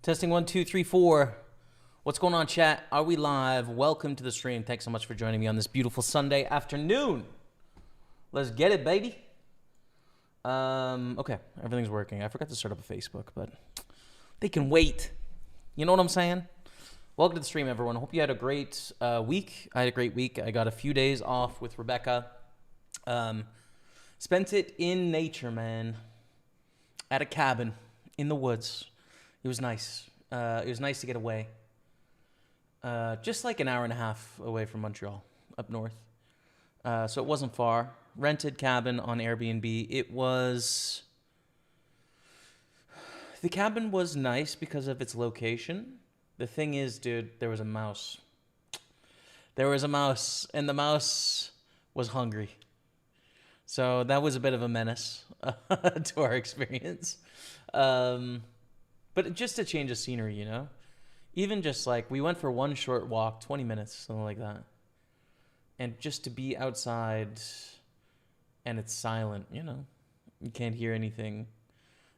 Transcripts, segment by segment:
Testing 1, 2, 3, 4. What's going on, chat? Are we live? Welcome to the stream. Thanks so much for joining me on this beautiful Sunday afternoon. Let's get it, baby. Okay, everything's working. I forgot to start up a Facebook, but they can wait. You know what I'm saying? Welcome to the stream, everyone. Hope you had a great week. I had a great week. I got a few days off with Rebecca. Spent it in nature, man. At a cabin in the woods. It was nice. It was nice to get away. Just like an hour and a half away from Montreal, up north. So it wasn't far. Rented cabin on Airbnb. The cabin was nice because of its location. The thing is, dude, there was a mouse. There was a mouse, and the mouse was hungry. So that was a bit of a menace to our experience. But just a change of scenery, you know? Even just like, we went for one short walk, 20 minutes, something like that. And just to be outside and it's silent, you know? You can't hear anything.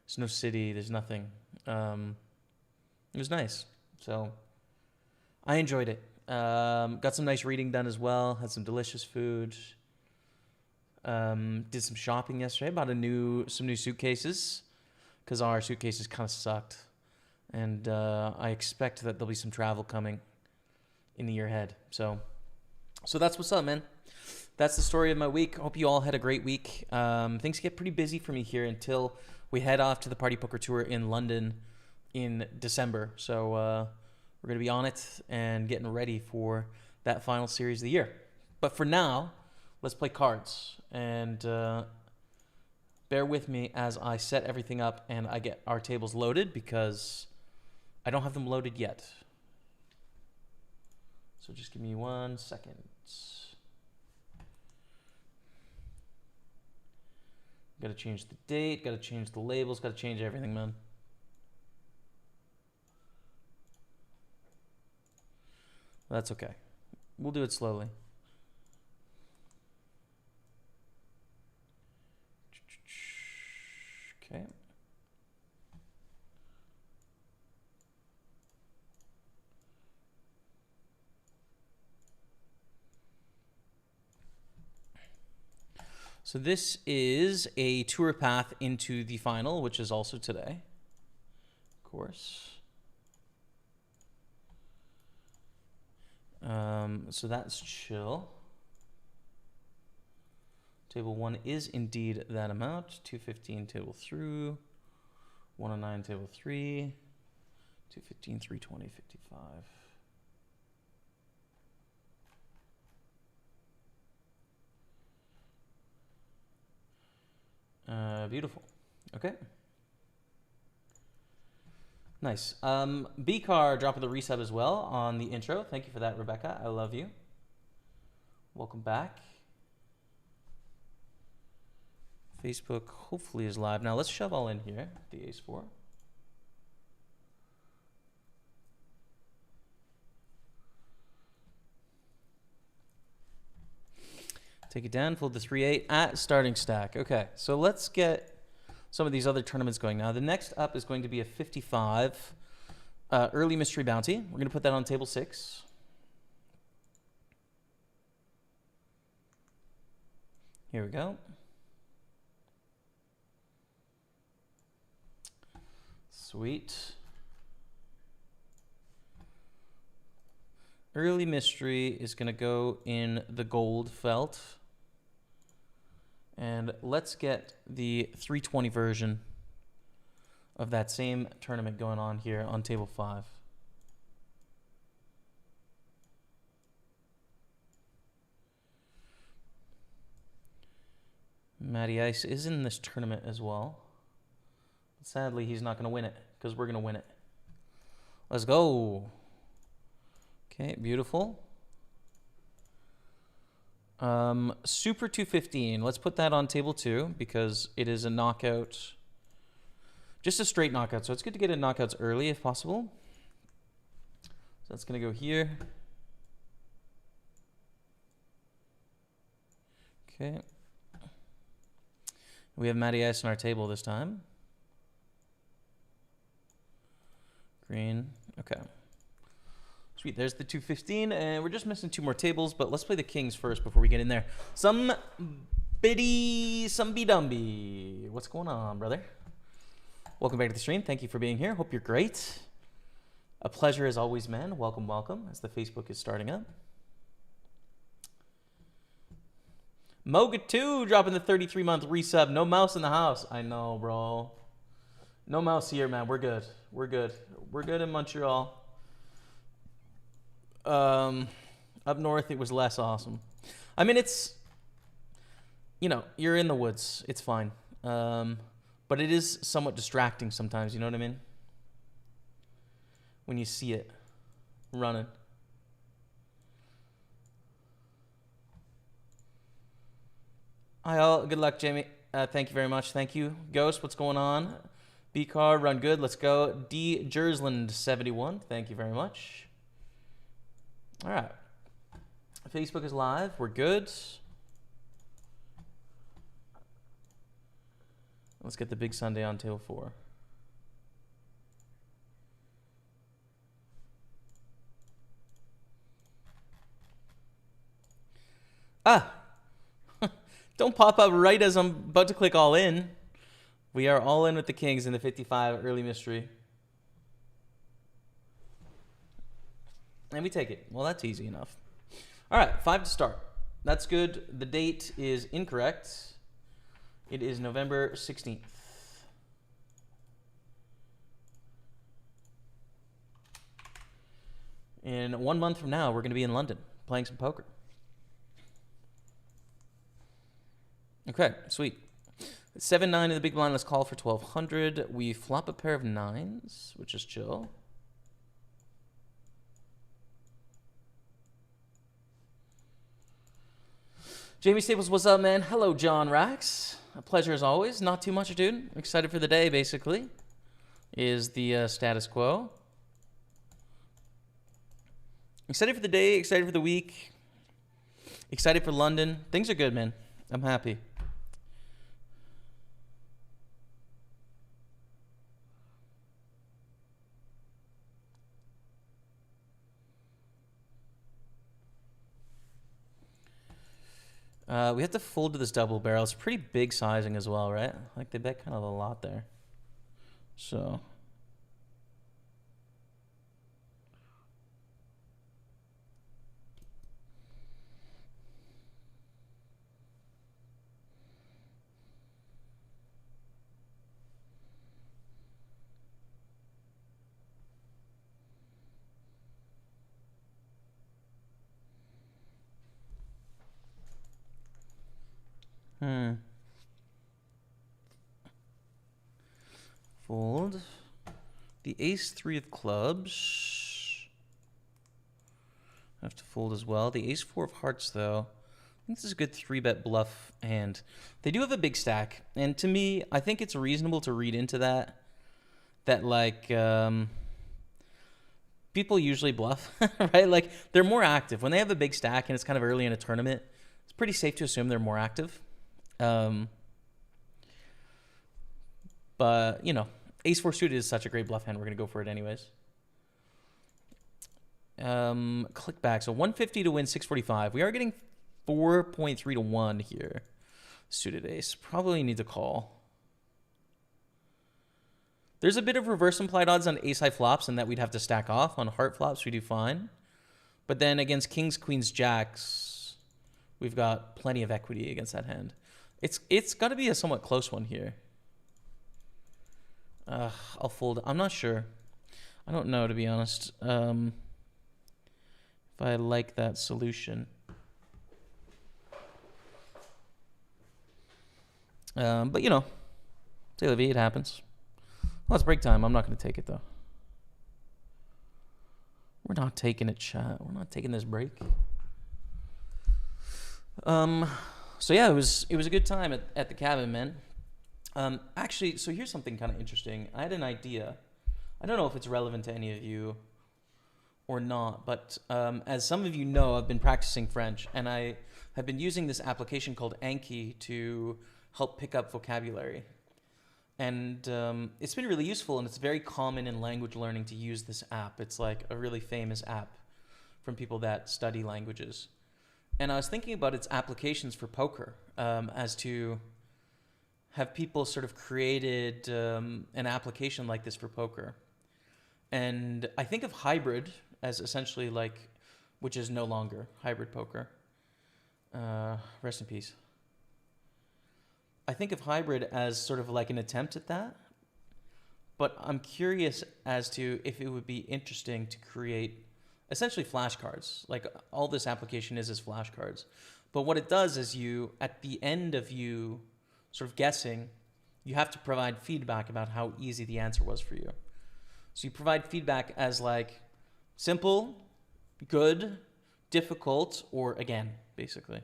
There's no city, there's nothing. It was nice. So I enjoyed it. Got some nice reading done as well. Had some delicious food. Did some shopping yesterday. Bought some new suitcases because our suitcases kind of sucked. And I expect that there'll be some travel coming in the year ahead. So that's what's up, man. That's the story of my week. Hope you all had a great week. Things get pretty busy for me here until we head off to the PartyPoker tour in London in December. So we're going to be on it and getting ready for that final series of the year. But for now, let's play cards. And bear with me as I set everything up and I get our tables loaded because I don't have them loaded yet. So just give me 1 second. Got to change the date, got to change the labels, got to change everything, man. That's okay. We'll do it slowly. Okay. So this is a tour path into the final, which is also today, of course. So that's chill. Table 1 is indeed that amount. 215 table through. 109 table 3. 215, 320, 55. Beautiful. Okay. Nice. B-Car dropping the resub as well on the intro. Thank you for that, Rebecca. I love you. Welcome back. Facebook hopefully is live. Now let's shove all in here. The ace-4. Take it down, fold the 3-8 at starting stack. Okay, so let's get some of these other tournaments going now. The next up is going to be a 55 early mystery bounty. We're going to put that on table 6. Here we go. Sweet. Early mystery is going to go in the gold felt. And let's get the 320 version of that same tournament going on here on table 5. Matty Ice is in this tournament as well. But sadly, he's not going to win it because we're going to win it. Let's go. Okay, beautiful. Super 215. Let's put that on table 2 because it is a knockout. Just a straight knockout. So it's good to get in knockouts early if possible. So that's going to go here. Okay. We have Matty Ice on our table this time. Green. Okay. Sweet. There's the 215, and we're just missing 2 more tables, but let's play the kings first before we get in there. Some Dumby. What's going on, brother? Welcome back to the stream. Thank you for being here. Hope you're great. A pleasure as always, man. Welcome, welcome, as the Facebook is starting up. Moga2 dropping the 33-month resub. No mouse in the house. I know, bro. No mouse here, man. We're good. We're good. We're good in Montreal. Up north, it was less awesome. I mean, it's, you know, you're in the woods. It's fine. But it is somewhat distracting sometimes. You know what I mean? When you see it running. Hi all. Good luck, Jamie. Thank you very much. Thank you. Ghost, what's going on? B-Car, run good. Let's go. D. Jersland 71. Thank you very much. All right. Facebook is live. We're good. Let's get the big Sunday on table 4. Ah! Don't pop up right as I'm about to click all in. We are all in with the kings in the 55 early mystery. And we take it. Well, that's easy enough. All right, 5 to start. That's good. The date is incorrect. It is November 16th. In 1 month from now, we're going to be in London playing some poker. Okay, sweet. 7-9 in the big blind. Let's call for 1200. We flop a pair of 9s, which is chill. Jaime Staples, what's up, man? Hello, John Rax. A pleasure as always. Not too much, dude. Excited for the day, basically, is the status quo. Excited for the day, excited for the week, excited for London. Things are good, man. I'm happy. We have to fold to this double barrel. It's pretty big sizing as well, right? Like they bet kind of a lot there. So. Fold. The ace-3 of clubs. Have to fold as well. The ace-4 of hearts, though. I think this is a good 3-bet bluff hand. They do have a big stack. And to me, I think it's reasonable to read into that. That, like, people usually bluff, right? Like, they're more active. When they have a big stack and it's kind of early in a tournament, it's pretty safe to assume they're more active. But, you know, ace-4 suited is such a great bluff hand. We're going to go for it anyways. Click back. So 150 to win 645. We are getting 4.3 to 1 here. Suited ace. Probably need to call. There's a bit of reverse implied odds on ace-high flops and that we'd have to stack off. On heart flops, we do fine. But then against kings, queens, jacks, we've got plenty of equity against that hand. It's got to be a somewhat close one here. I'll fold. I'm not sure. I don't know, to be honest. If I like that solution. But, you know, c'est la vie, it happens. Well, it's break time. I'm not going to take it, though. We're not taking it, chat. We're not taking this break. So, yeah, it was a good time at the cabin, man. Actually, so here's something kind of interesting. I had an idea. I don't know if it's relevant to any of you or not, but as some of you know, I've been practicing French, and I have been using this application called Anki to help pick up vocabulary. And it's been really useful, and it's very common in language learning to use this app. It's like a really famous app from people that study languages. And I was thinking about its applications for poker, as to have people sort of created an application like this for poker. And I think of hybrid as essentially like, which is no longer hybrid poker. Rest in peace. I think of hybrid as sort of like an attempt at that, but I'm curious as to if it would be interesting to create essentially flashcards. Like all this application is flashcards. But what it does is you, at the end of you sort of guessing, you have to provide feedback about how easy the answer was for you. So you provide feedback as like simple, good, difficult, or again, basically.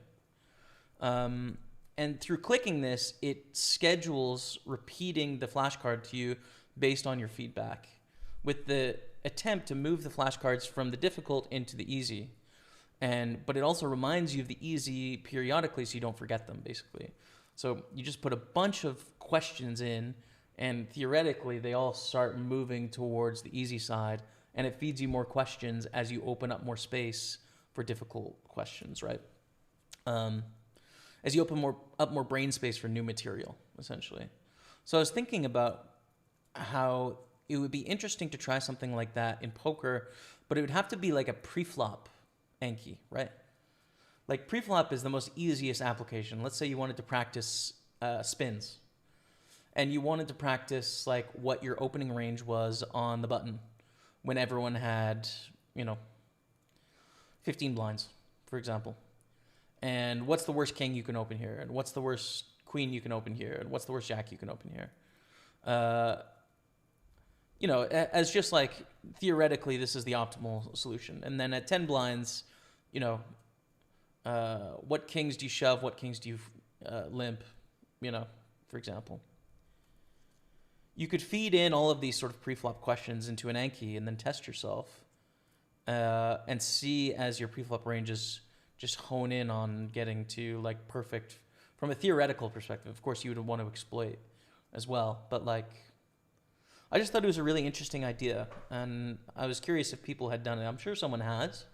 And through clicking this, it schedules repeating the flashcard to you based on your feedback, with the attempt to move the flashcards from the difficult into the easy. But it also reminds you of the easy periodically so you don't forget them, basically. So you just put a bunch of questions in, and theoretically they all start moving towards the easy side, and it feeds you more questions as you open up more space for difficult questions, right? As you open up more brain space for new material, essentially. So I was thinking about how it would be interesting to try something like that in poker, but it would have to be like a pre-flop Anki, right? Like pre-flop is the most easiest application. Let's say you wanted to practice spins, and you wanted to practice like what your opening range was on the button when everyone had, 15 blinds, for example. And what's the worst king you can open here? And what's the worst queen you can open here? And what's the worst jack you can open here? As just like theoretically, this is the optimal solution. And then at 10 blinds, what kings do you shove? What kings do you limp? For example. You could feed in all of these sort of pre-flop questions into an Anki and then test yourself and see as your pre-flop ranges just hone in on getting to like perfect from a theoretical perspective. Of course, you would want to exploit as well, but like, I just thought it was a really interesting idea, and I was curious if people had done it. I'm sure someone has,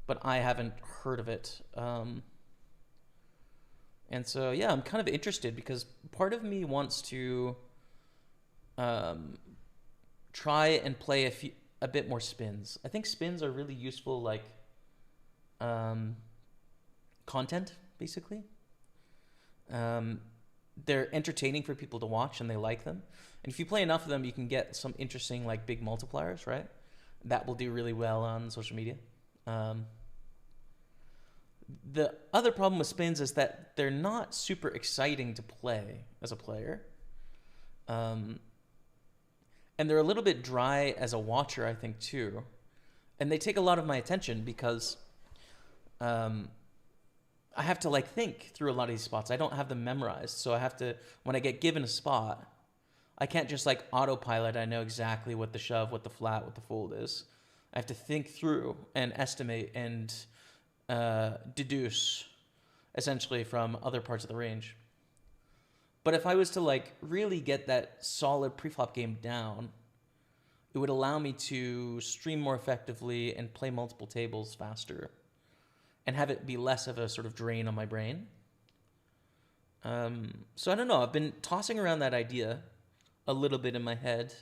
but I haven't heard of it. And so, yeah, I'm kind of interested because part of me wants to try and play a bit more spins. I think spins are really useful, like content, basically. They're entertaining for people to watch and they like them. And if you play enough of them, you can get some interesting, like big multipliers, right? That will do really well on social media. The other problem with spins is that they're not super exciting to play as a player. And they're a little bit dry as a watcher, I think, too. And they take a lot of my attention because I have to like think through a lot of these spots. I don't have them memorized. So I have to, when I get given a spot, I can't just like autopilot. I know exactly what the shove, what the flat, what the fold is. I have to think through and estimate and deduce essentially from other parts of the range. But if I was to like really get that solid pre-flop game down, it would allow me to stream more effectively and play multiple tables faster and have it be less of a sort of drain on my brain. So I don't know. I've been tossing around that idea a little bit in my head.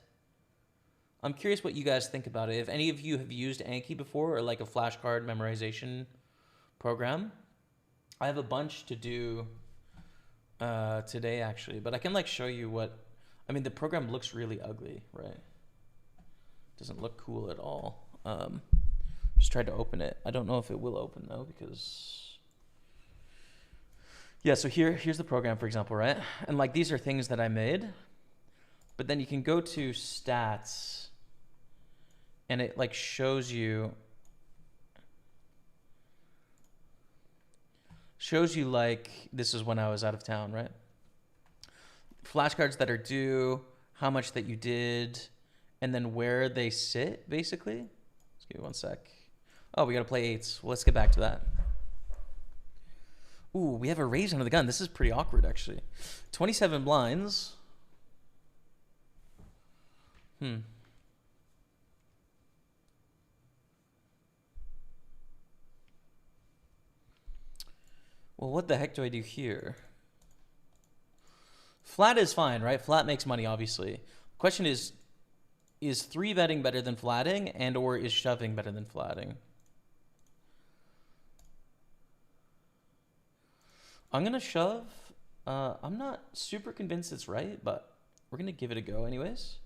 I'm curious what you guys think about it. If any of you have used Anki before or like a flashcard memorization program, I have a bunch to do today actually, but I can like show you the program looks really ugly, right? Doesn't look cool at all. Just tried to open it. I don't know if it will open though, because yeah, so here's the program, for example, right? And like these are things that I made, but then you can go to stats and it like shows you like, this is when I was out of town, right? Flashcards that are due, how much that you did, and then where they sit, basically. Let's give me one sec. Oh, we got to play eights. Well, let's get back to that. Ooh, we have a raise under the gun. This is pretty awkward, actually. 27 blinds. Hmm. Well, what the heck do I do here? Flat is fine, right? Flat makes money, obviously. Question is 3-betting better than flatting, and or is shoving better than flatting? I'm going to shove. I'm not super convinced it's right, but we're going to give it a go anyways.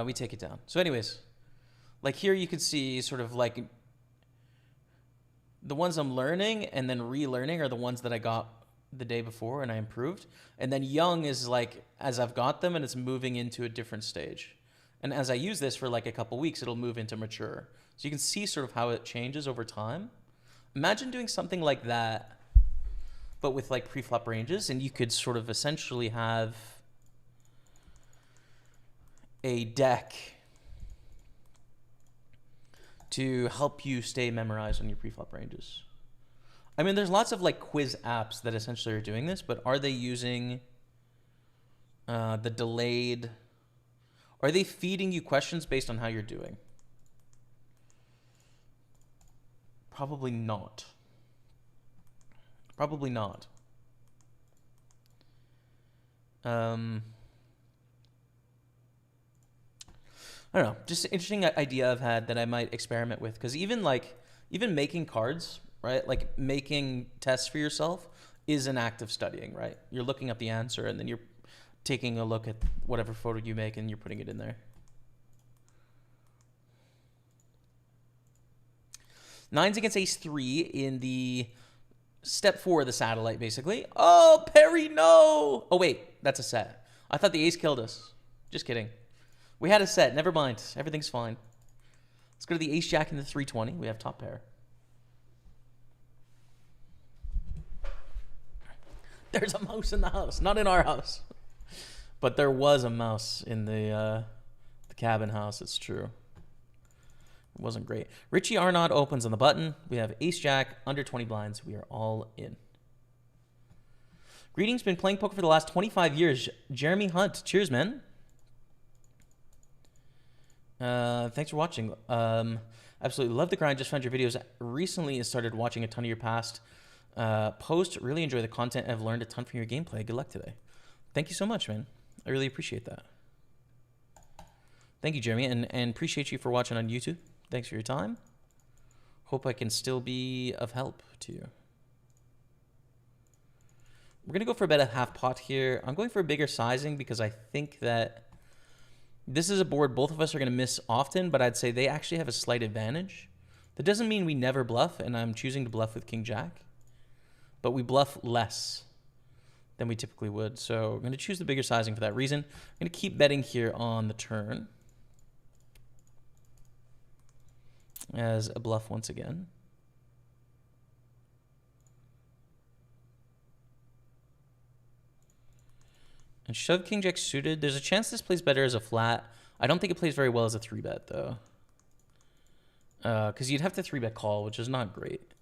We take it down. So anyways, like here you can see sort of like the ones I'm learning and then relearning are the ones that I got the day before and I improved. And then young is like as I've got them and it's moving into a different stage. And as I use this for like a couple weeks, it'll move into mature. So you can see sort of how it changes over time. Imagine doing something like that, but with like pre-flop ranges, and you could sort of essentially have a deck to help you stay memorized on your pre-flop ranges. I mean, there's lots of like quiz apps that essentially are doing this, but are they using the delayed? Are they feeding you questions based on how you're doing? Probably not. Probably not. I don't know. Just an interesting idea I've had that I might experiment with. Because even making cards, right? Like making tests for yourself is an act of studying, right? You're looking up the answer and then you're taking a look at whatever photo you make and you're putting it in there. Nines against ace 3 in the step 4 of the satellite, basically. Oh, Perry, no! Oh, wait, that's a set. I thought the ace killed us. Just kidding. We had a set. Never mind. Everything's fine. Let's go to the ace jack in the 320. We have top pair. There's a mouse in the house. Not in our house. But there was a mouse in the cabin house. It's true. It wasn't great. Richie Arnaud opens on the button. We have ace jack, under 20 blinds. We are all in. Greetings. Been playing poker for the last 25 years. Jeremy Hunt. Cheers, man. Thanks for watching. Absolutely love the grind. Just found your videos recently and started watching a ton of your past posts. Really enjoy the content. I've learned a ton from your gameplay. Good luck today. Thank you so much, man. I really appreciate that. Thank you, Jeremy, and appreciate you for watching on YouTube. Thanks for your time. Hope I can still be of help to you. We're going to go for a bet of half pot here. I'm going for a bigger sizing because I think that this is a board both of us are going to miss often, but I'd say they actually have a slight advantage. That doesn't mean we never bluff, and I'm choosing to bluff with King Jack. But we bluff less than we typically would. So I'm going to choose the bigger sizing for that reason. I'm going to keep betting here on the turn as a bluff once again. And shove King Jack suited. There's a chance this plays better as a flat. I don't think it plays very well as a 3-bet, though. Because you'd have to 3-bet call, which is not great.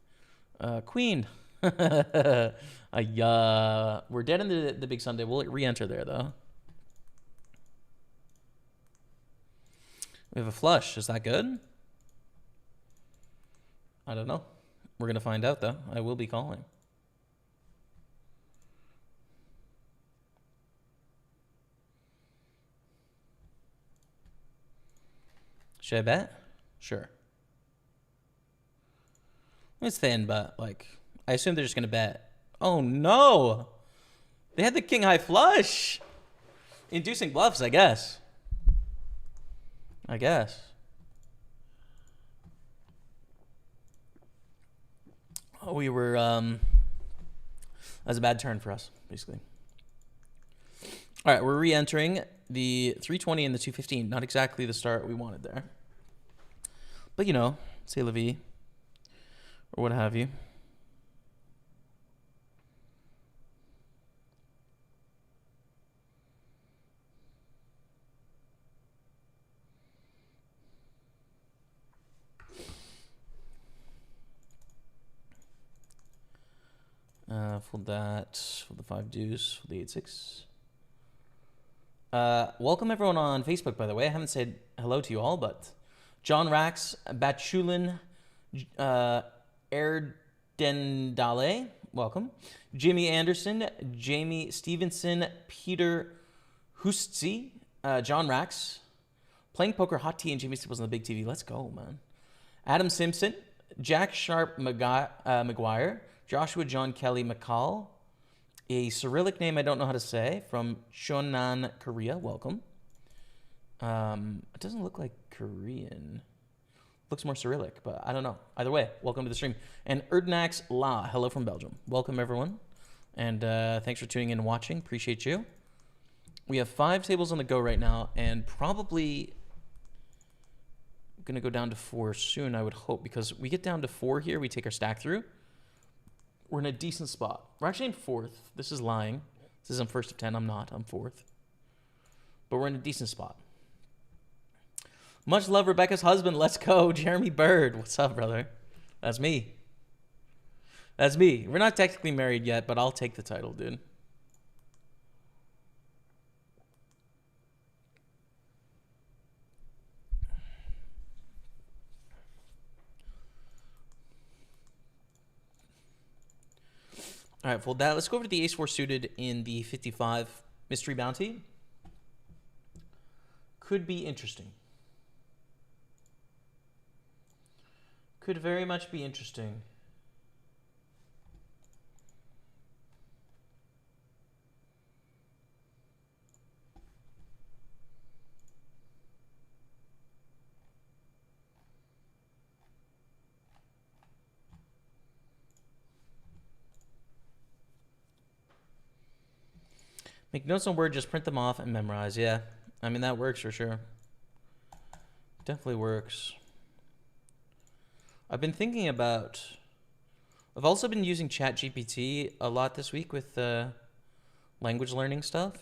Queen. We're dead in the big Sunday. We'll re-enter there, though. We have a flush. Is that good? I don't know. We're going to find out, though. I will be calling. Should I bet? Sure. It's thin, but like, I assume they're just going to bet. Oh, no. They had the king high flush. Inducing bluffs, I guess. Oh, we were, that was a bad turn for us, basically. All right, we're re-entering the 320 and the 215. Not exactly the start we wanted there. But, you know, c'est la vie, or what have you. Fold that, fold the 5 deuce, fold the 8-6. Welcome everyone on Facebook, by the way. I haven't said hello to you all, but John Rax, Batchulin, Erdendale, welcome. Jimmy Anderson, Jamie Stevenson, Peter Hustzi, John Rax, Playing Poker, Hot Tea, and Jaime Staples on the big TV. Let's go, man. Adam Simpson, Jack Sharp McGuire, Joshua John Kelly McCall, a Cyrillic name I don't know how to say, from Shonan, Korea. Welcome. It doesn't look like Korean. Looks more Cyrillic, but I don't know. Either way, welcome to the stream. And Erdnax La, hello from Belgium. Welcome, everyone. And thanks for tuning in and watching. Appreciate you. We have 5 tables on the go right now, and probably going to go down to 4 soon, I would hope, because we get down to 4 here, we take our stack through. We're in a decent spot. We're actually in 4th. This is lying. This is I'm 1st of 10. I'm not. I'm 4th. But we're in a decent spot. Much love, Rebecca's husband. Let's go. Jeremy Bird. What's up, brother? That's me. That's me. We're not technically married yet, but I'll take the title, dude. All right, fold that. Let's go over to the ace-4 suited in the 55 mystery bounty. Could be interesting. Could very much be interesting. Make notes on Word, just print them off and memorize. Yeah, I mean, that works for sure. Definitely works. I've been thinking about... I've also been using ChatGPT a lot this week with language learning stuff.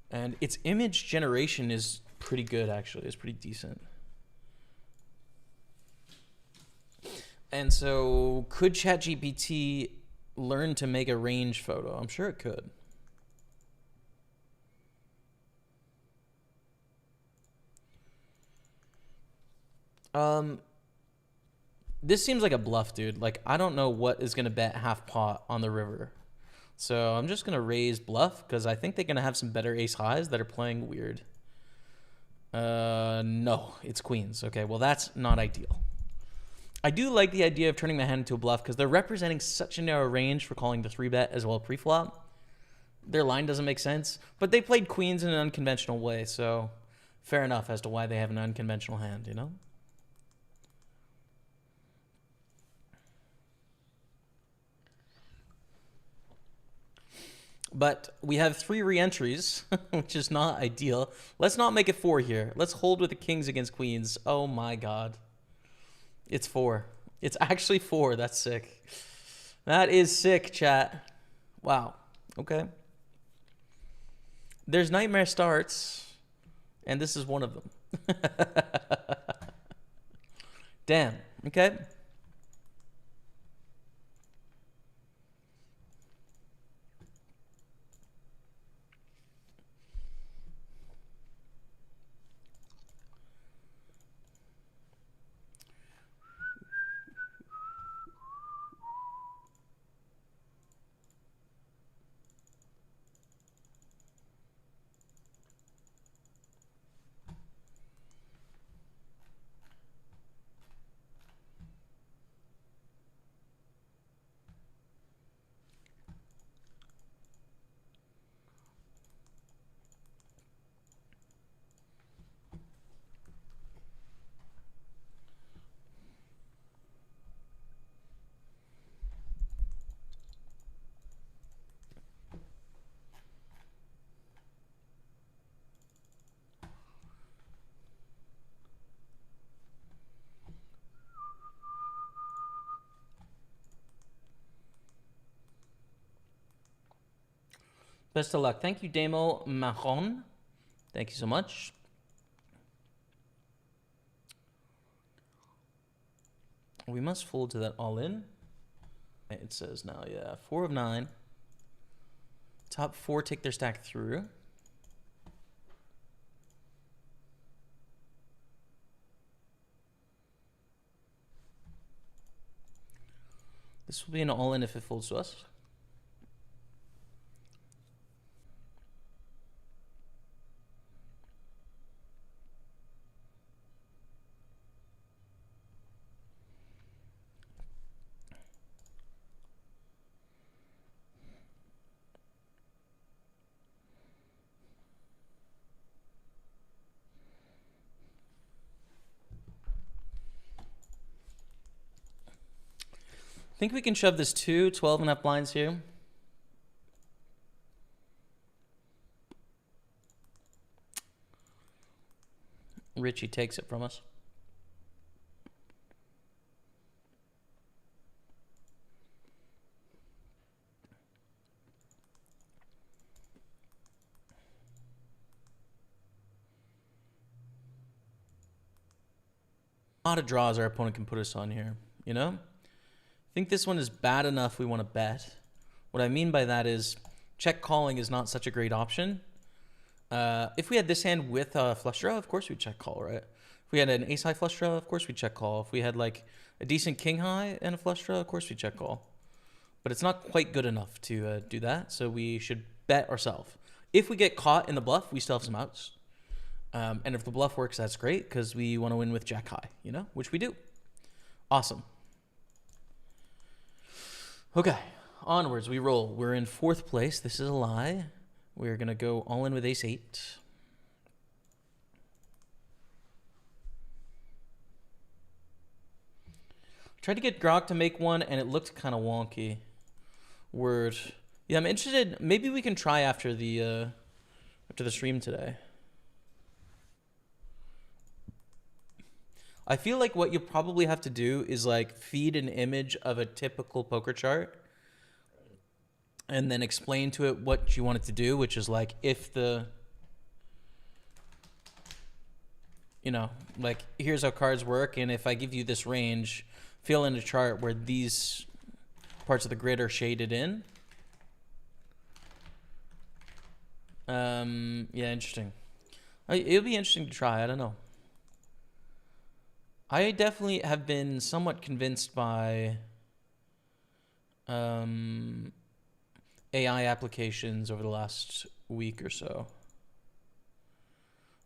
And its image generation is pretty good, actually. It's pretty decent. And so, could ChatGPT learn to make a range photo? I'm sure it could. This seems like a bluff, dude. Like, I don't know what is going to bet half pot on the river. So I'm just going to raise bluff because I think they're going to have some better ace highs that are playing weird. No, it's queens. Okay, well, that's not ideal. I do like the idea of turning my hand into a bluff because they're representing such a narrow range for calling the 3-bet as well pre-flop. Their line doesn't make sense, but they played queens in an unconventional way, so fair enough as to why they have an unconventional hand, you know? But we have 3 re-entries, which is not ideal. Let's not make it 4 here. Let's hold with the kings against queens. Oh my god. It's 4. It's actually 4. That's sick. That is sick, chat. Wow. Okay. There's nightmare starts, and this is one of them. Damn. Okay. Best of luck. Thank you, Damo Mahon. Thank you so much. We must fold to that all in. It says now, yeah, 4 of 9. Top 4 take their stack through. This will be an all-in if it folds to us. I think we can shove this 12.5 blinds here. Richie takes it from us. A lot of draws our opponent can put us on here, you know? I think this one is bad enough we want to bet. What I mean by that is check calling is not such a great option. If we had this hand with a flush draw, of course we'd check call, right? If we had an ace high flush draw, of course we'd check call. If we had like a decent king high and a flush draw, of course we'd check call. But it's not quite good enough to do that, so we should bet ourselves. If we get caught in the bluff, we still have some outs. And if the bluff works, that's great because we want to win with jack high, you know, which we do. Awesome. Okay, onwards we roll. We're in 4th place. This is a lie. We're going to go all in with ace 8. Tried to get Grok to make one, and it looked kind of wonky. Word. Yeah, I'm interested. Maybe we can try after the stream today. I feel like what you'll probably have to do is like feed an image of a typical poker chart and then explain to it what you want it to do, which is like if the, you know, like here's how cards work, and if I give you this range, fill in a chart where these parts of the grid are shaded in. Yeah, interesting. It'll be interesting to try. I don't know. I definitely have been somewhat convinced by AI applications over the last week or so.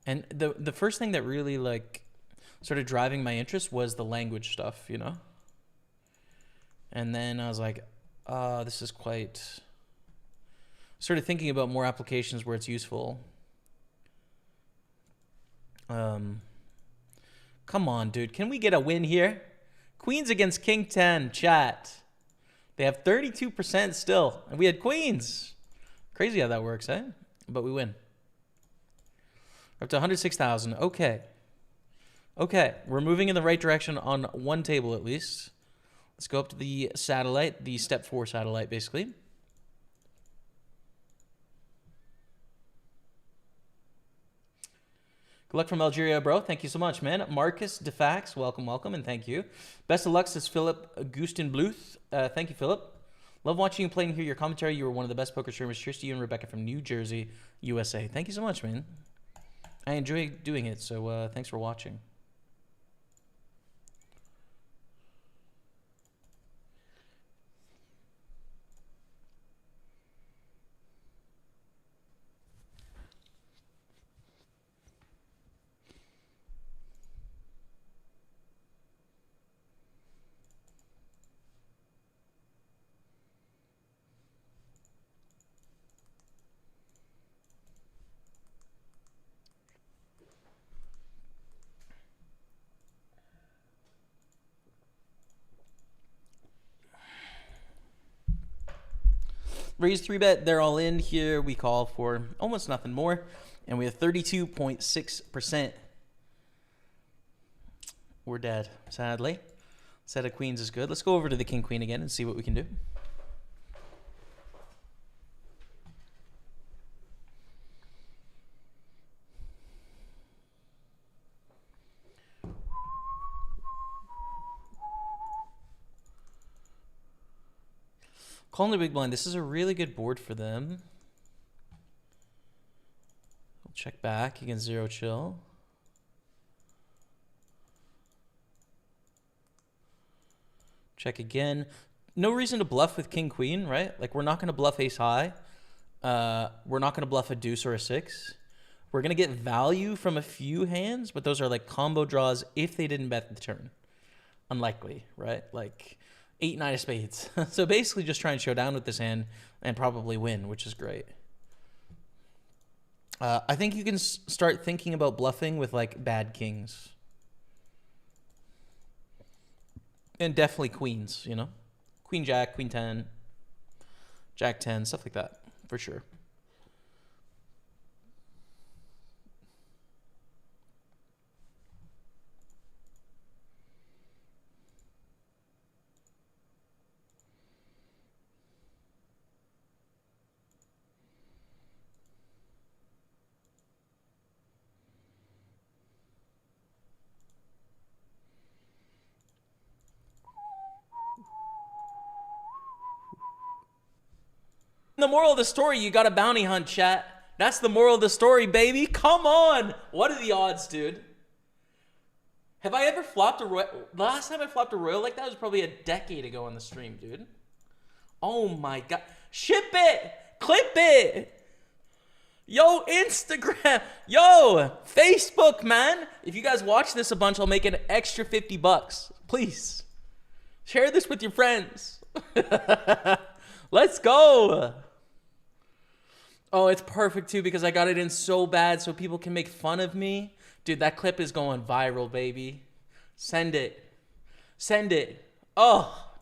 And the first thing that really like started driving my interest was the language stuff, you know? And then I was like, this is quite... Started thinking about more applications where it's useful. Come on, dude. Can we get a win here? Queens against King 10, chat. They have 32% still. And we had queens. Crazy how that works, eh? But we win. We're up to 106,000. Okay. Okay. We're moving in the right direction on one table at least. Let's go up to the satellite, the step 4 satellite, basically. Good luck from Algeria, bro. Thank you so much, man. Marcus Defax, welcome, welcome, and thank you. Best of luck, says Philip Gustin Bluth. Thank you, Philip. Love watching you play and hear your commentary. You were one of the best poker streamers. Cheers to you and Rebecca from New Jersey, USA. Thank you so much, man. I enjoy doing it, so thanks for watching. Raise 3-bet, they're all in here. We call for almost nothing more. And we have 32.6%. We're dead, sadly. Set of queens is good. Let's go over to the king-queen again and see what we can do. Calling the big blind. This is a really good board for them. We'll check back against zero chill. Check again. no reason to bluff with king queen, right? Like we're not going to bluff ace high. We're not going to bluff a deuce or a six. We're going to get value from a few hands, but those are like combo draws if they didn't bet the turn. Unlikely, right? Like 8, 9 of spades. So basically just try and show down with this hand and probably win, which is great. I think you can start thinking about bluffing with like bad kings. And definitely queens, you know? Queen jack, queen 10, jack 10, stuff like that, for sure. The moral of the story, you got a bounty hunt, chat. That's the moral of the story, baby. Come on. What are the odds, dude? Have I ever flopped a royal? The last time I flopped a royal like that was probably a decade ago on the stream, dude. Oh my God. Ship it. Clip it. Yo, Instagram. Yo, Facebook, man. If you guys watch this a bunch, I'll make an extra $50. Please. Share this with your friends. Let's go. Oh, it's perfect too because I got it in so bad so people can make fun of me. Dude, that clip is going viral, baby. Send it. Send it. Oh,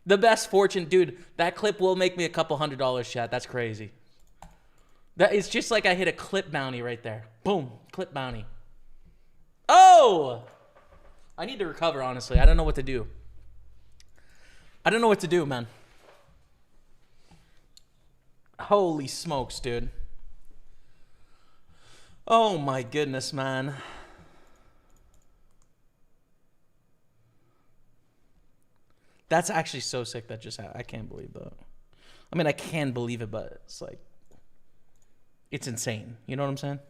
the best fortune. Dude, that clip will make me a couple $100, chat. That's crazy. That is just like I hit a clip bounty right there. Boom, clip bounty. Oh, I need to recover, honestly. I don't know what to do. I don't know what to do, man. Holy smokes, dude. Oh my goodness, man. That's actually so sick that just happened. I can't believe that. I mean, I can believe it, but it's like, it's insane. You know what I'm saying?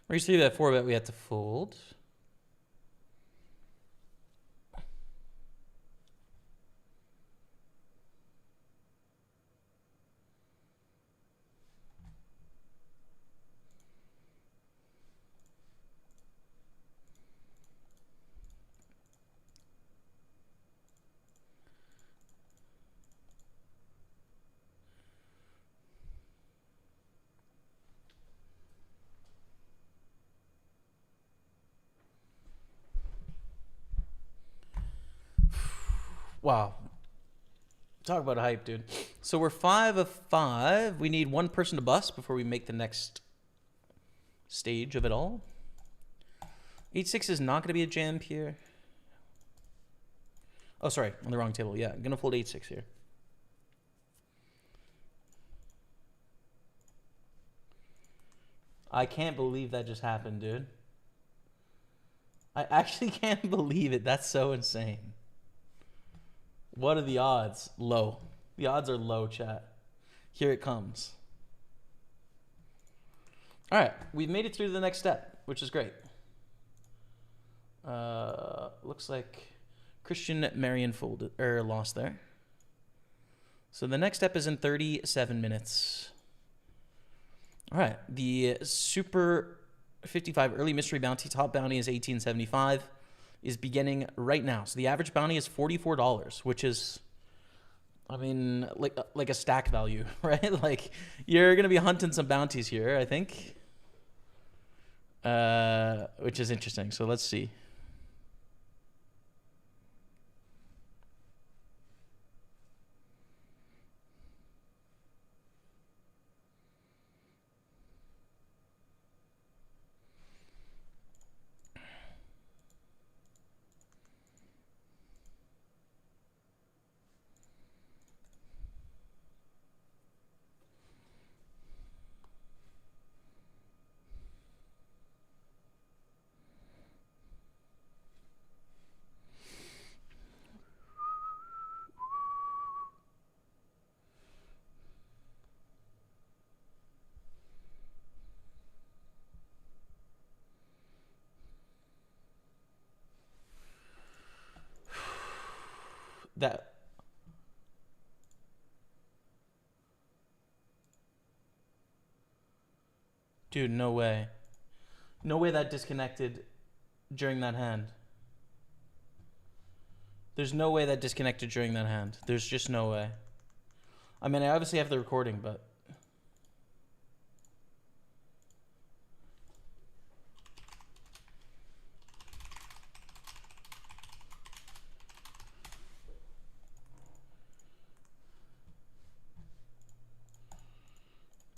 We see that 4-bet we had to fold. Wow. Talk about hype, dude. So we're 5 of 5. We need one person to bust before we make the next stage of it all. 8-6 is not going to be a jam here. Oh, sorry. On the wrong table. Yeah, I'm going to fold 8-6 here. I can't believe that just happened, dude. I actually can't believe it. That's so insane. What are the odds? Low. The odds are low, chat. Here it comes. All right. We've made it through to the next step, which is great. Looks like Christian Marion lost there. So the next step is in 37 minutes. All right. The Super 55 Early Mystery Bounty top bounty is $18.75. Is beginning right now. So the average bounty is $44, which is, I mean, like a stack value, right? Like you're going to be hunting some bounties here, I think, which is interesting. So let's see. That. Dude, no way. No way that disconnected during that hand. There's no way that disconnected during that hand. There's just no way. I mean, I obviously have the recording, but...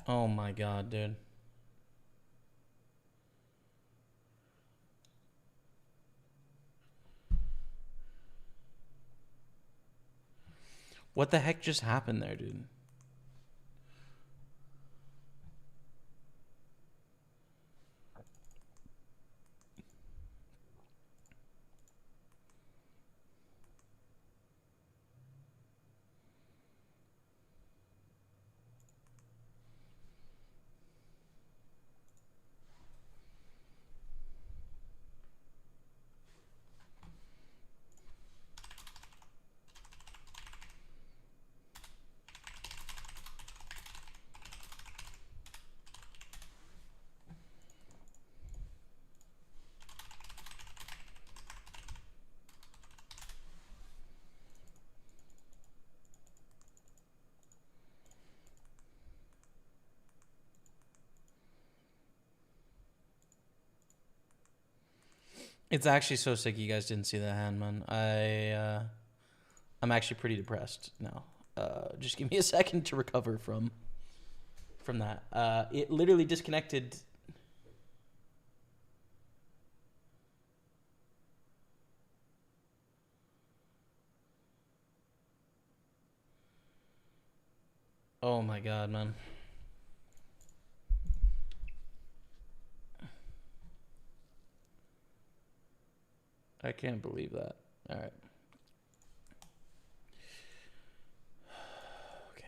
Oh my god, dude. What the heck just happened there, dude? It's actually so sick you guys didn't see that hand, man. I'm actually pretty depressed now. Just give me a second to recover from that. It literally disconnected. Oh my god, man. I can't believe that. All right. Okay.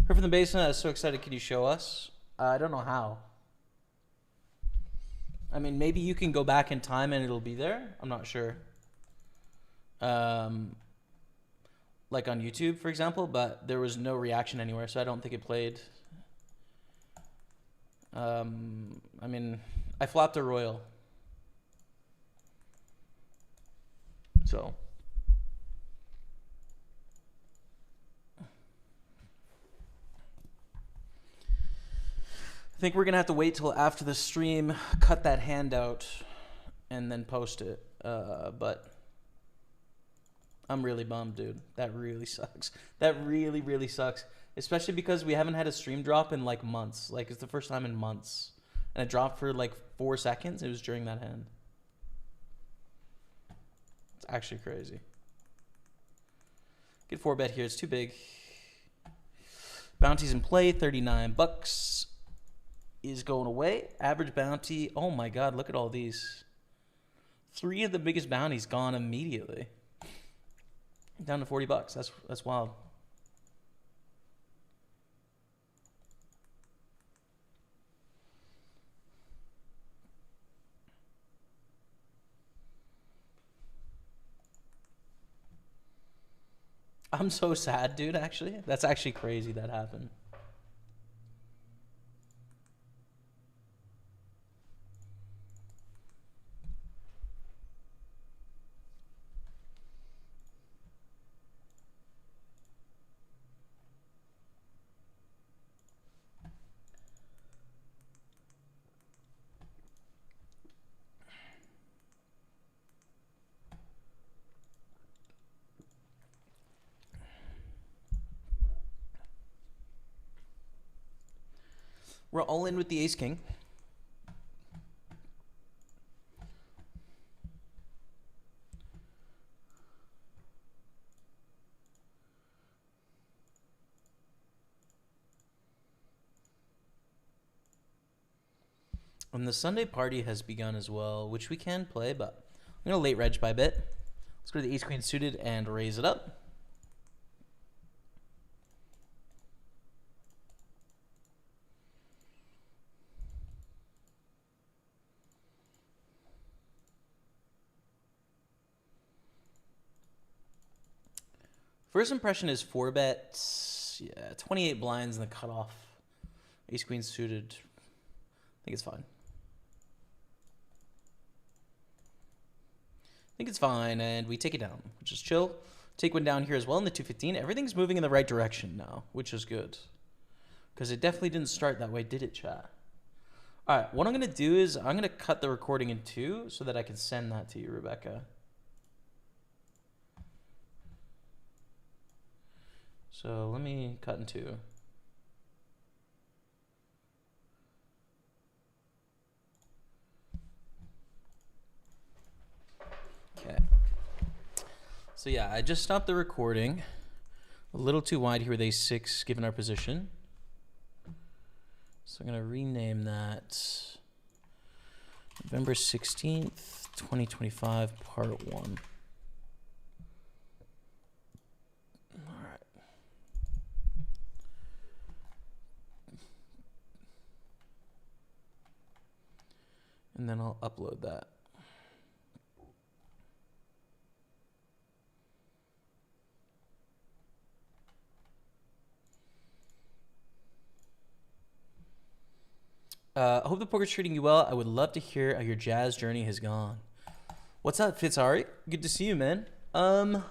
Her from the basement. I was so excited. Can you show us? I don't know how. I mean, maybe you can go back in time and it'll be there. I'm not sure. Like on YouTube, for example, but there was no reaction anywhere, so I don't think it played. I mean, I flopped a royal. So... I think we're going to have to wait till after the stream, cut that hand out, and then post it. But I'm really bummed, dude. That really sucks. That really, really sucks. Especially because we haven't had a stream drop in like months. Like, it's the first time in months. And it dropped for like 4 seconds. It was during that hand. It's actually crazy. Get 4-bet here. It's too big. Bounties in play, 39 bucks. Is going away. Average bounty. Oh my god, look at all these. 3 of the biggest bounties gone immediately. Down to 40 bucks. That's wild. I'm so sad, dude, actually. That's actually crazy that happened. We're all in with the ace king. And the Sunday party has begun as well, which we can play, but I'm going to late reg by a bit. Let's go to the ace queen suited and raise it up. First impression is 4-bet. Yeah, 28 blinds in the cutoff. Ace queen suited. I think it's fine. I think it's fine, and we take it down, which is chill. Take one down here as well in the 215. Everything's moving in the right direction now, which is good. Because it definitely didn't start that way, did it, chat? All right, what I'm going to do is I'm going to cut the recording in two so that I can send that to you, Rebecca. So let me cut in two. Okay. So yeah, I just stopped the recording. A little too wide here with A6 given our position. So I'm going to rename that November 16th, 2025, part 1. And then I'll upload that. I hope the poker's treating you well. I would love to hear how your jazz journey has gone. What's up, Fitzari? Good to see you, man. I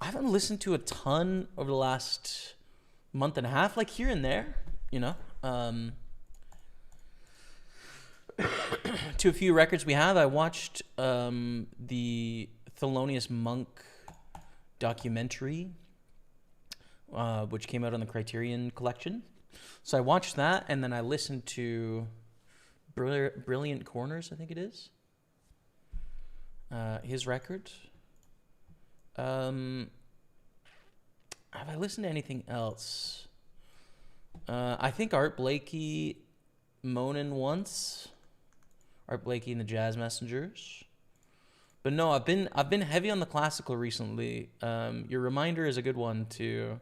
haven't listened to a ton over the last month and a half, like here and there, you know. To a few records we have. I watched the Thelonious Monk documentary, which came out on the Criterion Collection. So I watched that, and then I listened to Brilliant Corners, I think it is. His record. Have I listened to anything else? I think Art Blakey moaning once. Art Blakey and the Jazz Messengers. But no, I've been heavy on the classical recently. Your reminder is a good one to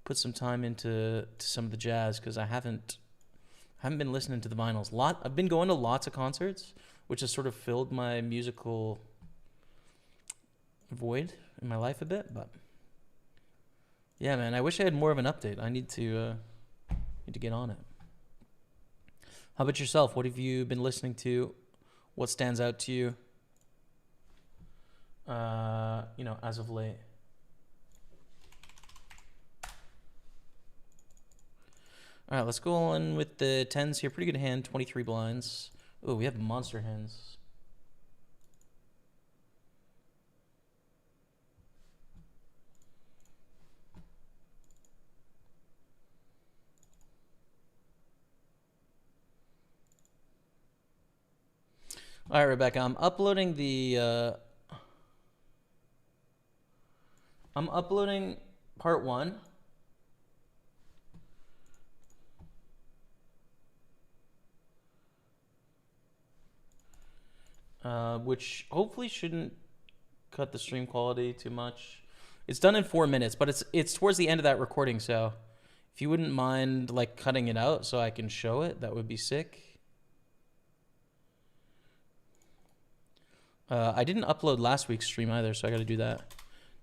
put some time into some of the jazz, because I haven't been listening to the vinyls. I've been going to lots of concerts, which has sort of filled my musical void in my life a bit. But yeah, man, I wish I had more of an update. I need to get on it. How about yourself? What have you been listening to? What stands out to you? As of late. All right, let's go on with the 10s here. Pretty good hand, 23 blinds. Oh, we have monster hands. All right, Rebecca, I'm uploading part 1. Which hopefully shouldn't cut the stream quality too much. It's done in 4 minutes, but it's towards the end of that recording, so if you wouldn't mind like cutting it out so I can show it, that would be sick. I didn't upload last week's stream either, so I got to do that.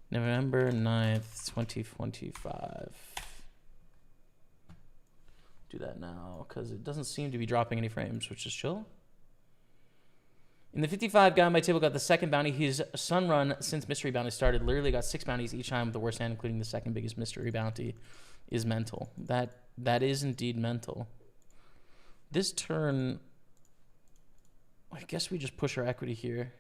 November 9th, 2025. Do that now, because it doesn't seem to be dropping any frames, which is chill. In the 55, guy on my table got the second bounty. His sun run since mystery bounty started literally got 6 bounties each time with the worst hand, including the second biggest mystery bounty, is mental. That is indeed mental. This turn, I guess we just push our equity here.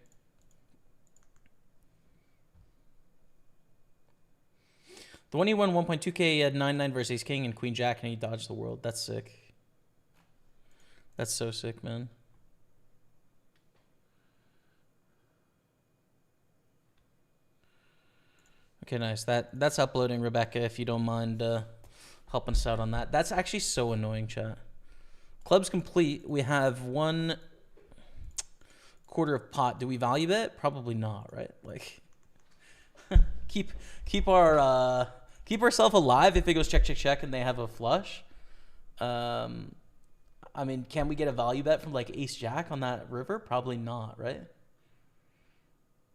The one he won 1.2K, he had 9-9 versus Ace King and Queen Jack, and he dodged the world. That's sick. That's so sick, man. Okay, nice. That's uploading, Rebecca, if you don't mind helping us out on that. That's actually so annoying, chat. Club's complete. We have 1/4 of pot. Do we value bet? Probably not, right? Like, keep ourselves alive if it goes check, check, check, and they have a flush. I mean, can we get a value bet from like Ace Jack on that river? Probably not, right?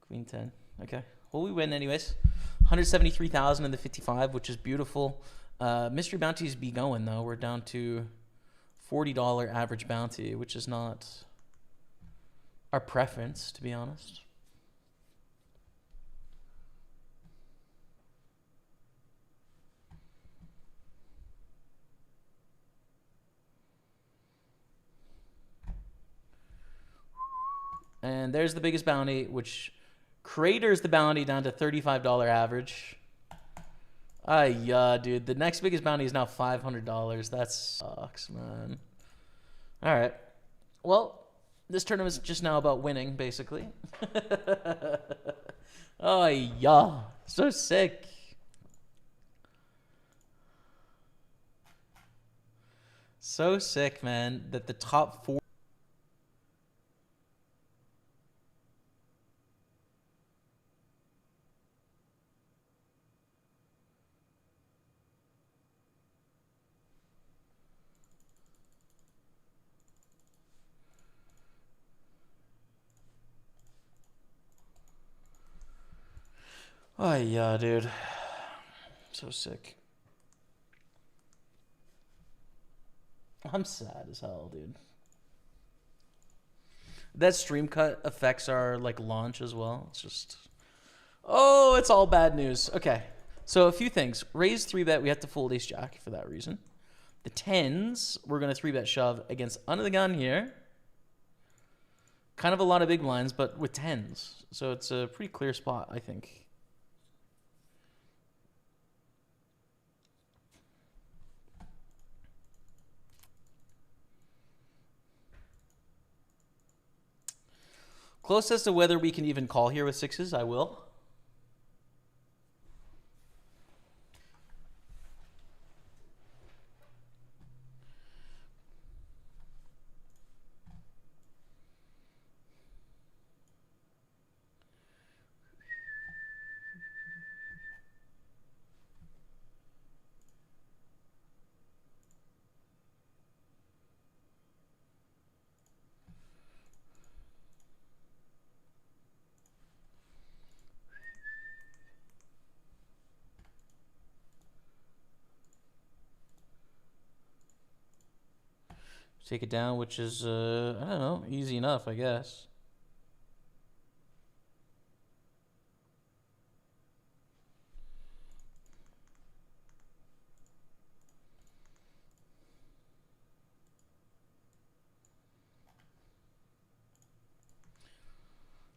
Queen 10. Okay. Well, we win anyways. 173,000 in the 55, which is beautiful. Mystery bounties be going though. We're down to $40 average bounty, which is not our preference, to be honest. And there's the biggest bounty, which craters the bounty down to $35 average. Yeah, dude. The next biggest bounty is now $500. That sucks, man. All right. Well, this tournament's just now about winning, basically. Oh, yeah. So sick. So sick, man, that the top 4... Oh, yeah, dude. So sick. I'm sad as hell, dude. That stream cut affects our like launch as well. It's just, oh, it's all bad news. Okay, so a few things. Raise 3-bet. We have to fold Ace Jack for that reason. The 10s, we're gonna 3-bet shove against under the gun here. Kind of a lot of big blinds, but with 10s, so it's a pretty clear spot, I think. Close as to whether we can even call here with 6s, I will. Take it down, which is, I don't know, easy enough, I guess.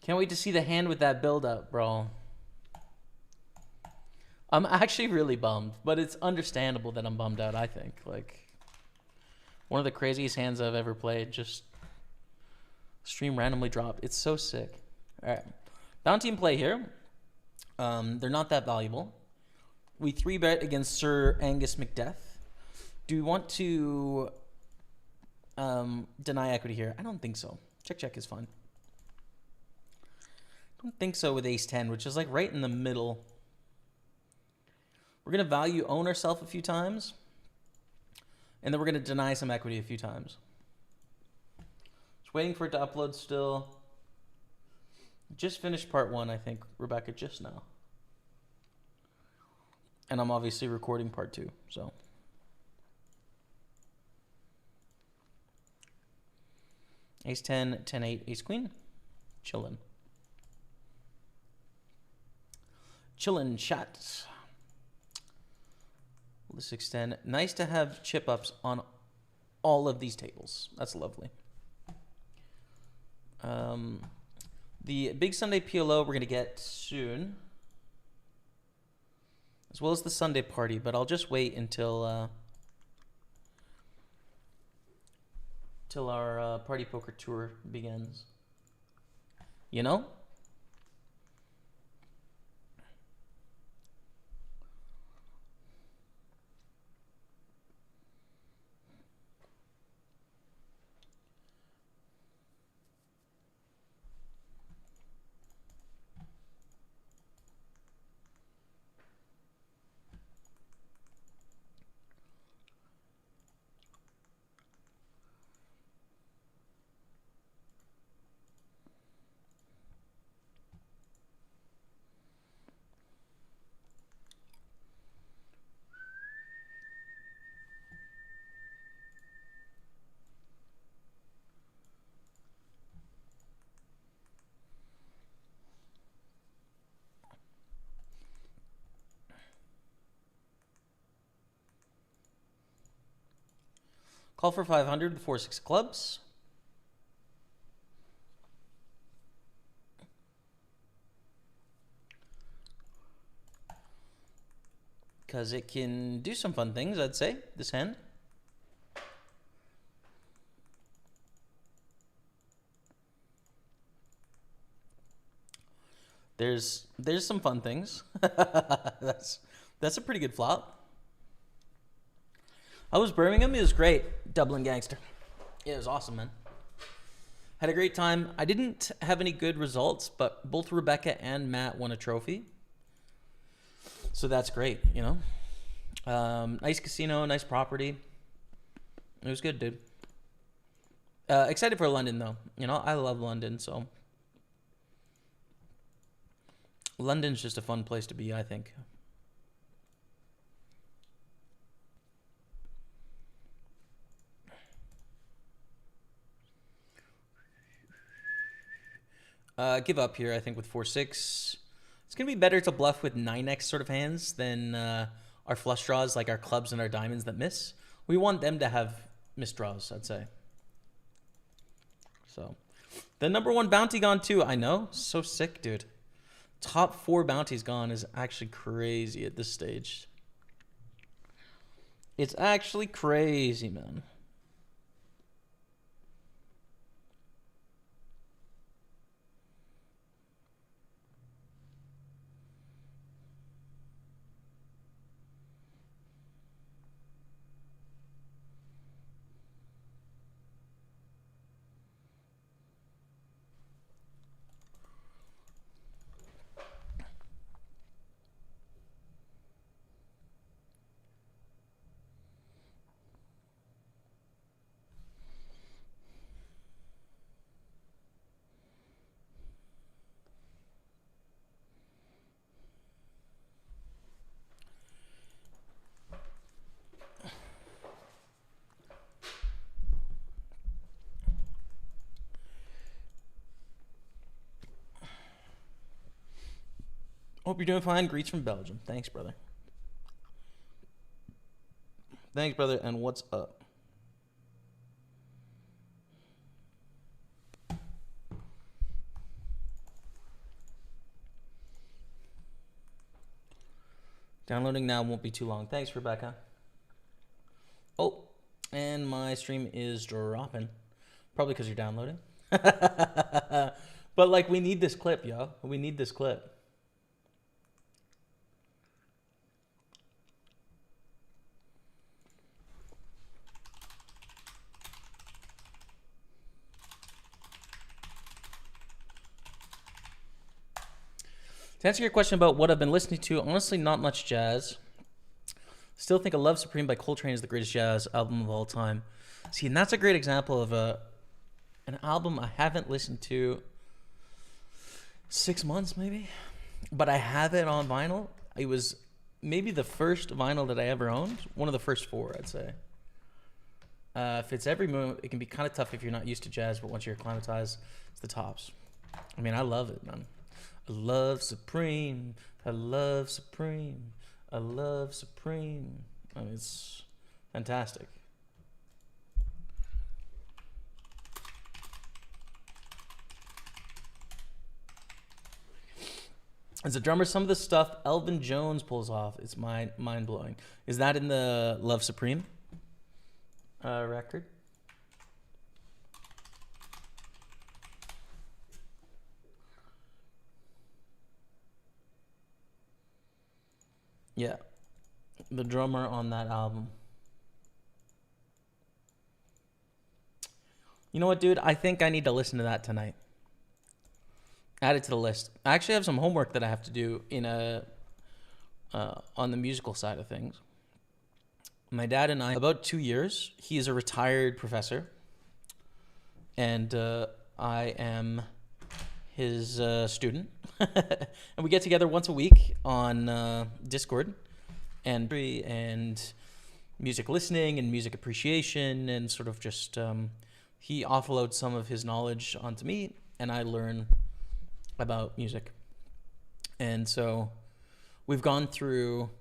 Can't wait to see the hand with that build-up, bro. I'm actually really bummed, but it's understandable that I'm bummed out, I think. Like, one of the craziest hands I've ever played. Just stream randomly dropped. It's so sick. All right. Bounty in play here. They're not that valuable. We 3-bet against Sir Angus McDeath. Do we want to deny equity here? I don't think so. Check is fine. I don't think so with Ace 10, which is like right in the middle. We're going to value own ourselves a few times. And then we're going to deny some equity a few times. Just waiting for it to upload still. Just finished part 1, I think, Rebecca, just now. And I'm obviously recording part 2, so. Ace 10, 10-8, Ace Queen. Chillin'. Chillin' shots. Let's extend. Nice to have chip ups on all of these tables. That's lovely. The Big Sunday PLO we're going to get soon, as well as the Sunday party, but I'll just wait until till our Party Poker tour begins. You know? Call for 500 with 4-6 clubs. Because it can do some fun things, I'd say, this hand. There's some fun things. That's a pretty good flop. I was Birmingham. It was great. Dublin Gangster. Yeah, it was awesome, man. Had a great time. I didn't have any good results, but both Rebecca and Matt won a trophy. So that's great, you know. Nice casino, nice property. It was good, dude. Excited for London, though. You know, I love London, so... London's just a fun place to be, I think. Give up here, I think, with 4-6. It's going to be better to bluff with 9x sort of hands than our flush draws, like our clubs and our diamonds that miss. We want them to have missed draws, I'd say. So, the number 1 bounty gone too. I know. So sick, dude. Top 4 bounties gone is actually crazy at this stage. It's actually crazy, man. Hope you're doing fine. Greets from Belgium. Thanks, brother. Thanks, brother. And what's up? Downloading now, won't be too long. Thanks, Rebecca. Oh, and my stream is dropping. Probably because you're downloading. But, like, we need this clip, yo. We need this clip. To answer your question about what I've been listening to, honestly, not much jazz. Still think A Love Supreme by Coltrane is the greatest jazz album of all time. See, and that's a great example of an album I haven't listened to 6 months, maybe. But I have it on vinyl. It was maybe the first vinyl that I ever owned. One of the first 4, I'd say. Fits every mood. It can be kind of tough if you're not used to jazz, but once you're acclimatized, it's the tops. I mean, I love it, man. A love supreme, a love supreme, a love supreme. I mean, it's fantastic. As a drummer, some of the stuff Elvin Jones pulls off, it's mind-blowing. Is that in the Love Supreme record? Yeah, the drummer on that album. You know what, dude? I think I need to listen to that tonight. Add it to the list. I actually have some homework that I have to do on the musical side of things. My dad and I, about 2 years, he is a retired professor, and I am his student. And we get together once a week on Discord and music listening and music appreciation and sort of just he offloads some of his knowledge onto me and I learn about music. And so we've gone through,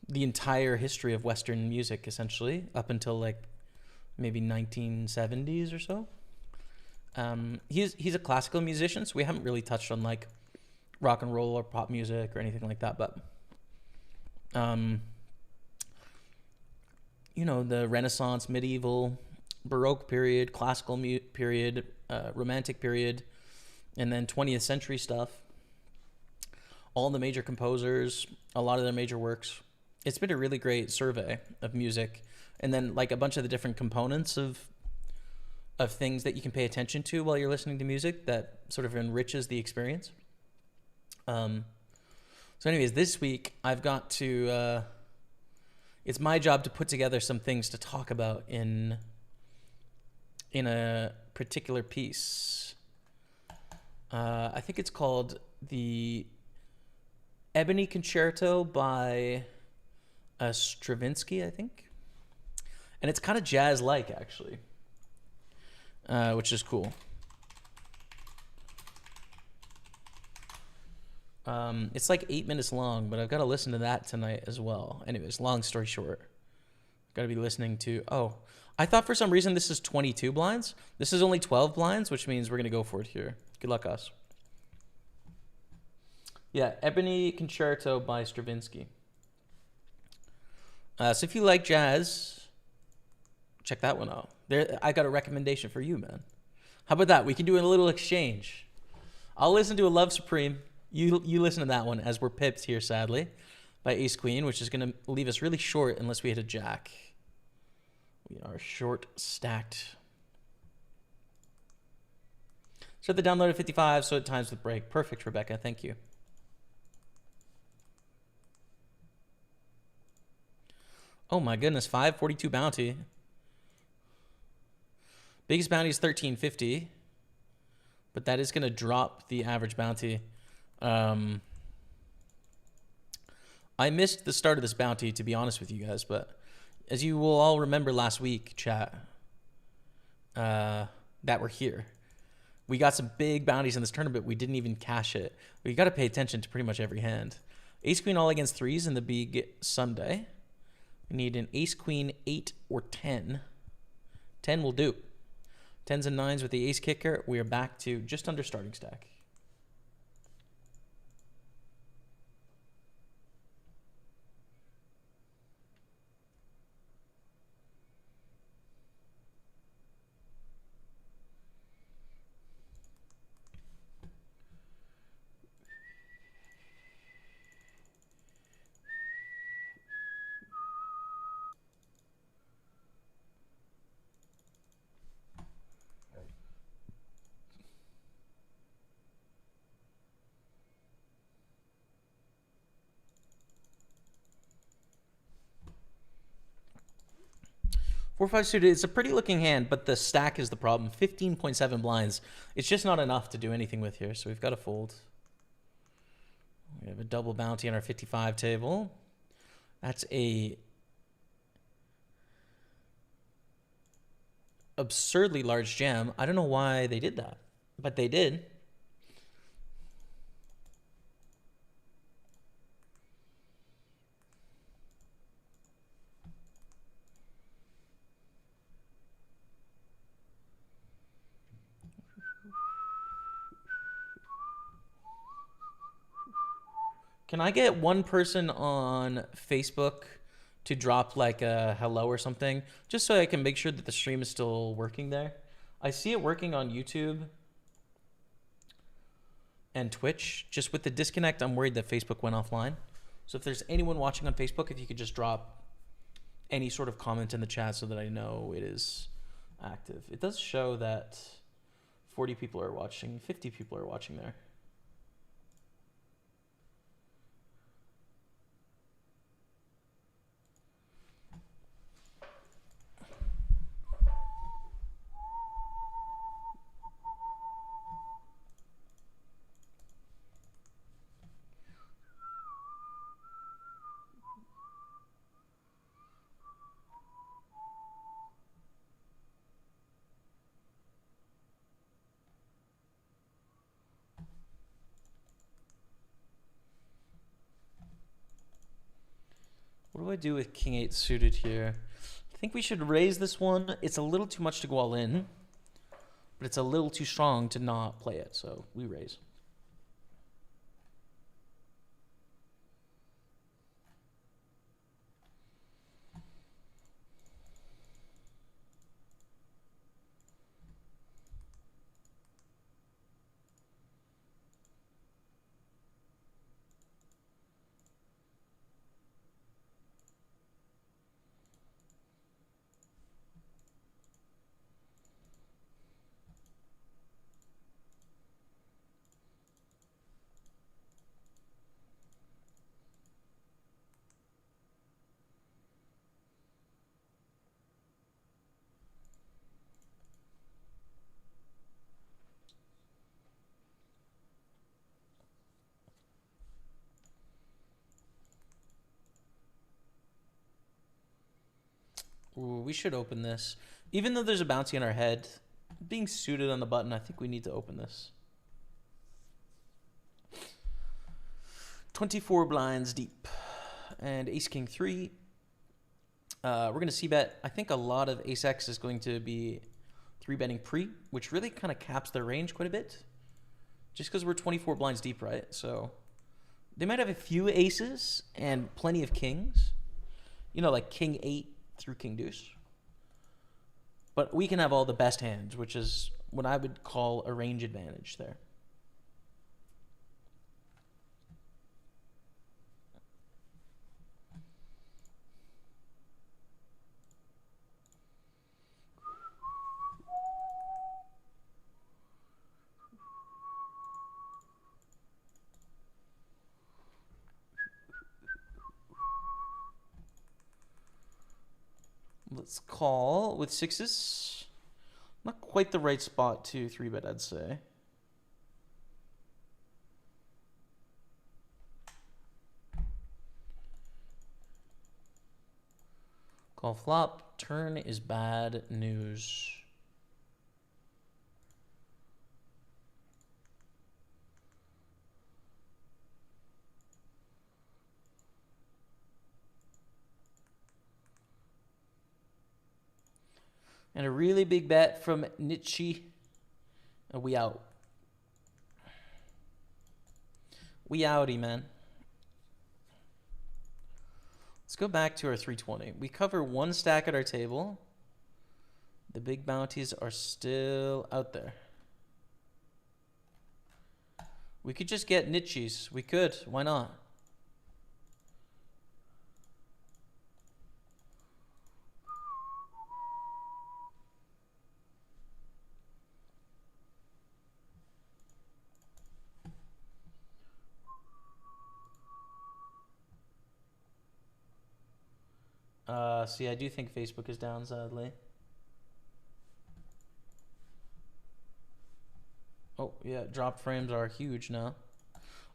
the entire history of Western music, essentially, up until like maybe 1970s or so. He's a classical musician, so we haven't really touched on like rock and roll or pop music or anything like that. But the Renaissance, medieval, Baroque period, classical period, Romantic period, and then 20th century stuff. All the major composers, a lot of their major works. It's been a really great survey of music, and then like a bunch of the different components of things that you can pay attention to while you're listening to music that sort of enriches the experience. So anyways, this week I've got to, it's my job to put together some things to talk about in a particular piece. I think it's called the Ebony Concerto by Stravinsky, I think. And it's kind of jazz-like, actually, which is cool. It's like 8 minutes long, but I've got to listen to that tonight as well. Anyways, long story short, got to be listening to... Oh, I thought for some reason this is 22 blinds. This is only 12 blinds, which means we're going to go for it here. Good luck, us. Yeah, Ebony Concerto by Stravinsky. So if you like jazz, check that one out. I got a recommendation for you, man. How about that? We can do a little exchange. I'll listen to a Love Supreme. You listen to that one, as we're pipped here, sadly, by Ace Queen, which is going to leave us really short unless we hit a jack. We are short stacked. Set the download at 55, so it times with break. Perfect, Rebecca. Thank you. Oh my goodness, 542 bounty. Biggest bounty is 1350, but that is going to drop the average bounty. I missed the start of this bounty, to be honest with you guys, but as you will all remember last week, chat, that we're here, we got some big bounties in this tournament. We didn't even cash it. We got to pay attention to pretty much every hand. Ace Queen all against threes in the big Sunday. We need an Ace Queen 8 or 10. 10 will do. 10s and 9s with the ace kicker. We are back to just under starting stack. Four, five suited, it's a pretty looking hand, but the stack is the problem. 15.7 blinds. It's just not enough to do anything with here, so we've got to fold. We have a double bounty on our 55 table. That's a absurdly large jam. I don't know why they did that, but they did. Can I get one person on Facebook to drop like a hello or something, just so I can make sure that the stream is still working there? I see it working on YouTube and Twitch. Just with the disconnect, I'm worried that Facebook went offline. So if there's anyone watching on Facebook, if you could just drop any sort of comment in the chat so that I know it is active. It does show that 40 people are watching, 50 people are watching there. What do I do with king 8 suited here? I think we should raise this one. It's a little too much to go all in, but it's a little too strong to not play it, so we raise. Ooh, we should open this. Even though there's a bounty on our head, being suited on the button, I think we need to open this. 24 blinds deep. And ace king 3. We're going to c-bet. I think a lot of ace x is going to be 3-betting pre, which really kind of caps their range quite a bit. Just because we're 24 blinds deep, right? So they might have a few aces and plenty of kings. You know, like king 8 through king deuce. But we can have all the best hands, which is what I would call a range advantage there. Let's call with sixes. Not quite the right spot to 3-bet, I'd say. Call flop. Turn is bad news. And a really big bet from Nietzsche. And we out. We outie, man. Let's go back to our 320. We cover one stack at our table. The big bounties are still out there. We could just get Nietzsche's. We could. Why not? See, I do think Facebook is down, sadly. Oh, yeah, drop frames are huge now.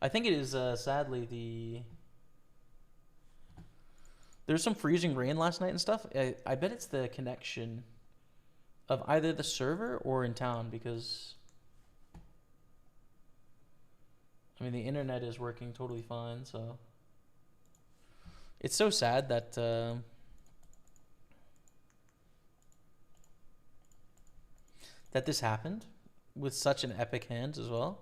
I think it is, sadly, there's some freezing rain last night and stuff. I bet it's the connection of either the server or in town, because, I mean, the internet is working totally fine, so. It's so sad that, that this happened with such an epic hand as well.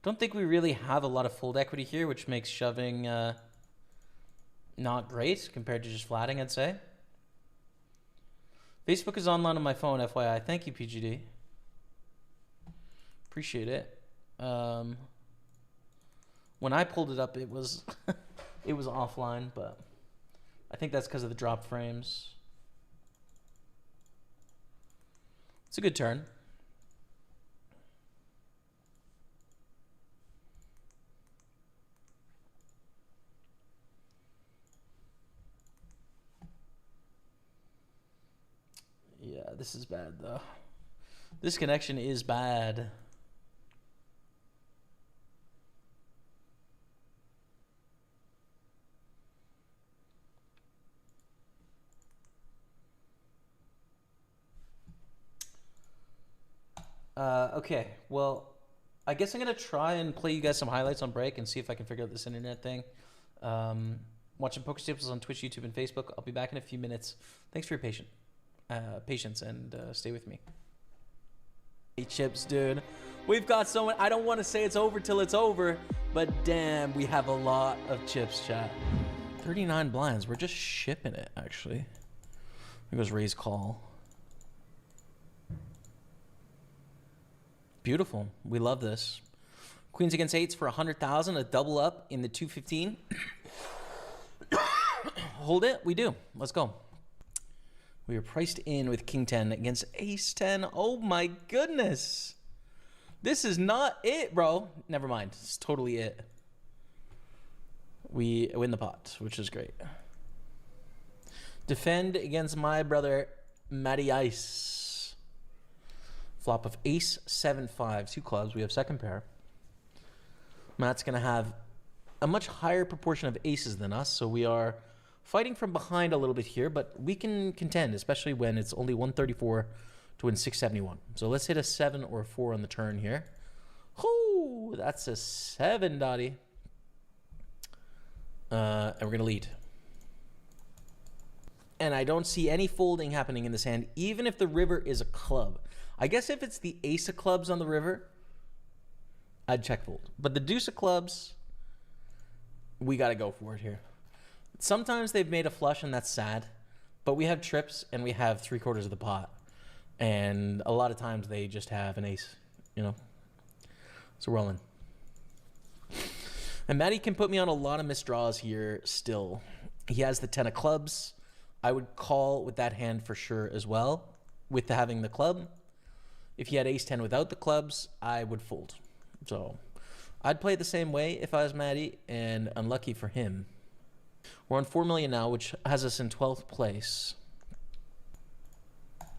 Don't think we really have a lot of fold equity here, which makes shoving not great compared to just flatting, I'd say. Facebook is online on my phone, FYI. Thank you, PGD. Appreciate it. When I pulled it up, it was it was offline, but I think that's because of the drop frames. It's a good turn. Yeah, this is bad though. This connection is bad. Okay, well, I guess I'm going to try and play you guys some highlights on break and see if I can figure out this internet thing. Watching Pokerstaples on Twitch, YouTube, and Facebook. I'll be back in a few minutes. Thanks for your patience, and stay with me. Hey, Chips, dude. We've got so much. I don't want to say it's over till it's over, but damn, we have a lot of chips, chat. 39 blinds. We're just shipping it, actually. There goes raise call. Beautiful. We love this. Queens against eights for 100,000. A double up in the 215. Hold it. We do. Let's go. We are priced in with King 10 against Ace 10. Oh my goodness. This is not it, bro. Never mind. It's totally it. We win the pot, which is great. Defend against my brother, Matty Ice. Flop of ace, 7-5, 2 clubs. We have second pair. Matt's going to have a much higher proportion of aces than us, so we are fighting from behind a little bit here, but we can contend, especially when it's only 134 to win 671. So let's hit a 7 or a 4 on the turn here. Whoo, that's a 7, Dottie. And we're going to lead. And I don't see any folding happening in this hand, even if the river is a club. I guess if it's the ace of clubs on the river, I'd check fold. But the deuce of clubs, we got to go for it here. Sometimes they've made a flush, and that's sad. But we have trips, and we have 3/4 of the pot. And a lot of times they just have an ace, you know. So rolling. And Matty can put me on a lot of misdraws here still. He has the 10 of clubs. I would call with that hand for sure as well, with having the club. If he had ace 10 without the clubs, I would fold. So I'd play the same way if I was Matty, and unlucky for him. We're on 4 million now, which has us in 12th place.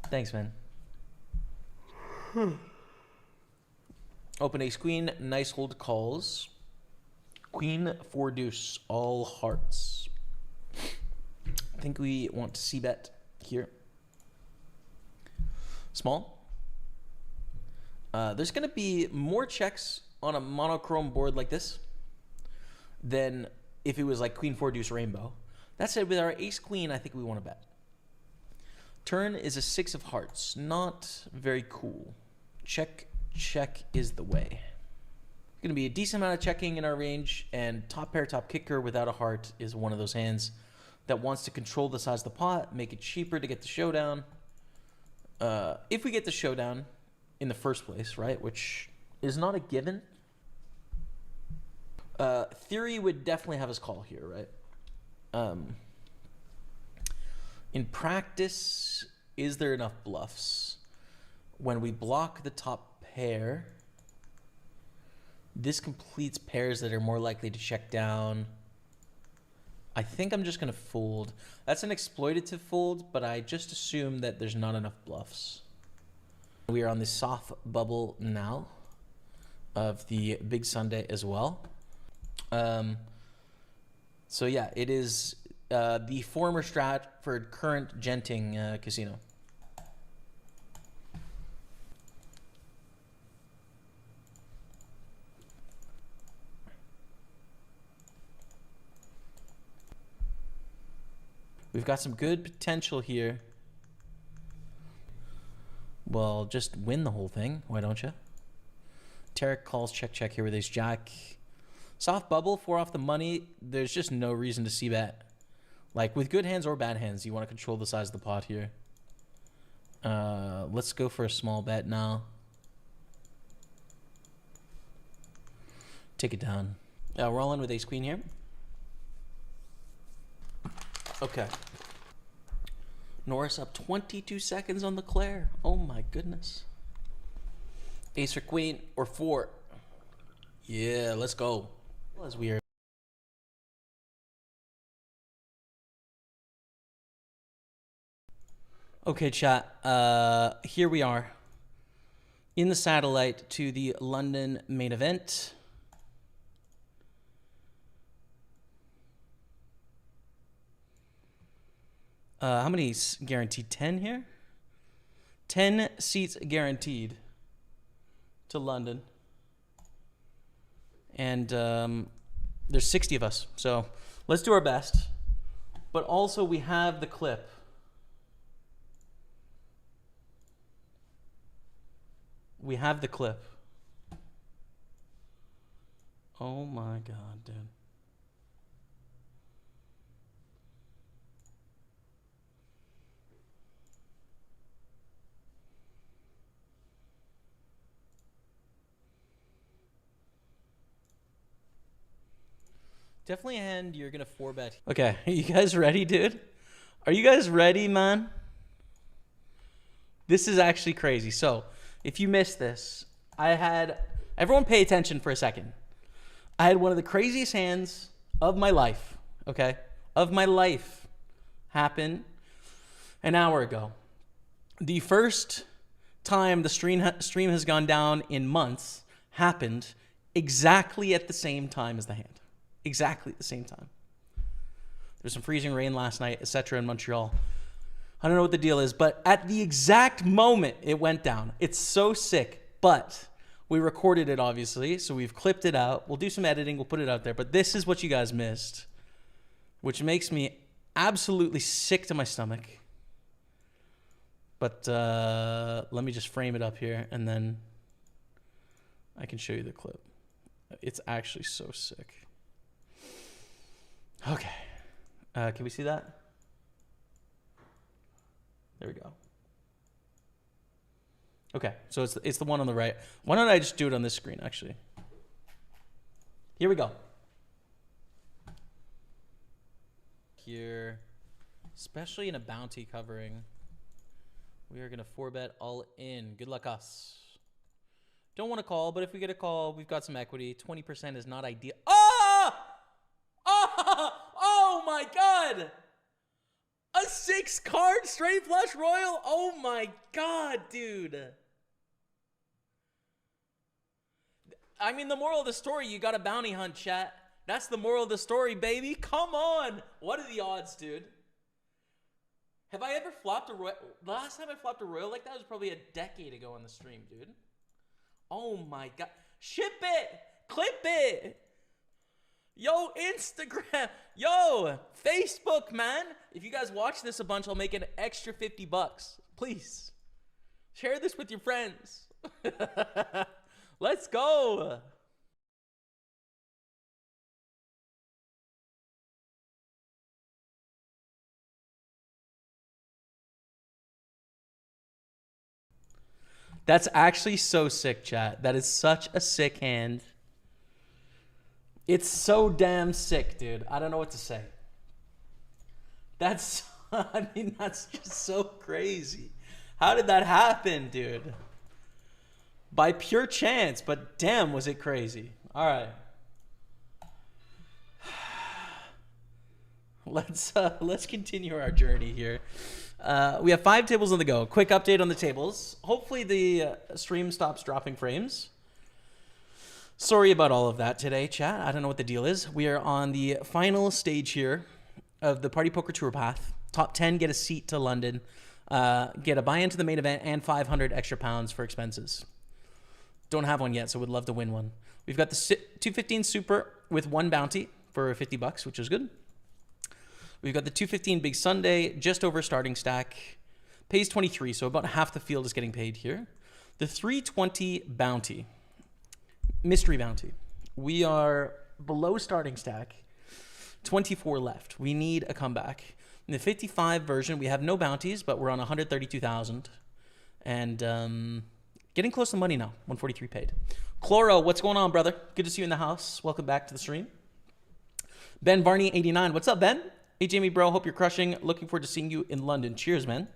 Thanks, man. Open ace queen, nice hold calls. Queen 4 deuce, all hearts. I think we want to c-bet here. Small. There's going to be more checks on a monochrome board like this than if it was like queen 4 deuce rainbow. That said, with our ace queen, I think we want to bet. Turn is a 6 of hearts. Not very cool. Check, check is the way. Going to be a decent amount of checking in our range, and top pair, top kicker without a heart is one of those hands that wants to control the size of the pot, make it cheaper to get the showdown. If we get the showdown in the first place, right, which is not a given. Theory would definitely have us call here, right? In practice, is there enough bluffs? When we block the top pair, this completes pairs that are more likely to check down. I think I'm just going to fold. That's an exploitative fold, but I just assume that there's not enough bluffs. We are on the soft bubble now of the Big Sunday as well. So yeah, it is the former Stratford, current Genting casino. We've got some good potential here. Well, just win the whole thing. Why don't you? Tarek calls check, check here with ace jack. Soft bubble, 4 off the money. There's just no reason to see bet. Like, with good hands or bad hands, you want to control the size of the pot here. Let's go for a small bet now. Take it down. We're all in with ace queen here. Norris up 22 seconds on the Claire. Oh my goodness. Ace or queen or 4. Yeah, let's go. As we are. Okay, chat. Here we are in the satellite to the London main event. How many guaranteed? 10 here? 10 seats guaranteed to London. And there's 60 of us. So let's do our best. But also we have the clip. We have the clip. Oh my God, dude. Definitely a hand you're going to 4-bet. Okay, are you guys ready, dude? Are you guys ready, man? This is actually crazy. So, if you missed this, I had... Everyone pay attention for a second. I had one of the craziest hands of my life, okay? Of my life happen an hour ago. The first time the stream has gone down in months happened exactly at the same time as the hand. Exactly at the same time. There was some freezing rain last night, etc. in Montreal. I don't know what the deal is, but at the exact moment it went down. It's so sick, but we recorded it, obviously, so we've clipped it out. We'll do some editing. We'll put it out there, but this is what you guys missed, which makes me absolutely sick to my stomach. But let me just frame it up here, and then I can show you the clip. It's actually so sick. Okay. Can we see that? There we go. Okay, so it's the one on the right. Why don't I just do it on this screen, actually? Here we go. Here, especially in a bounty covering, we are going to 4-bet all in. Good luck us. Don't want to call, but if we get a call, we've got some equity. 20% is not ideal. Oh! Oh! Oh my God! A 6-card straight flush royal? Oh my God, dude. I mean, the moral of the story, you got a bounty hunt, chat. That's the moral of the story, baby. Come on. What are the odds, dude? Have I ever flopped a royal? The last time I flopped a royal like that was probably a decade ago on the stream, dude. Oh my God. Ship it. Clip it. Yo, Instagram. Yo, Facebook, man. If you guys watch this a bunch, I'll make an extra $50. Please. Share this with your friends. Let's go. That's actually so sick, chat. That is such a sick hand. It's so damn sick, dude. I don't know what to say. That's, I mean, that's just so crazy. How did that happen, dude? By pure chance, but damn, was it crazy. All right. Let's continue our journey here. We have 5 tables on the go. Quick update on the tables. Hopefully the stream stops dropping frames. Sorry about all of that today, chat. I don't know what the deal is. We are on the final stage here of the Party Poker Tour Path. Top 10 get a seat to London, get a buy-in to the main event, and 500 extra pounds for expenses. Don't have one yet, so would love to win one. We've got the 215 Super with 1 bounty for $50, which is good. We've got the 215 Big Sunday, just over starting stack. Pays 23, so about half the field is getting paid here. The 320 bounty, mystery bounty. We are below starting stack, 24 left. We need a comeback. In the 55 version, we have no bounties, but we're on 132,000. And getting close to money now, 143 paid. Chloro, what's going on, brother? Good to see you in the house. Welcome back to the stream. Ben Varney, 89. What's up, Ben? Hey, Jamie, bro. Hope you're crushing. Looking forward to seeing you in London. Cheers, man.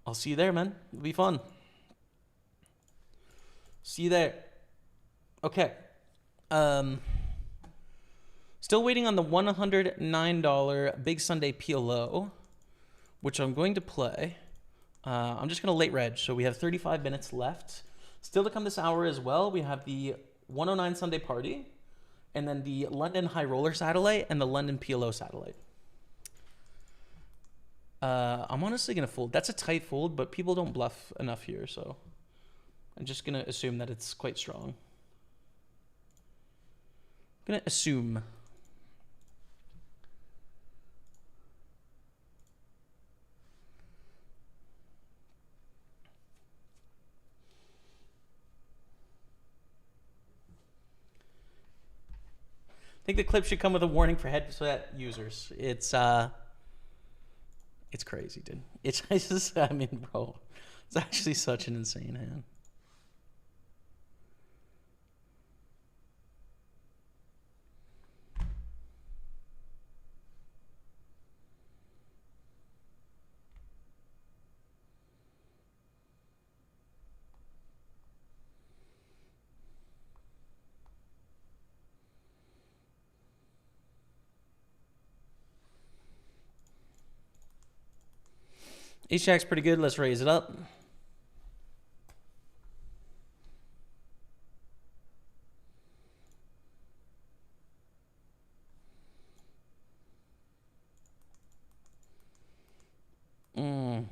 I'll see you there, man. It'll be fun. See you there. Okay. Still waiting on the $109 Big Sunday PLO, which I'm going to play. I'm just going to late reg, so we have 35 minutes left. Still to come this hour as well, we have the 109 Sunday Party, and then the London High Roller Satellite and the London PLO Satellite. I'm honestly going to fold. That's a tight fold, but people don't bluff enough here, so I'm just going to assume that it's quite strong. I'm going to assume. I think the clip should come with a warning for headset users. It's crazy, dude. It's just, I mean, bro, it's actually such an insane hand. Ace-Jack's pretty good. Let's raise it up. No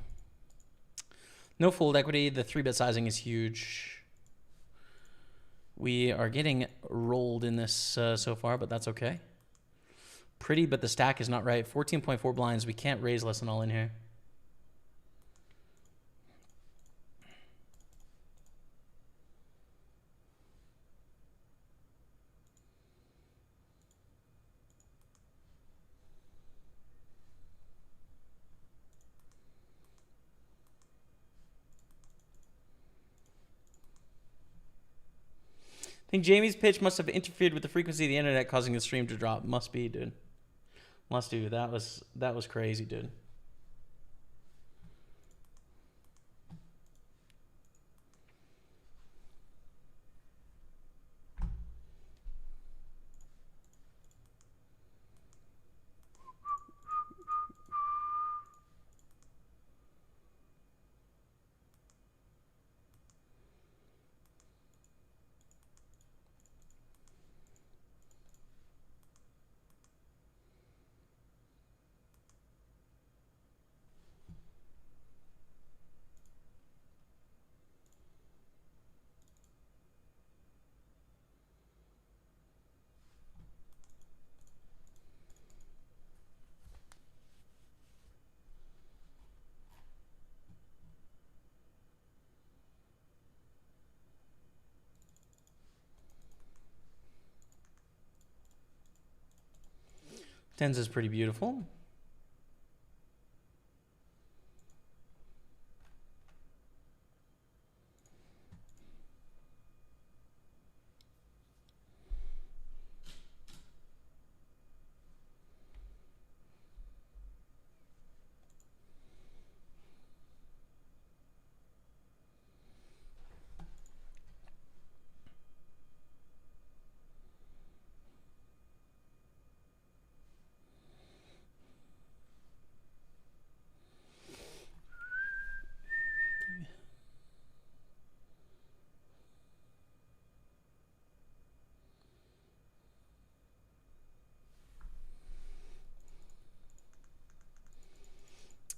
fold equity. The 3-bet sizing is huge. We are getting rolled in this so far, but that's okay. Pretty, but the stack is not right. 14.4 blinds. We can't raise less than all in here. I think Jamie's pitch must have interfered with the frequency of the internet, causing the stream to drop. Must be, dude. Must do. That was crazy, dude. Tens is pretty beautiful.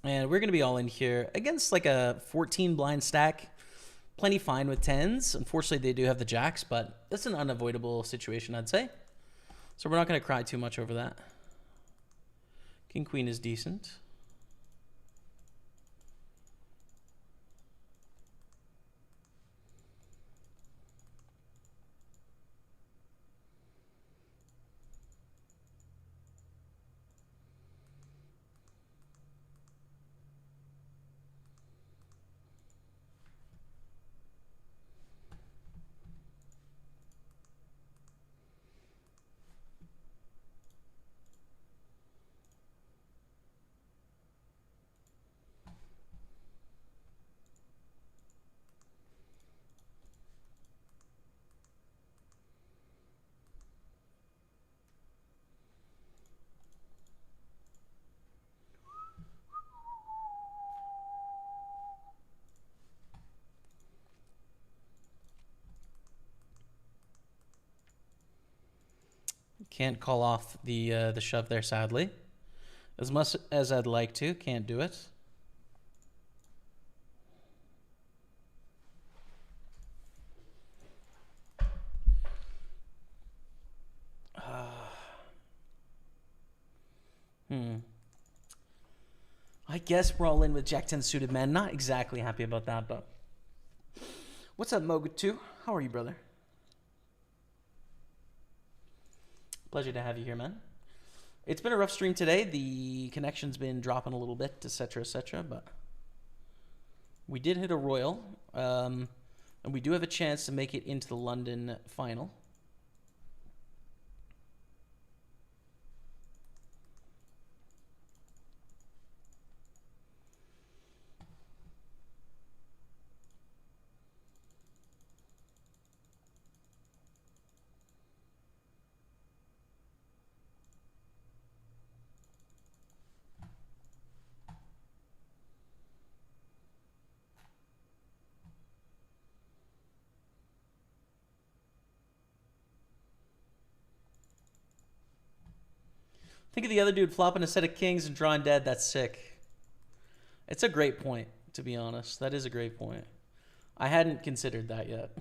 And we're going to be all in here against like a 14 blind stack. Plenty fine with tens. Unfortunately, they do have the jacks, but that's an unavoidable situation, I'd say. So we're not going to cry too much over that. King Queen is decent. Can't call off the shove there, sadly. As much as I'd like to, can't do it. I guess we're all in with Jack 10 suited, man. Not exactly happy about that, but... What's up, Moga2? How are you, brother? Pleasure to have you here, man. It's been a rough stream today. The connection's been dropping a little bit, etc., but... We did hit a royal, and we do have a chance to make it into the London final. Think of the other dude flopping a set of kings and drawing dead. That's sick. It's a great point, to be honest. That is a great point. I hadn't considered that yet.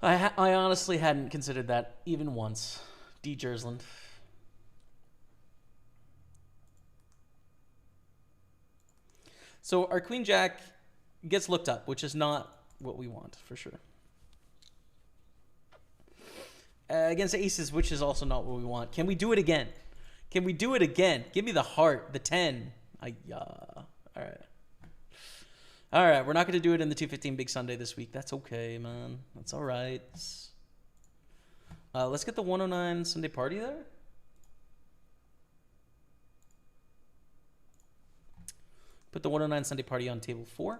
I honestly hadn't considered that even once. D. Jersland. So our Queen Jack gets looked up, which is not what we want, for sure. Against aces, which is also not what we want. Can we do it again? Can we do it again? Give me the heart, the 10. All right. All right, we're not going to do it in the 215 Big Sunday this week. That's okay, man. That's all right. Let's get the 109 Sunday Party there. Put the 109 Sunday Party on table 4.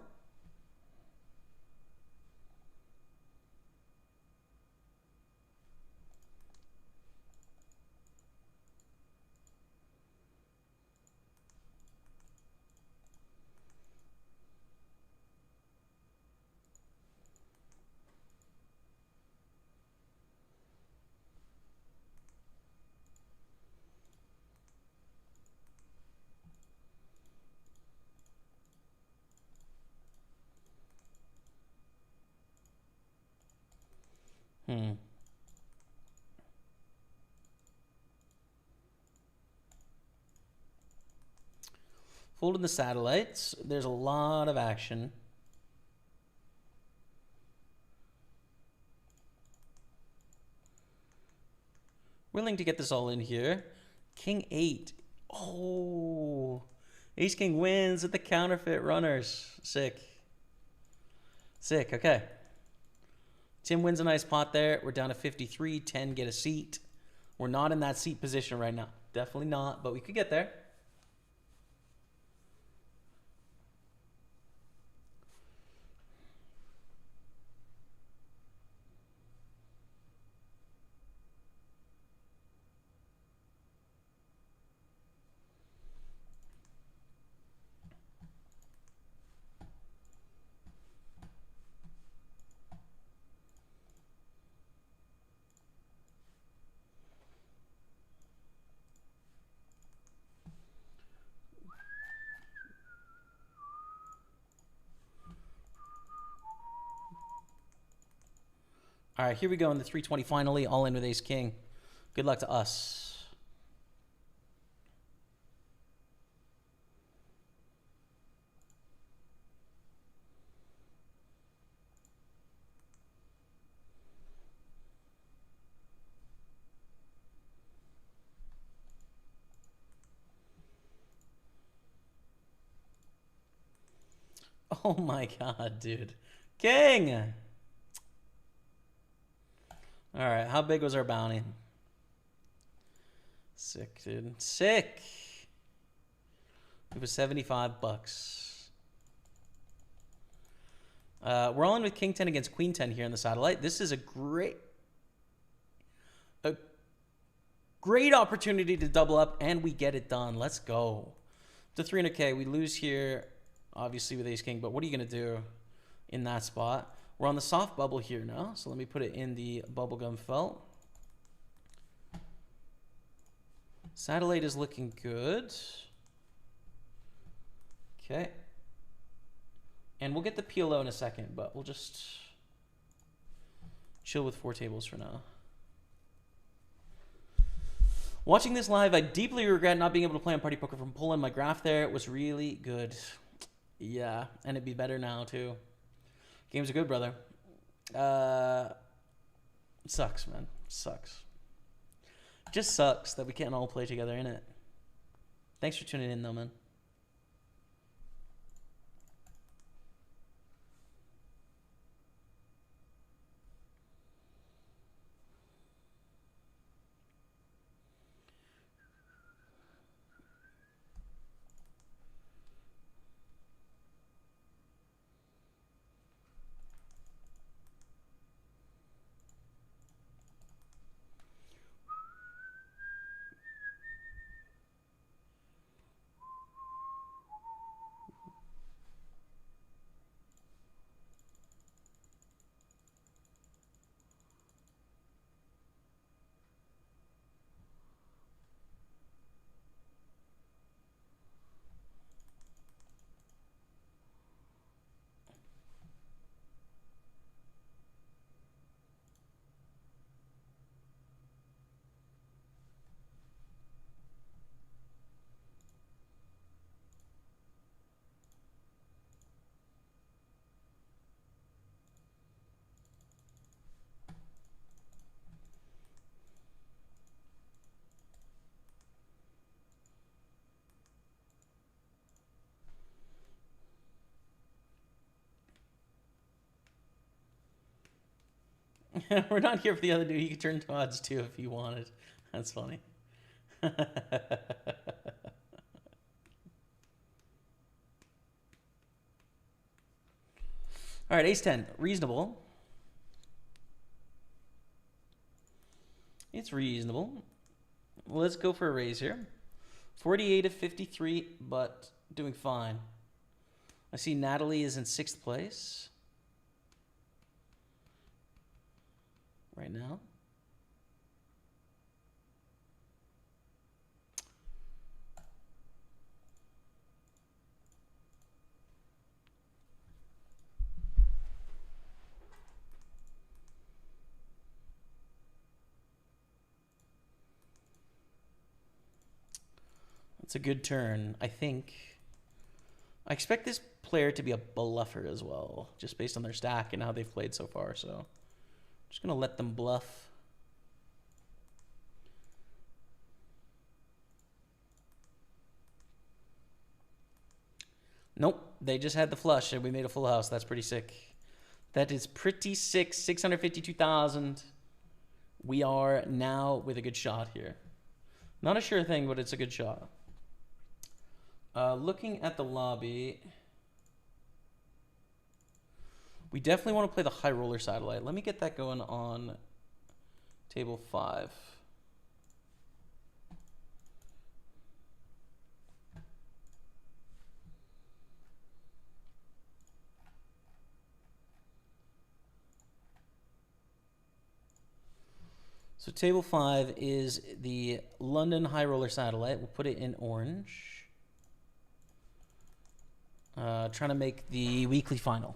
Folding the satellites. There's a lot of action. Willing to get this all in here. King 8. Oh. Ace King wins at the counterfeit runners. Sick. Sick. Okay. Tim wins a nice pot there. We're down to 53. 10 get a seat. We're not in that seat position right now. Definitely not, but we could get there. All right, here we go in the 320 finally, all in with Ace King. Good luck to us. Oh my God, dude. King! All right, how big was our bounty? Sick, dude. Sick. It was $75. We're all in with King 10 against Queen 10 here in the satellite. This is a great opportunity to double up, and we get it done. Let's go. To 300K, we lose here, obviously, with Ace King, but what are you going to do? in that spot. We're on the soft bubble here now, so let me put it in the bubblegum felt. Satellite is looking good. Okay. And we'll get the PLO in a second, but we'll just chill with 4 tables for now. Watching this live, I deeply regret not being able to play on Party Poker from Poland. My graph there was really good. Yeah, and it'd be better now too. Games are good, brother. Sucks, man. Sucks. Just sucks that we can't all play together, innit? Thanks for tuning in, though, man. We're not here for the other dude. He could turn to odds too if he wanted. That's funny. All right, ace-10. Reasonable. It's reasonable. Let's go for a raise here. 48 of 53, but doing fine. I see Natalie is in 6th place right now. That's a good turn, I think. I expect this player to be a bluffer as well, just based on their stack and how they've played so far. So I'm just going to let them bluff. Nope, they just had the flush and we made a full house. That's pretty sick. That is pretty sick. 652,000. We are now with a good shot here. Not a sure thing, but it's a good shot. Looking at the lobby, we definitely want to play the high roller satellite. Let me get that going on table 5. So table 5 is the London high roller satellite. We'll put it in orange. Trying to make the weekly final.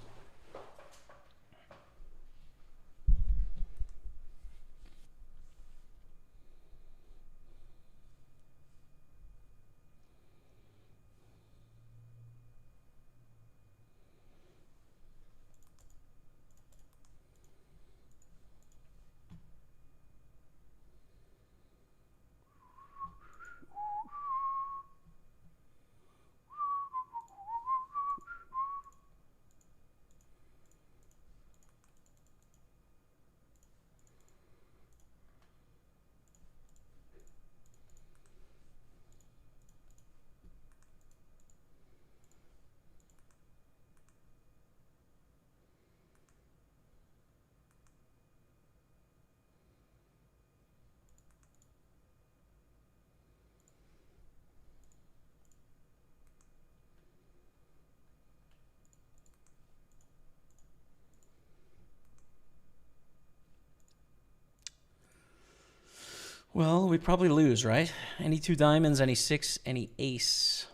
Well, we probably lose, right? Any 2 diamonds, any 6, any ace.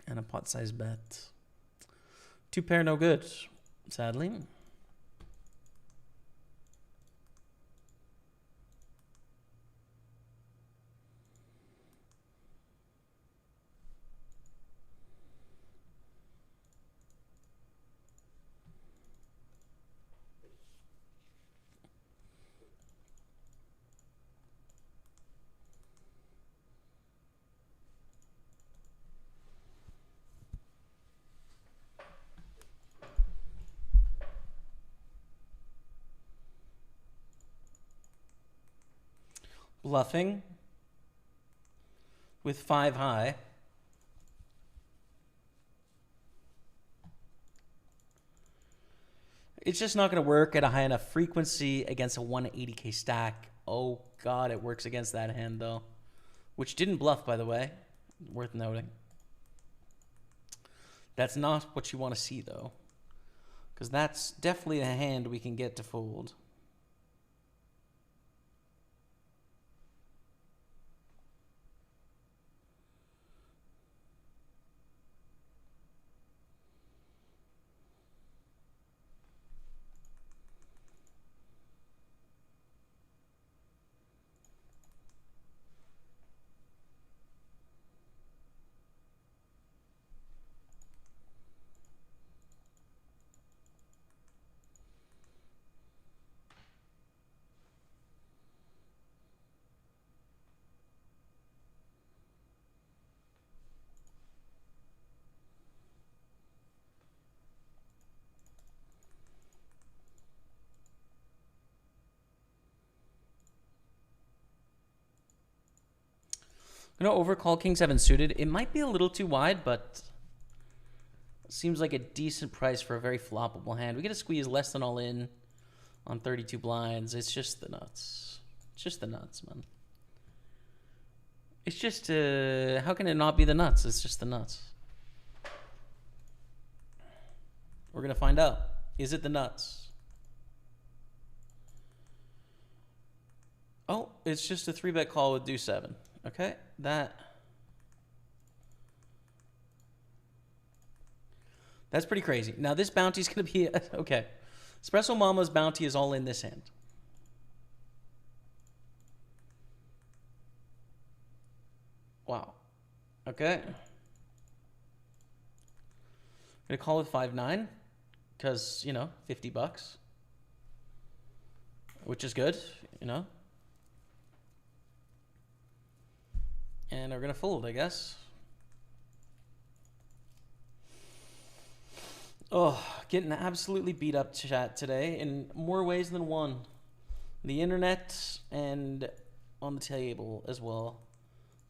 And a pot-sized bet. 2 pair, no good, sadly. Bluffing with 5 high. It's just not going to work at a high enough frequency against a 180k stack. Oh, God, it works against that hand, though. Which didn't bluff, by the way. Worth noting. That's not what you want to see, though. Because that's definitely a hand we can get to fold. I'm going to overcall King 7 suited. It might be a little too wide, but it seems like a decent price for a very floppable hand. We get to squeeze less than all in on 32 blinds. It's just the nuts. It's just the nuts, man. It's just, how can it not be the nuts? It's just the nuts. We're going to find out. Is it the nuts? Oh, it's just a 3-bet call with deuce 7. Okay, that's pretty crazy. Now this bounty is going to be okay. Espresso Mama's bounty is all in this hand. Wow. Okay. I'm gonna call it 5-9 because, you know, $50, which is good, you know. And we're going to fold, I guess. Oh, getting absolutely beat up chat today in more ways than one. The internet and on the table as well.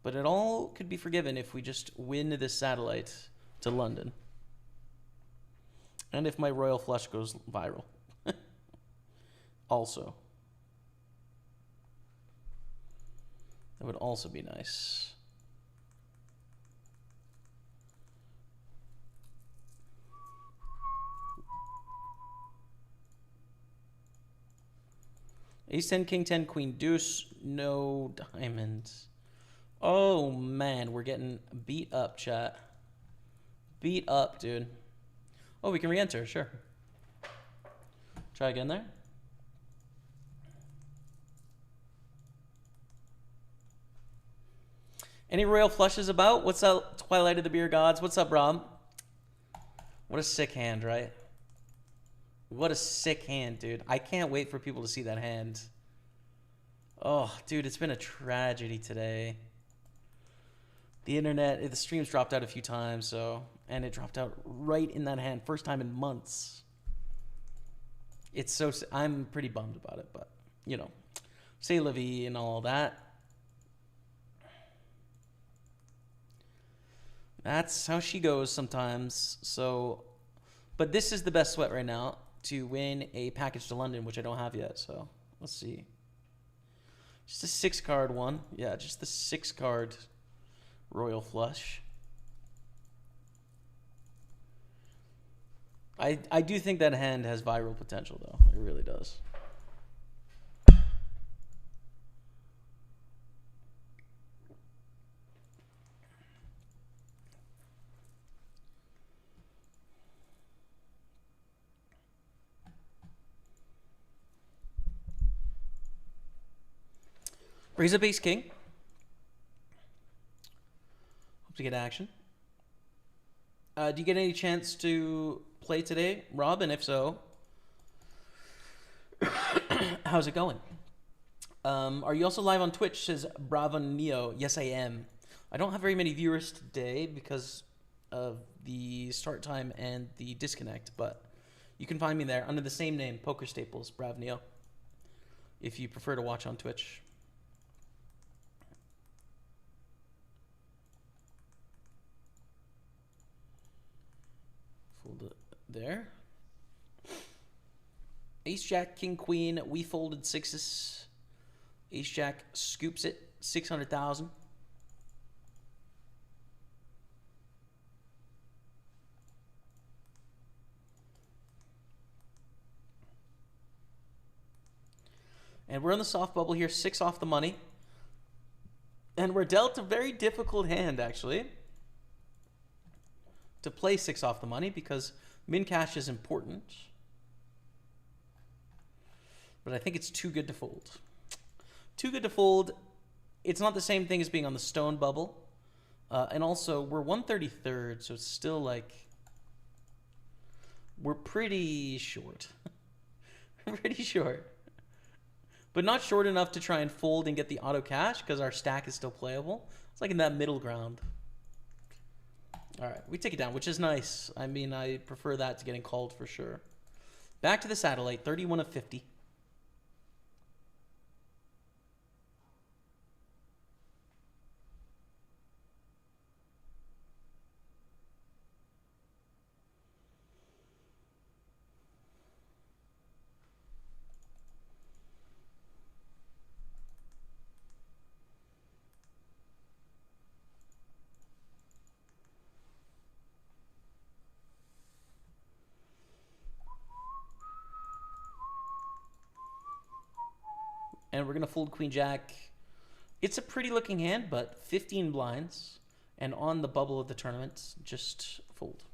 But it all could be forgiven if we just win this satellite to London. And if my royal flush goes viral. Also. That would also be nice. Ace 10, King 10, Queen Deuce, no diamonds. Oh man, we're getting beat up, chat. Beat up, dude. Oh, we can re-enter, sure. Try again there. Any royal flushes about? What's up, Twilight of the Beer Gods? What's up, Rob? What a sick hand, right? What a sick hand, dude. I can't wait for people to see that hand. Oh, dude, it's been a tragedy today. The internet, the streams dropped out a few times, so, and it dropped out right in that hand. First time in months. It's so, I'm pretty bummed about it, but, you know, c'est la vie and all that. That's how she goes sometimes. So, but this is the best sweat right now to win a package to London, which I don't have yet. So let's see. Just a 6-card one. Yeah, just the 6-card royal flush. I do think that hand has viral potential, though. It really does. Raise up ace king. Hope to get action. Do you get any chance to play today, Rob? And if so, how's it going? Are you also live on Twitch? Says Bravo Neo. Yes, I am. I don't have very many viewers today because of the start time and the disconnect, but you can find me there under the same name, Pokerstaples, Bravo Neo, if you prefer to watch on Twitch. Fold it there. Ace Jack, King Queen. We folded sixes. Ace Jack scoops it, 600,000. And we're on the soft bubble here, 6 off the money. And we're dealt a very difficult hand, actually, to play 6 off the money because min cash is important. But I think it's too good to fold. Too good to fold. It's not the same thing as being on the stone bubble. And also, we're 133rd, so it's still like... We're pretty short. Pretty short. But not short enough to try and fold and get the auto cash because our stack is still playable. It's like in that middle ground. All right, we take it down, which is nice. I mean, I prefer that to getting called for sure. Back to the satellite, 31 of 50. And we're going to fold Queen Jack. It's a pretty looking hand, but 15 blinds. And on the bubble of the tournament, just fold.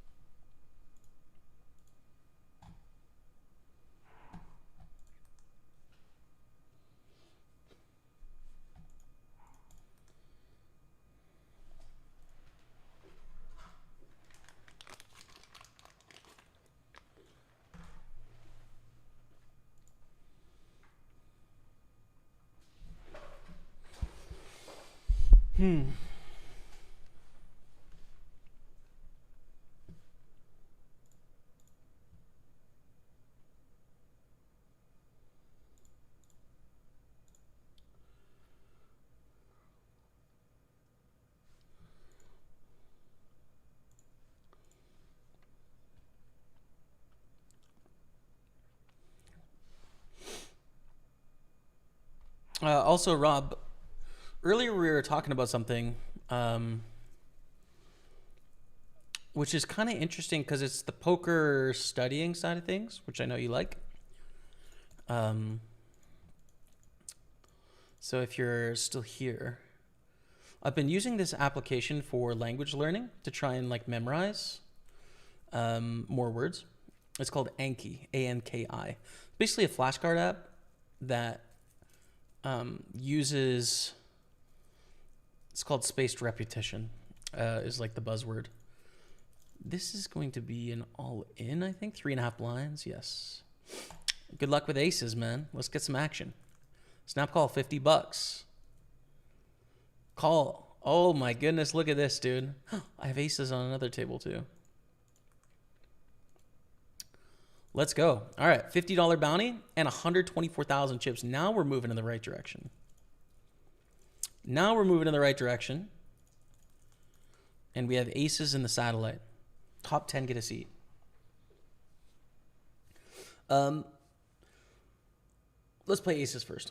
Also, Rob, earlier we were talking about something which is kind of interesting because it's the poker studying side of things, which I know you like. So if you're still here, I've been using this application for language learning to try and like memorize more words. It's called Anki, A-N-K-I. Basically a flashcard app that uses, it's called spaced repetition, is like the buzzword. This is going to be an all-in, I think. 3.5 blinds, yes. Good luck with aces, man. Let's get some action. Snap call, $50. Call. Oh my goodness, look at this, dude. I have aces on another table too. Let's go. All right, $50 bounty and 124,000 chips. Now we're moving in the right direction. Now we're moving in the right direction. And we have aces in the satellite. Top 10 get a seat. Let's play aces first.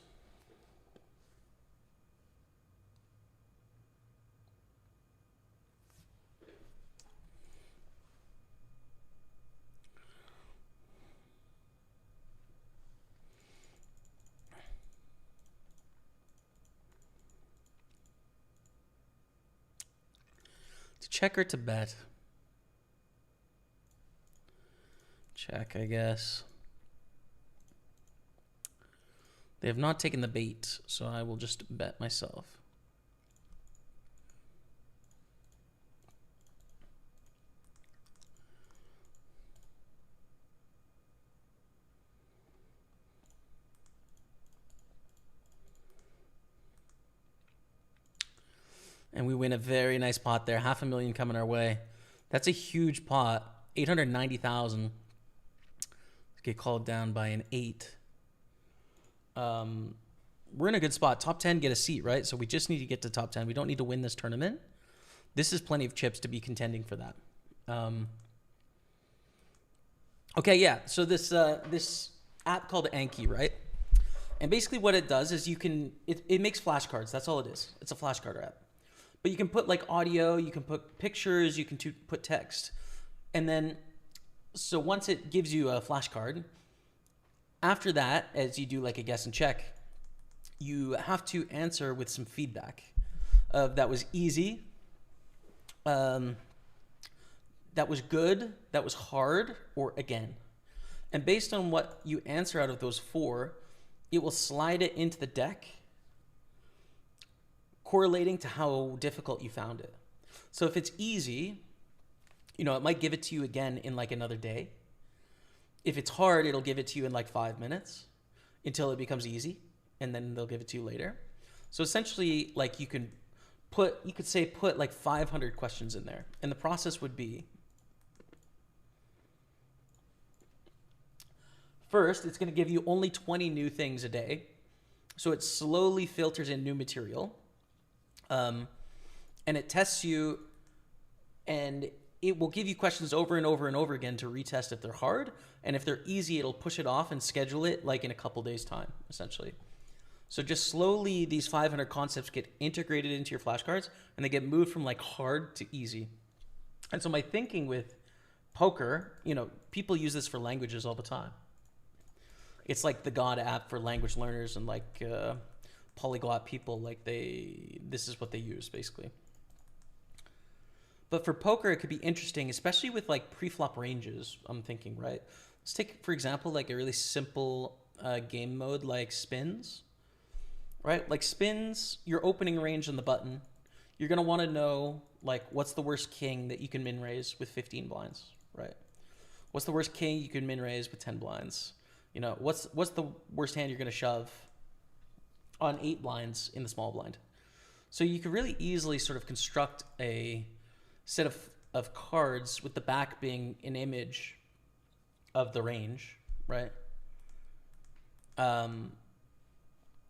To check or to bet? Check, I guess. They have not taken the bait, so I will just bet myself. And we win a very nice pot there. $500,000 coming our way. That's a huge pot. 890,000. Get called down by an 8. We're in a good spot. Top 10 get a seat, right? So we just need to get to top 10. We don't need to win this tournament. This is plenty of chips to be contending for that. Okay, yeah. So this app called Anki, right? And basically what it does is it makes flashcards. That's all it is. It's a flashcard app. But you can put like audio, you can put pictures, you can put text. And then, so once it gives you a flashcard, after that, as you do like a guess and check, you have to answer with some feedback. That was easy, that was good, that was hard, or again. And based on what you answer out of those 4, it will slide it into the deck, correlating to how difficult you found it. So if it's easy, it might give it to you again in like another day. If it's hard, it'll give it to you in like 5 minutes until it becomes easy, and then they'll give it to you later. So essentially, like you could say put like 500 questions in there, and the process would be, first, it's going to give you only 20 new things a day. So it slowly filters in new material. And it tests you, and it will give you questions over and over and over again to retest if they're hard. And if they're easy, it'll push it off and schedule it like in a couple days' time, essentially. So just slowly, these 500 concepts get integrated into your flashcards, and they get moved from like hard to easy. And so my thinking with poker, people use this for languages all the time. It's like the God app for language learners and like polyglot people. Like this is what they use basically. But for poker, it could be interesting, especially with like pre-flop ranges. I'm thinking, right? Let's take, for example, like a really simple game mode like spins, right? Like spins, your opening range on the button. You're gonna want to know like what's the worst king that you can min raise with 15 blinds, right? What's the worst king you can min raise with 10 blinds? What's the worst hand you're gonna shove on 8 blinds in the small blind? So you could really easily sort of construct a set of cards with the back being an image of the range, right?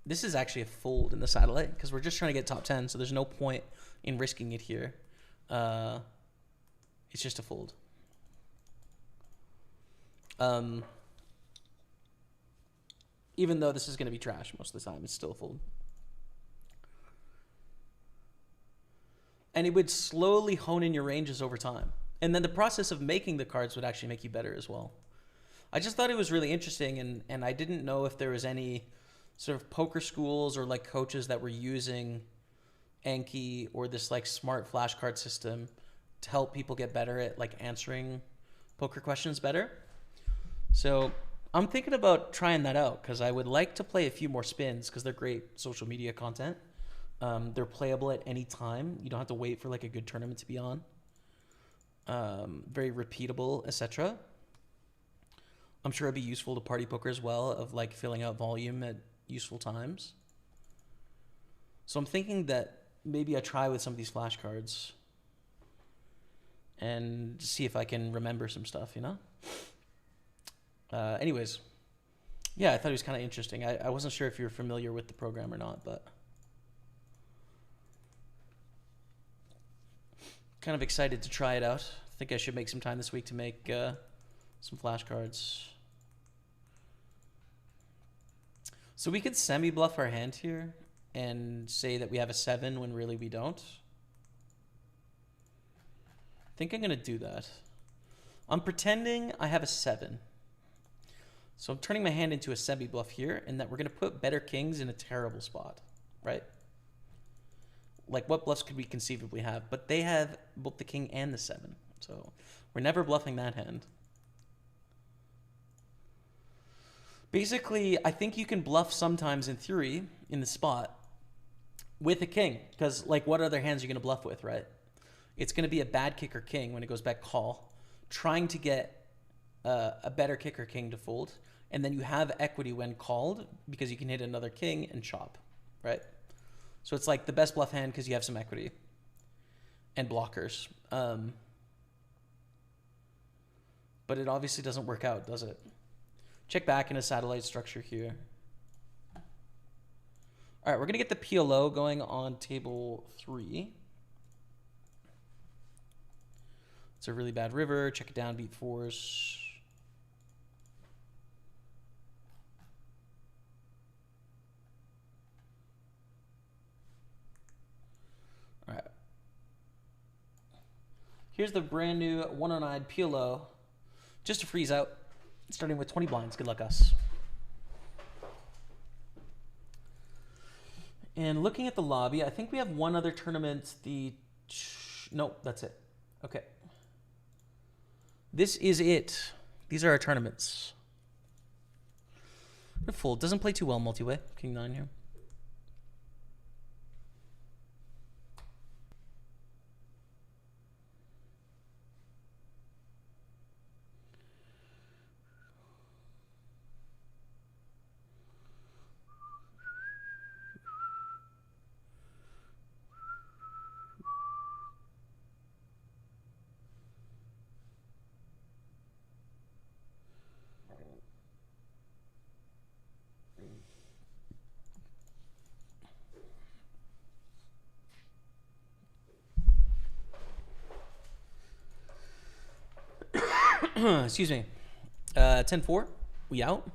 This is actually a fold in the satellite because we're just trying to get top 10, so there's no point in risking it here. It's just a fold. Even though this is going to be trash most of the time, it's still a fold. And it would slowly hone in your ranges over time. And then the process of making the cards would actually make you better as well. I just thought it was really interesting, and I didn't know if there was any sort of poker schools or like coaches that were using Anki or this like smart flashcard system to help people get better at like answering poker questions better. So I'm thinking about trying that out because I would like to play a few more spins because they're great social media content. They're playable at any time. You don't have to wait for like a good tournament to be on. Very repeatable, etc. I'm sure it'd be useful to party poker as well, of like filling out volume at useful times. So I'm thinking that maybe I try with some of these flashcards and see if I can remember some stuff, Anyways, yeah, I thought it was kind of interesting. I wasn't sure if you're familiar with the program or not, but kind of excited to try it out. I think I should make some time this week to make some flashcards. So we could semi-bluff our hand here and say that we have a 7 when really we don't. I think I'm going to do that. I'm pretending I have a 7. So I'm turning my hand into a semi-bluff here, and that we're going to put better kings in a terrible spot, right? Like, what bluffs could we conceivably have? But they have both the king and the 7. So we're never bluffing that hand. Basically, I think you can bluff sometimes in theory in the spot with a king, because like what other hands are you going to bluff with, right? It's going to be a bad kicker king when it goes back call, trying to get a better kicker king to fold, and then you have equity when called because you can hit another king and chop, right? So it's like the best bluff hand because you have some equity and blockers. But it obviously doesn't work out, does it? Check back in a satellite structure here. All right, we're going to get the PLO going on table 3. It's a really bad river. Check it down, beat 4s. All right. Here's the brand new 109 PLO. Just to freeze out, starting with 20 blinds. Good luck, us. And looking at the lobby, I think we have one other tournament. Nope, that's it. Okay. This is it. These are our tournaments. Full. Doesn't play too well multi-way. King 9 here. Excuse me. 10-4. We out.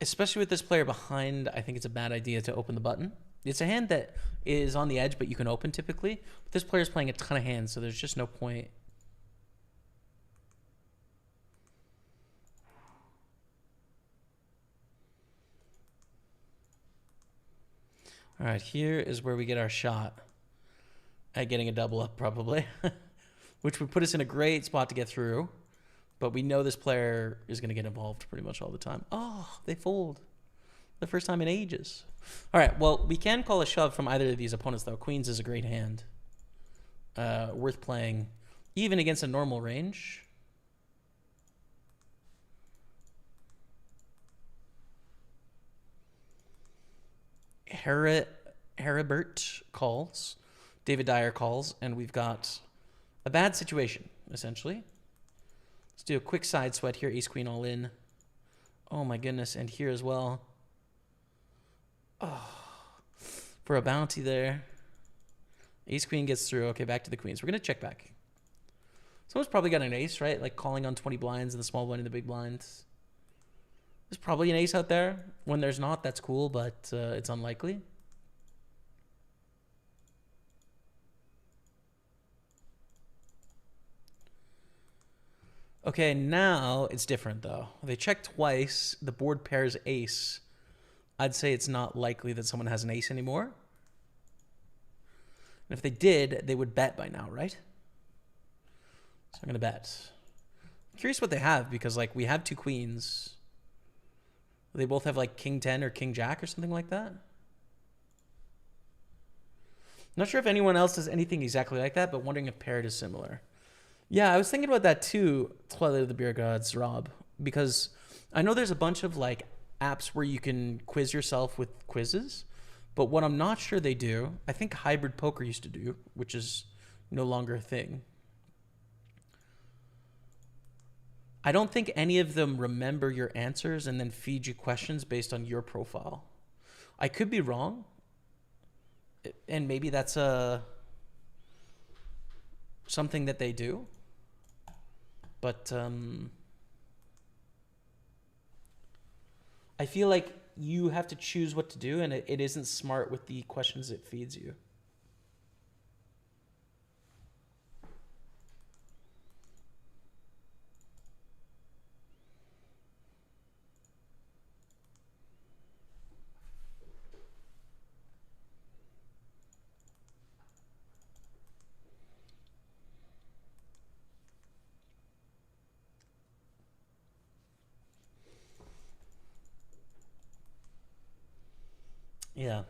Especially with this player behind, I think it's a bad idea to open the button. It's a hand that is on the edge, but you can open typically. But this player's playing a ton of hands, so there's just no point. All right, here is where we get our shot at getting a double up, probably, which would put us in a great spot to get through. But we know this player is going to get involved pretty much all the time. Oh, they fold. The first time in ages. All right, well, we can call a shove from either of these opponents, though. Queens is a great hand. Worth playing, even against a normal range. Heribert calls. David Dyer calls. And we've got a bad situation, essentially. Let's do a quick side sweat here. Ace queen all in. Oh my goodness. And here as well. Oh, for a bounty there. Ace queen gets through. Okay, back to the queens. We're going to check back. Someone's probably got an ace, right? Like calling on 20 blinds in the small blind and the big blinds. There's probably an ace out there. When there's not, that's cool, but it's unlikely. Okay, now it's different, though. They check twice. The board pairs ace. I'd say it's not likely that someone has an ace anymore. And if they did, they would bet by now, right? So I'm going to bet. I'm curious what they have, because like we have 2 queens. They both have like king 10 or king jack or something like that. Not sure if anyone else does anything exactly like that, but wondering if paired is similar. Yeah, I was thinking about that too, Twilight of the Beer Gods, Rob, because I know there's a bunch of like apps where you can quiz yourself with quizzes, but what I'm not sure they do, I think Hybrid Poker used to do, which is no longer a thing. I don't think any of them remember your answers and then feed you questions based on your profile. I could be wrong, and maybe that's something that they do. But I feel like you have to choose what to do, and it isn't smart with the questions it feeds you. Yeah.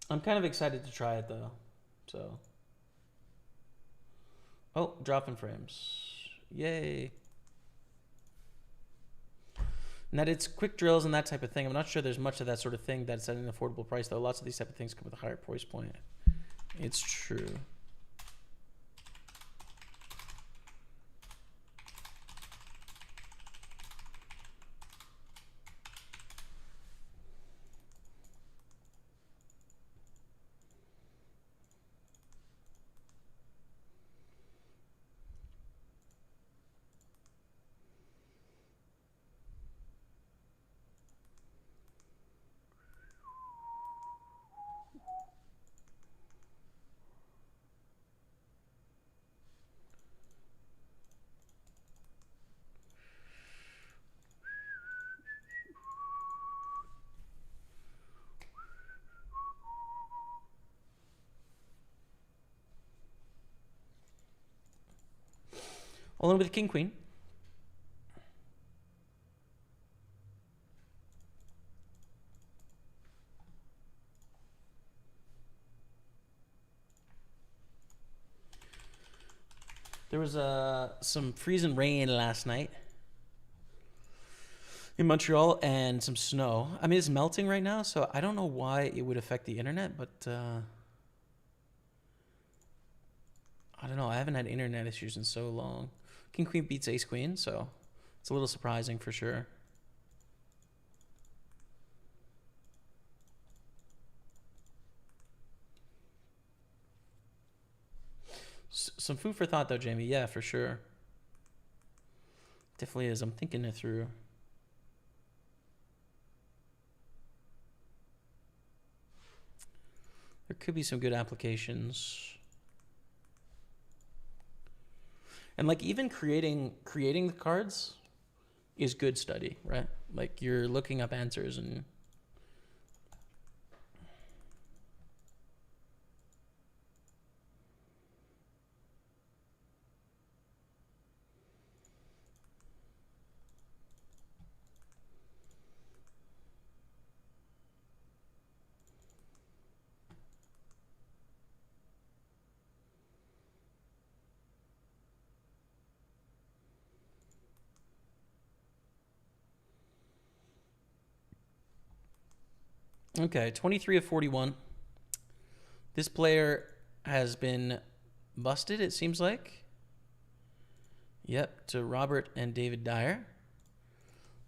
I'm kind of excited to try it though. So. Oh, dropping frames. Yay. And that it's quick drills and that type of thing. I'm not sure there's much of that sort of thing that's at an affordable price though. Lots of these type of things come with a higher price point. It's true. Along with the king queen. There was some freezing rain last night in Montreal and some snow. I mean, it's melting right now, so I don't know why it would affect the internet, but I don't know. I haven't had internet issues in so long. King Queen beats Ace Queen, so it's a little surprising for sure. Some food for thought though, Jamie. Yeah, for sure. Definitely is. I'm thinking it through. There could be some good applications. And like even creating the cards is good study, right? Like you're looking up answers and okay, 23 of 41. This player has been busted, it seems like. Yep, to Robert and David Dyer.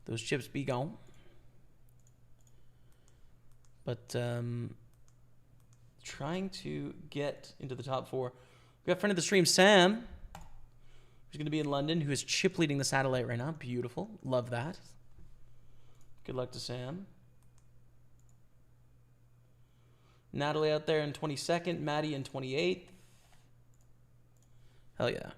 Those chips be gone. But trying to get into the top four. We got friend of the stream, Sam, who's going to be in London, who is chip leading the satellite right now. Beautiful. Love that. Good luck to Sam. Natalie out there in 22nd. Maddie in 28th. Hell yeah.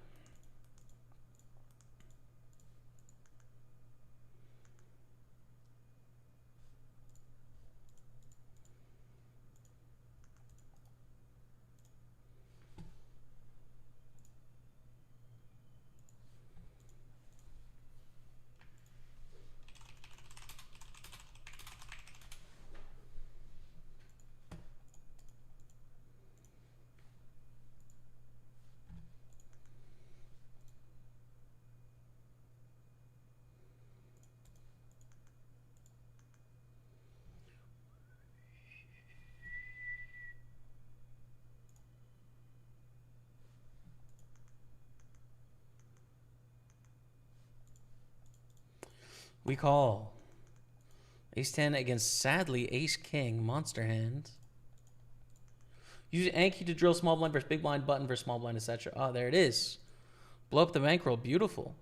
We call. Ace-10 against, sadly, Ace-King. Monster hand. Use Anki to drill small blind versus big blind, button versus small blind, etc. Oh, there it is. Blow up the bankroll. Beautiful.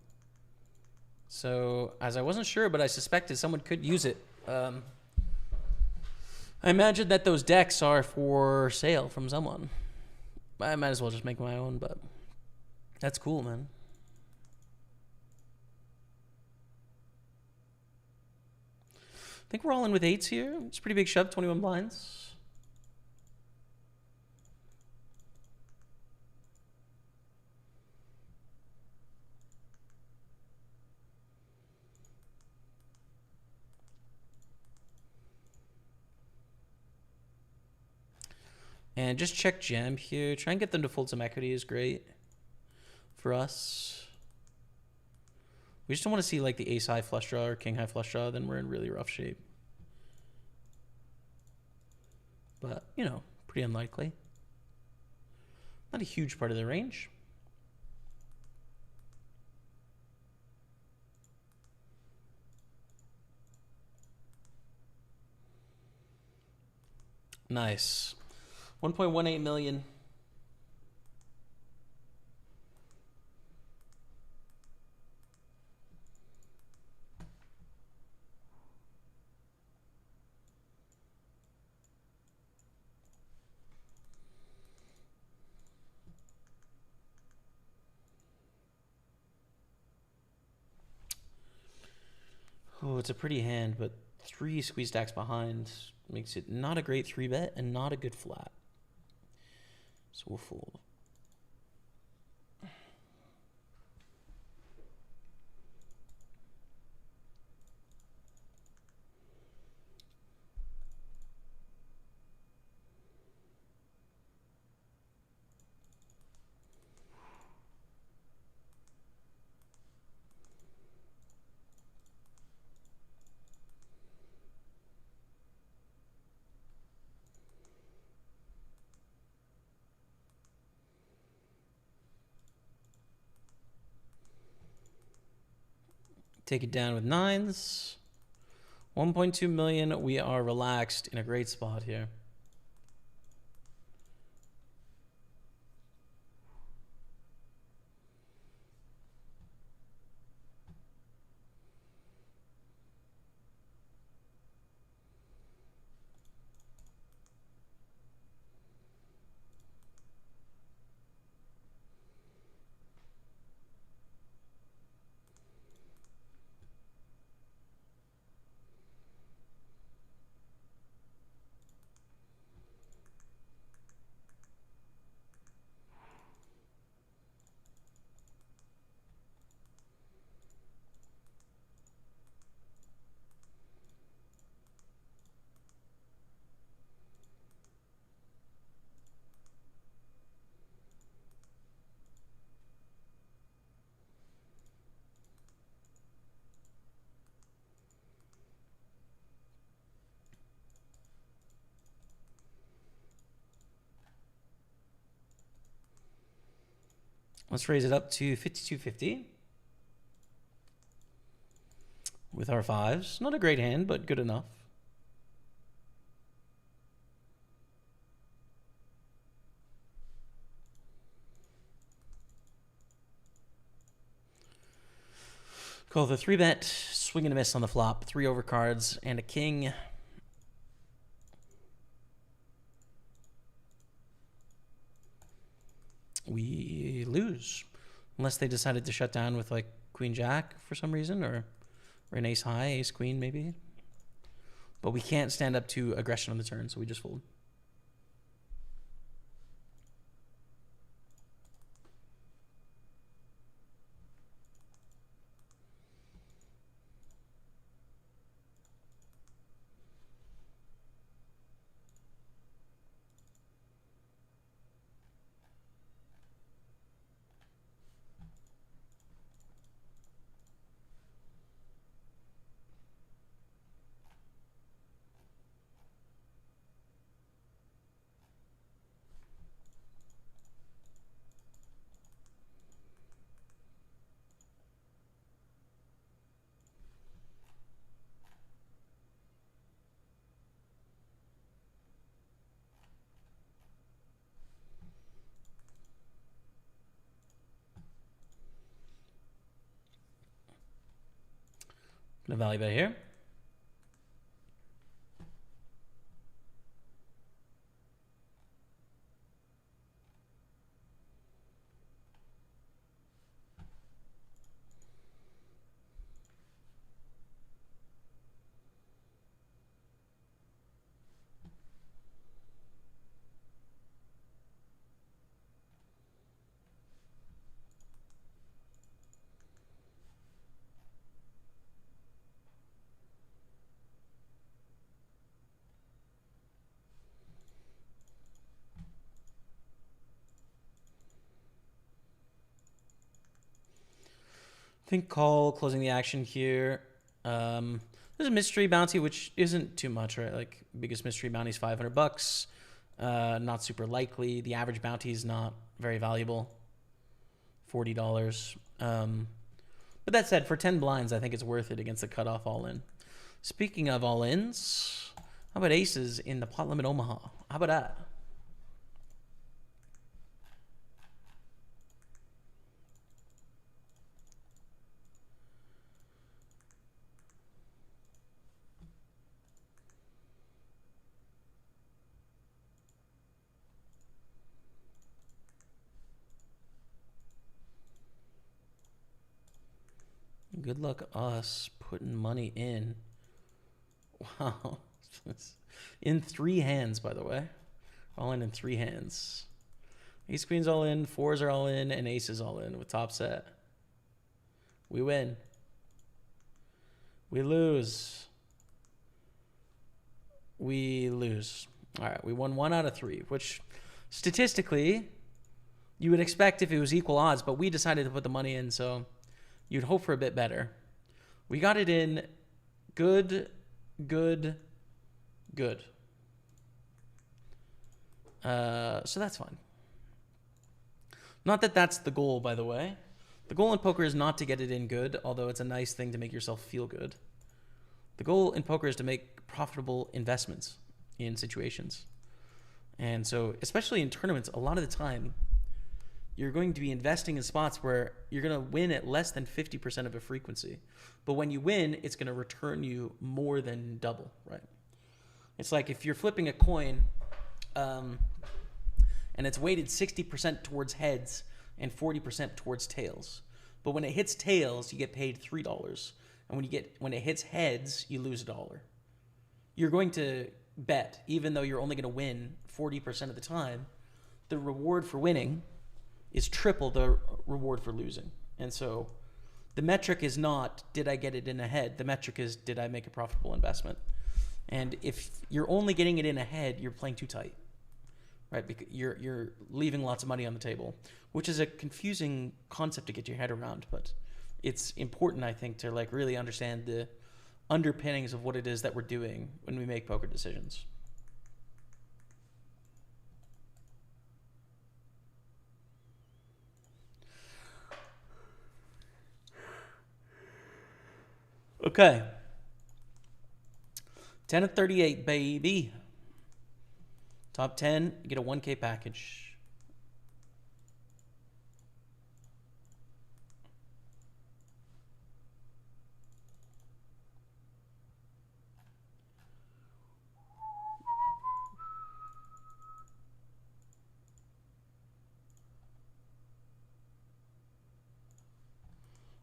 So, as I wasn't sure, but I suspected someone could use it. I imagine that those decks are for sale from someone. I might as well just make my own, but that's cool, man. I think we're all in with 8s here. It's a pretty big shove, 21 blinds. And just check jam here. Try and get them to fold some equity is great for us. We just don't want to see like the ace high flush draw or king high flush draw. Then we're in really rough shape. But, you know, pretty unlikely. Not a huge part of the range. Nice. 1.18 million. Oh, it's a pretty hand, but 3 squeeze stacks behind makes it not a great 3-bet and not a good flat. So we'll fold. Take it down with 9s. 1.2 million. We are relaxed in a great spot here. Let's raise it up to 52.50 with our 5s. Not a great hand, but good enough. Call the 3-bet, swing and a miss on the flop, 3 overcards, and a king. We lose. Unless they decided to shut down with like queen jack for some reason, or an ace high, ace queen maybe. But we can't stand up to aggression on the turn, so we just fold. Gonna value bet here. I think call, closing the action here. There's a mystery bounty, which isn't too much, right? Like, biggest mystery bounty is $500. Not super likely. The average bounty is not very valuable. $40. But that said, for 10 blinds, I think it's worth it against the cutoff all-in. Speaking of all-ins, how about aces in the pot limit Omaha? How about that? Good luck us putting money in. Wow. In 3 hands, by the way. All in 3 hands. Ace queens all in, 4s are all in, and aces all in with top set. We win. We lose. We lose. All right, we won 1 out of 3, which statistically you would expect if it was equal odds, but we decided to put the money in, so you'd hope for a bit better. We got it in good, good, good. So that's fine. Not that that's the goal, by the way. The goal in poker is not to get it in good, although it's a nice thing to make yourself feel good. The goal in poker is to make profitable investments in situations. And so, especially in tournaments, a lot of the time, you're going to be investing in spots where you're going to win at less than 50% of a frequency. But when you win, it's going to return you more than double, right? It's like if you're flipping a coin and it's weighted 60% towards heads and 40% towards tails. But when it hits tails, you get paid $3. And when it hits heads, you lose $1. You're going to bet, even though you're only going to win 40% of the time, the reward for winning is triple the reward for losing. And so the metric is not, did I get it in a head? The metric is, did I make a profitable investment? And if you're only getting it in a head, you're playing too tight, right? Because you're leaving lots of money on the table, which is a confusing concept to get your head around. But it's important, I think, to like really understand the underpinnings of what it is that we're doing when we make poker decisions. Okay. 10 of 38, baby. Top 10, you get a 1K package.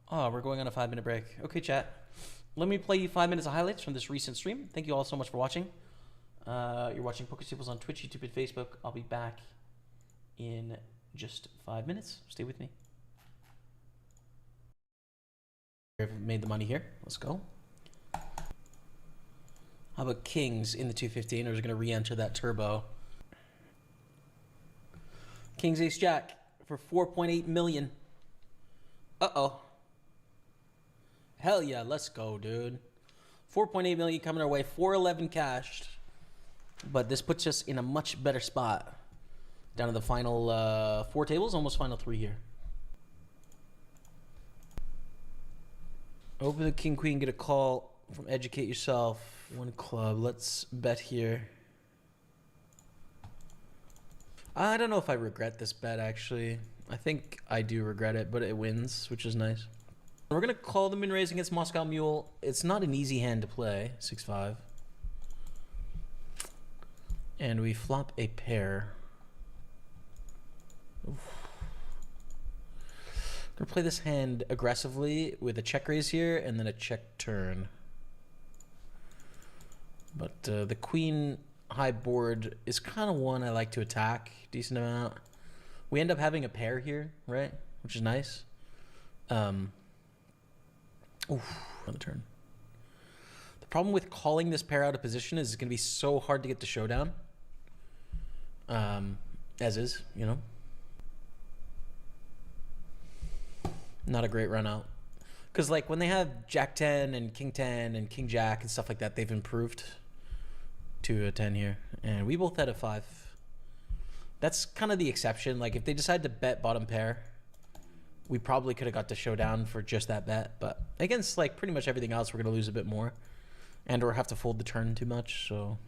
Oh, we're going on a 5-minute break. Okay, chat. Let me play you 5 minutes of highlights from this recent stream. Thank you all so much for watching. You're watching Pokerstaples on Twitch, YouTube, and Facebook. I'll be back in just 5 minutes. Stay with me. I've made the money here. Let's go. How about kings in the 215? Or is it going to re-enter that turbo? Kings ace jack for 4.8 million. Uh-oh. Hell yeah, let's go, dude. 4.8 million coming our way, 411 cashed. But this puts us in a much better spot. Down to the final 4 tables, almost final 3 here. Open the king, queen, get a call from Educate Yourself. 1 club, let's bet here. I don't know if I regret this bet, actually. I think I do regret it, but it wins, which is nice. We're going to call the min raise against Moscow Mule. It's not an easy hand to play, 6-5. And we flop a pair. Oof. Gonna play this hand aggressively with a check raise here and then a check turn. But the queen high board is kind of one I like to attack decent amount. We end up having a pair here, right? Which is nice. Oof, another turn. The problem with calling this pair out of position is it's gonna be so hard to get to showdown. As is, you know. Not a great run out. Because, like, when they have Jack 10 and King 10 and King Jack and stuff like that, they've improved to a 10 here. And we both had a 5. That's kind of the exception. Like, if they decide to bet bottom pair, we probably could have got to showdown for just that bet. But against, like, pretty much everything else, we're going to lose a bit more. And or have to fold the turn too much, so...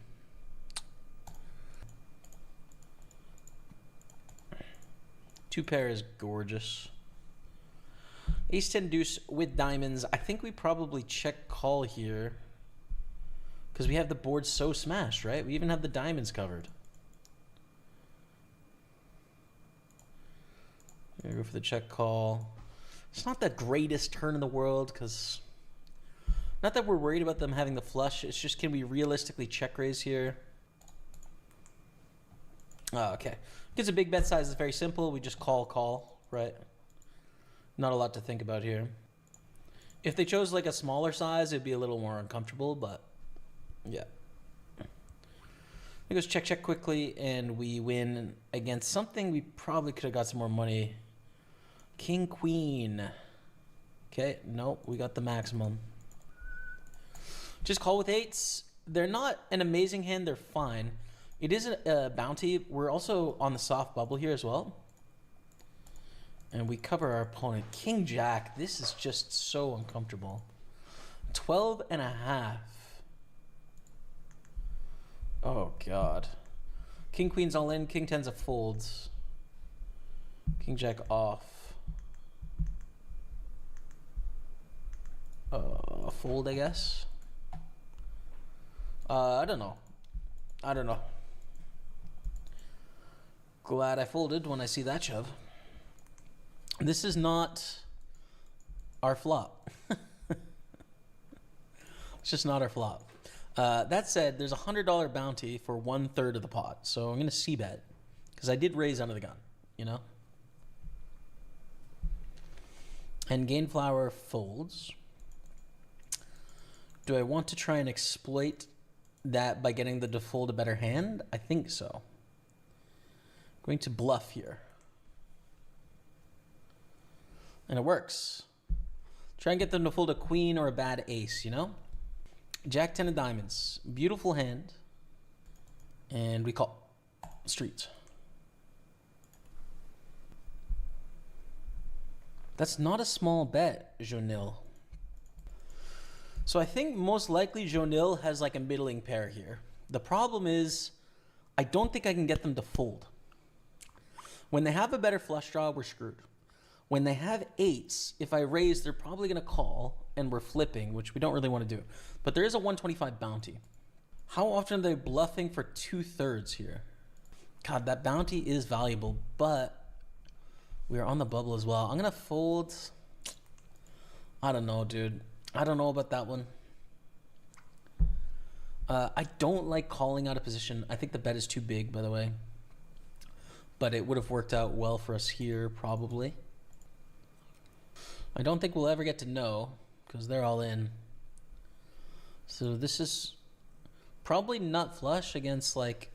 Two pair is gorgeous. Ace 10 deuce with diamonds. I think we probably check call here because we have the board so smashed, right? We even have the diamonds covered. Gonna go for the check call. It's not the greatest turn in the world because not that we're worried about them having the flush. It's just, can we realistically check raise here? Oh, okay. Because a big bet size is very simple. We just call, right? Not a lot to think about here. If they chose like a smaller size, it'd be a little more uncomfortable, but yeah. It goes check quickly, and we win against something we probably could have got some more money. King, queen. Okay, nope, we got the maximum. Just call with eights. They're not an amazing hand, they're fine. It is a bounty. We're also on the soft bubble here as well. And we cover our opponent. King Jack, this is just so uncomfortable. 12.5. Oh, God. King Queen's all in. King 10's a folds. King Jack off. A fold, I guess. I don't know. Glad I folded when I see that shove. This is not our flop. It's just not our flop. That said, there's a $100 bounty for 1/3 of the pot. So I'm going to c-bet because I did raise under the gun, you know? And Gainflower folds. Do I want to try and exploit that by getting the default a better hand? I think so. Going to bluff here. And it works. Try and get them to fold a queen or a bad ace, you know? Jack 10 of diamonds. Beautiful hand. And we call. Street. That's not a small bet, Jonil. So I think most likely Jonil has like a middling pair here. The problem is I don't think I can get them to fold. When they have a better flush draw, we're screwed. When they have eights, if I raise, they're probably going to call, and we're flipping, which we don't really want to do. But there is a 125 bounty. How often are they bluffing for 2/3 here? God, that bounty is valuable, but we're on the bubble as well. I'm going to fold. I don't know, dude. I don't know about that one. I don't like calling out of position. I think the bet is too big, by the way. But it would have worked out well for us here, probably. I don't think we'll ever get to know because they're all in. So this is probably nut flush against like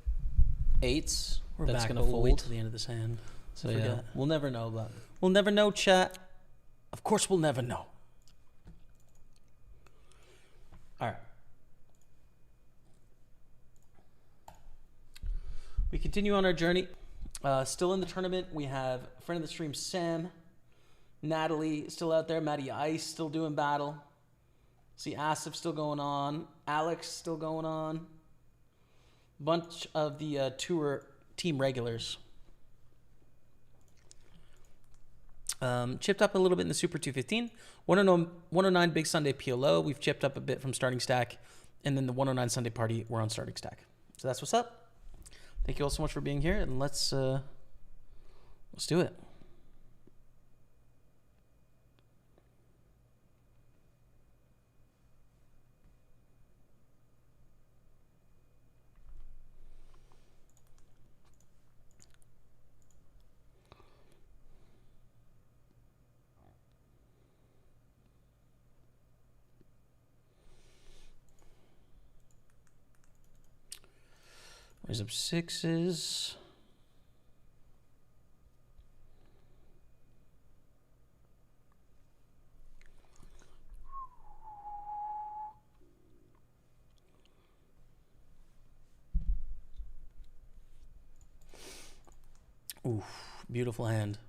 eights. We're that's back, gonna but we'll fold wait till the end of this hand. So yeah, we'll never know. But we'll never know, chat. Of course, we'll never know. All right. We continue on our journey. Still in the tournament, we have a friend of the stream, Sam. Natalie still out there. Matty Ice still doing battle. See Asif still going on. Alex still going on. Bunch of the tour team regulars. Chipped up a little bit in the Super 215. 109 Big Sunday PLO. We've chipped up a bit from starting stack. And then the 109 Sunday Party, we're on starting stack. So that's what's up. Thank you all so much for being here. And let's do it. Raise up sixes. Ooh, beautiful hand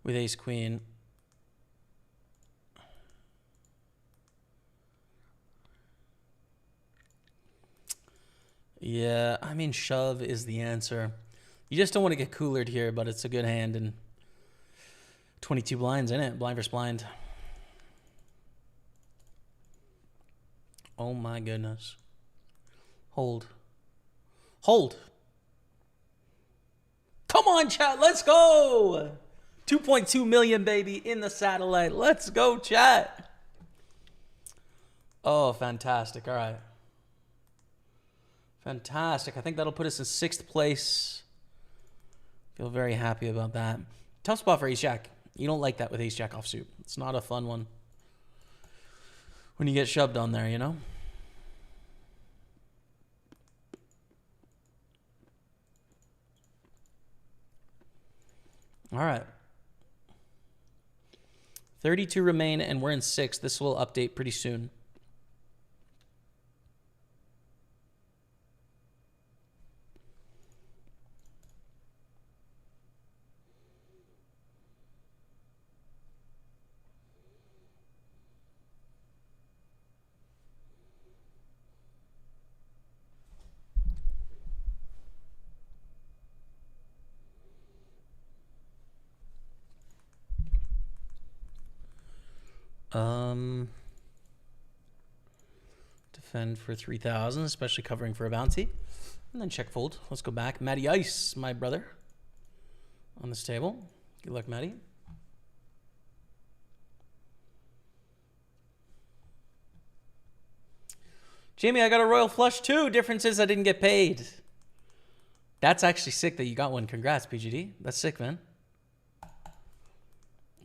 with ace queen. Yeah, I mean, shove is the answer. You just don't want to get coolered here, but it's a good hand. And 22 blinds in it. Blind versus blind. Oh, my goodness. Hold. Hold. Come on, chat. Let's go. 2.2 million, baby, in the satellite. Let's go, chat. Oh, fantastic. All right. Fantastic. I think that'll put us in 6th place. Feel very happy about that. Tough spot for ace jack. You don't like that with ace jack offsuit. It's not a fun one when you get shoved on there, you know? All right. 32 remain, and we're in 6th. This will update pretty soon. Defend for 3,000, especially covering for a bounty. And then check fold. Let's go back. Matty Ice, my brother, on this table. Good luck, Matty. Jamie, I got a royal flush too. Difference is I didn't get paid. That's actually sick that you got one. Congrats, PGD. That's sick, man.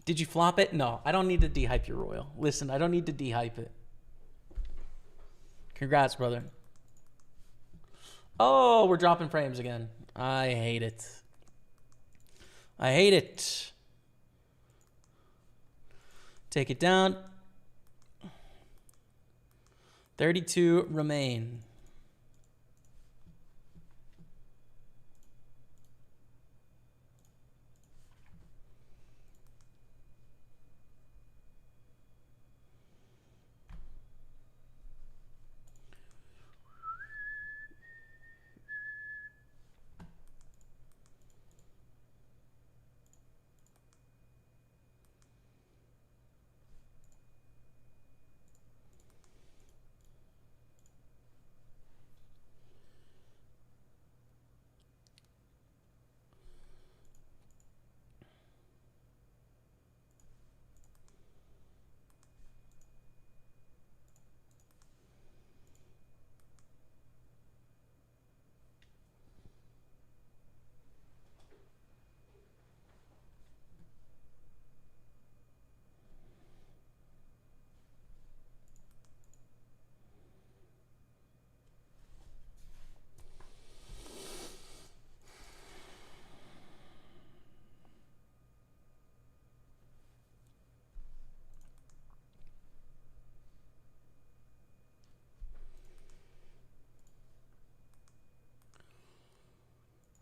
Did you flop it? No, I don't need to de-hype your royal. Listen, I don't need to de-hype it. Congrats, brother. Oh, we're dropping frames again. I hate it. I hate it. Take it down. 32 remain.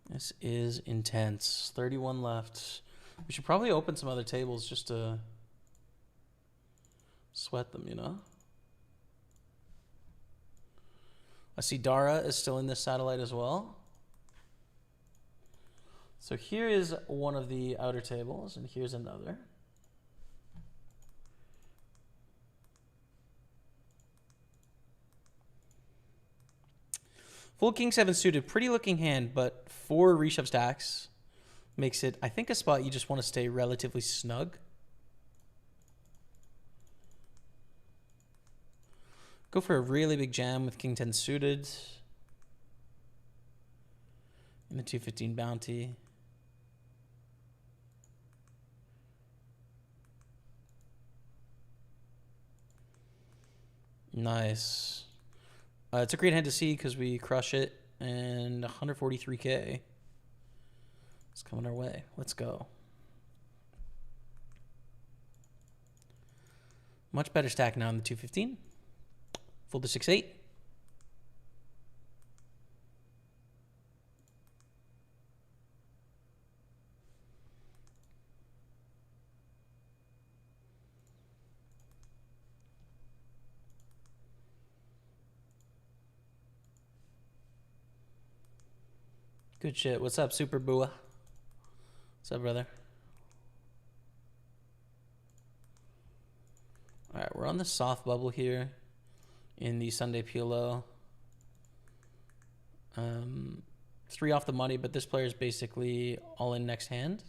This is intense. 31 left. We should probably open some other tables just to sweat them, you know? I see Dara is still in this satellite as well. So here is one of the outer tables, and here's another. Full king seven suited, pretty looking hand, but 4 reshove stacks makes it, I think, a spot you just want to stay relatively snug. Go for a really big jam with king 10 suited in the 215 bounty. Nice. It's a great hand to see because we crush it, and 143K is coming our way. Let's go. Much better stack now in the 215. Fold to 6-8. Good shit. What's up, Super Bua? What's up, brother? All right, we're on the soft bubble here in the Sunday PLO. 3 off the money, but this player is basically all in next hand.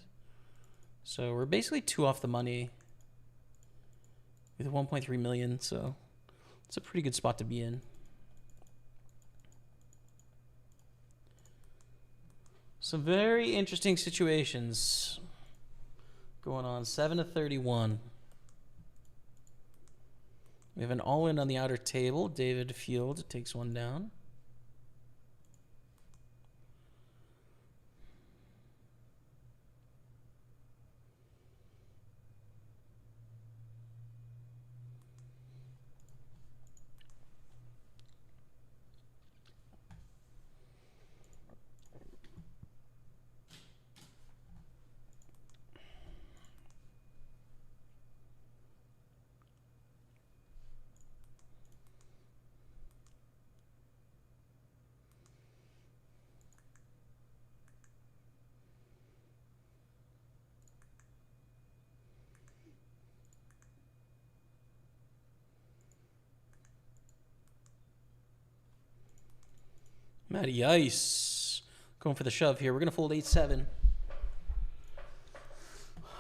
So we're basically 2 off the money with 1.3 million. So it's a pretty good spot to be in. Some very interesting situations going on. 7 to 31. We have an all-in on the outer table. David Field takes one down. Matty Ice going for the shove here. We're going to fold 8-7.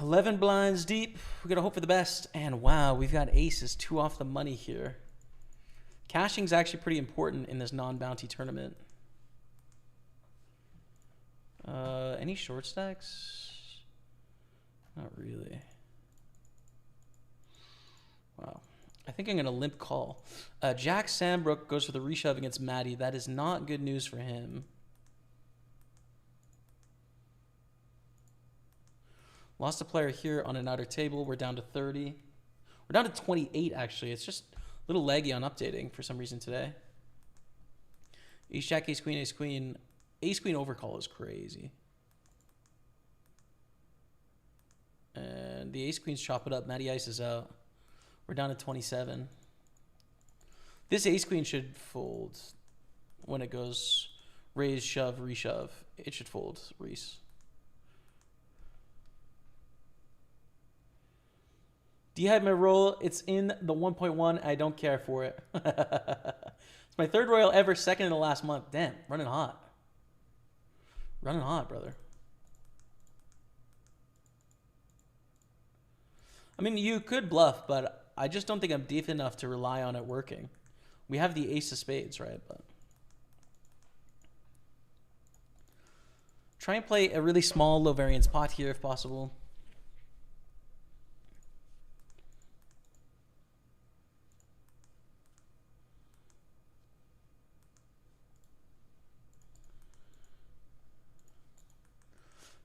11 blinds deep. We're going to hope for the best. And wow, we've got aces 2 off the money here. Cashing is actually pretty important in this non-bounty tournament. Any short stacks? Not really. Wow. I think I'm going to limp call. Jack Sambrook goes for the reshove against Matty. That is not good news for him. Lost a player here on an outer table. We're down to 30. We're down to 28, actually. It's just a little laggy on updating for some reason today. Ace Jack, Ace Queen, Ace Queen. Ace Queen overcall is crazy. And the Ace Queens chop it up. Matty Ice is out. We're down to 27. This Ace Queen should fold when it goes raise, shove, reshove. It should fold, Reese. D-Hype my roll. It's in the 1.1. I don't care for it. It's my 3rd royal ever, 2nd in the last month. Damn, running hot. Running hot, brother. I mean, you could bluff, but I just don't think I'm deep enough to rely on it working. We have the ace of spades, right? But try and play a really small, low variance pot here if possible.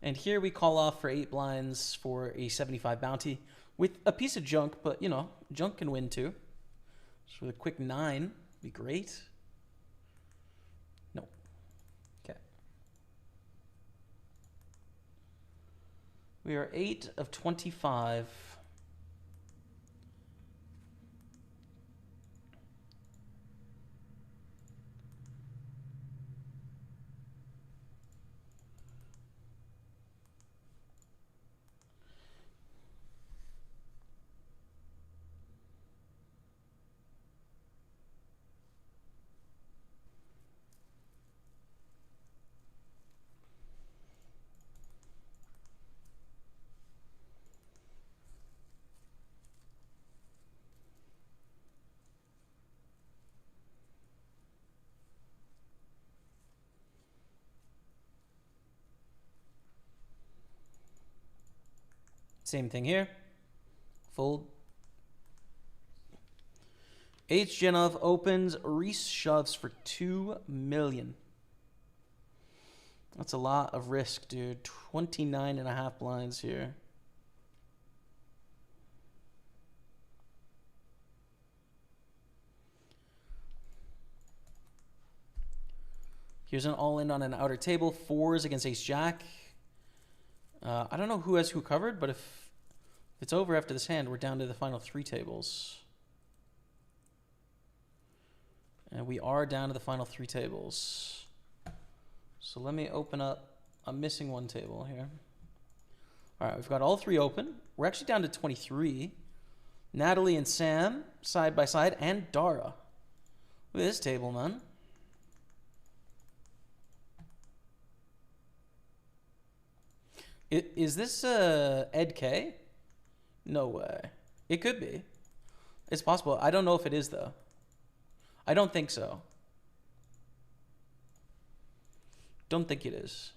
And here we call off for 8 blinds for a 75 bounty with a piece of junk, but, you know, junk can win too. So with a quick 9 be great. No. Okay. We are 8 of 25. Same thing here. Fold. H. Genov opens. Reese shoves for 2 million. That's a lot of risk, dude. 29.5 blinds here. Here's an all-in on an outer table. 4s against ace-jack. I don't know who has who covered, but if it's over after this hand, we're down to the final 3 tables. And we are down to the final 3 tables. So let me open up. I'm missing 1 table here. All right, we've got all 3 open. We're actually down to 23. Natalie and Sam side by side, and Dara. Look at this table, man. Is this Ed K? No way. It could be. It's possible. I don't know if it is, though. I don't think so. Don't think it is.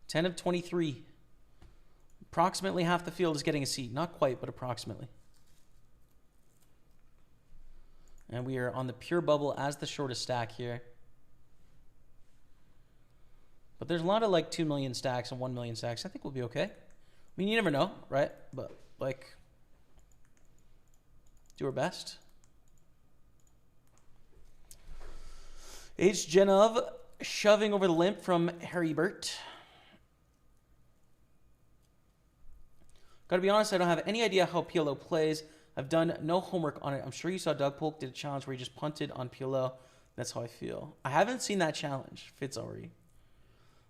Ten of 23. Approximately half the field is getting a seat. Not quite, but approximately. And we are on the pure bubble as the shortest stack here. But there's a lot of like 2 million stacks and 1 million stacks. I think we'll be okay. I mean, you never know, right? But like, do our best. H. Genov shoving over the limp from Harry Burt. Gotta be honest, I don't have any idea how PLO plays. I've done no homework on it. I'm sure you saw Doug Polk did a challenge where he just punted on PLO. That's how I feel. I haven't seen that challenge, Fitzori.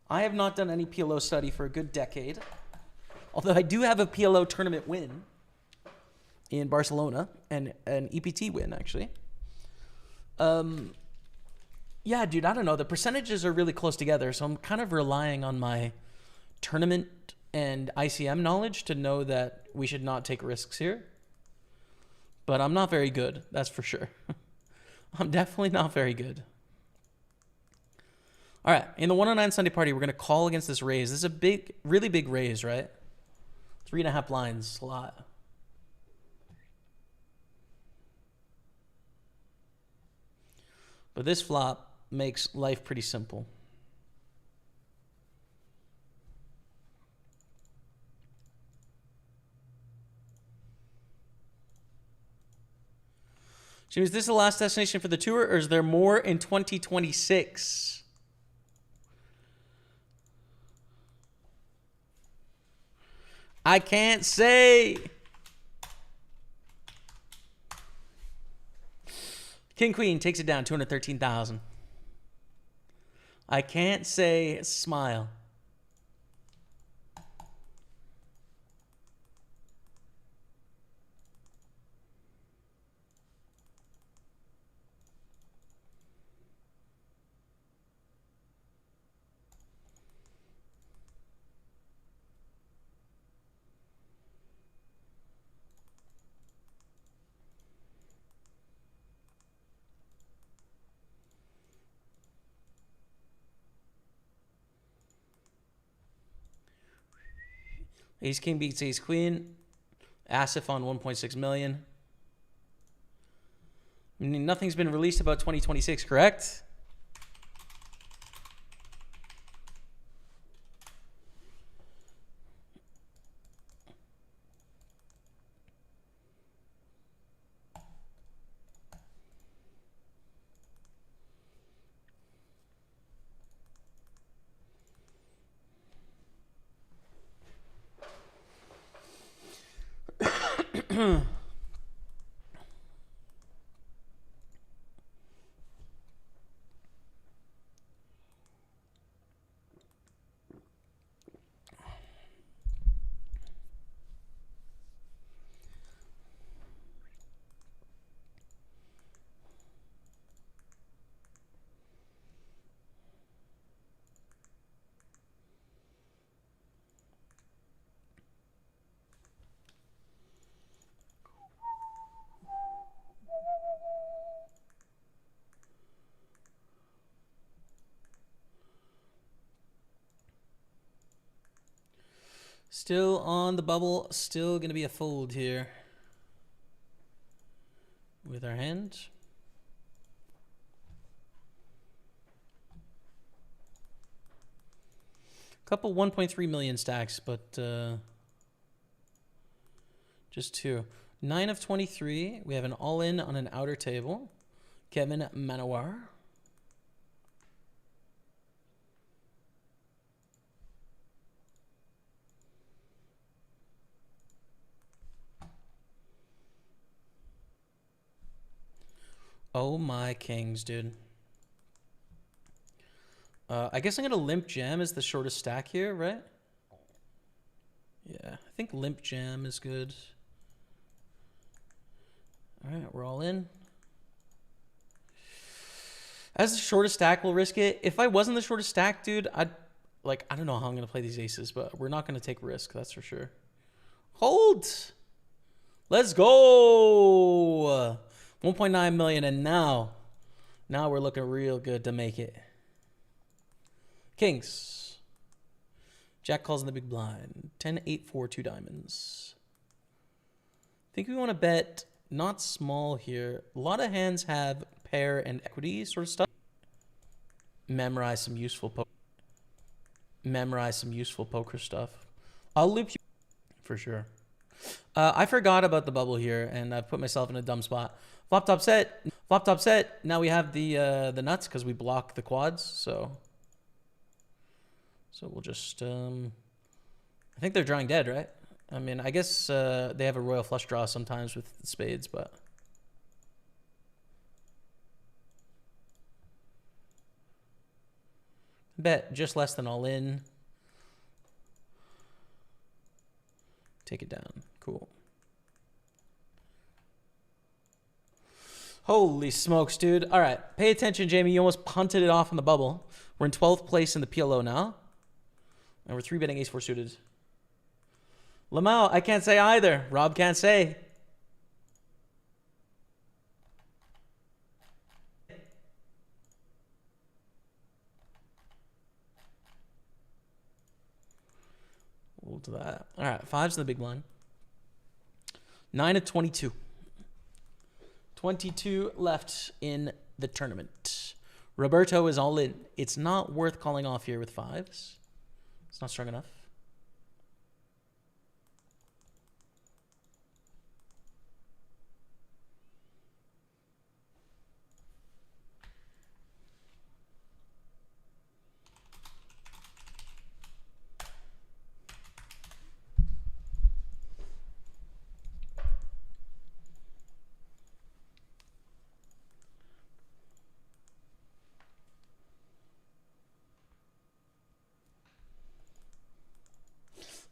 I have not done any PLO study for a good decade. Although I do have a PLO tournament win in Barcelona and an EPT win, actually. Yeah, dude, I don't know. The percentages are really close together, so I'm kind of relying on my tournament and ICM knowledge to know that we should not take risks here. But I'm not very good, that's for sure. I'm definitely not very good. All right, in the 109 Sunday party, we're going to call against this raise. This is a big, really big raise, right? 3.5 blinds, a lot. But this flop makes life pretty simple. Jimmy, is this the last destination for the tour, or is there more in 2026? I can't say. King Queen takes it down, 213,000. I can't say smile. Ace King beats Ace Queen. Asif on 1.6 million. I mean, nothing's been released about 2026, correct? Still on the bubble. Still going to be a fold here with our hand. Couple 1.3 million stacks, but just two. 9 of 23. We have an all-in on an outer table. Kevin Manowar. Oh my kings, dude. I guess I'm going to limp jam as the shortest stack here, right? Yeah, I think limp jam is good. All right, we're all in. As the shortest stack, we'll risk it. If I wasn't the shortest stack, dude, I don't know how I'm going to play these aces, but we're not going to take risk, that's for sure. Hold. Let's go. 1.9 million, and now we're looking real good to make it. Kings. Jack calls in the big blind. 10, 8, 4, 2 diamonds. I think we want to bet not small here. A lot of hands have pair and equity sort of stuff. Memorize some useful poker stuff. I'll loop you for sure. I forgot about the bubble here, and I've put myself in a dumb spot. Flop top set. Flop top set. Now we have the nuts because we block the quads. So we'll just. I think they're drawing dead, right? I mean, I guess they have a royal flush draw sometimes with spades, but. Bet just less than all in. Take it down. Cool. Holy smokes, dude. All right. Pay attention, Jamie. You almost punted it off on the bubble. We're in 12th place in the PLO now. And we're 3-betting ace-4 suited. Lamau, I can't say either. Rob can't say. We'll do that. All right. 5's in the big blind. 9 of 22. 22 left in the tournament. Roberto is all in. It's not worth calling off here with 5s. It's not strong enough.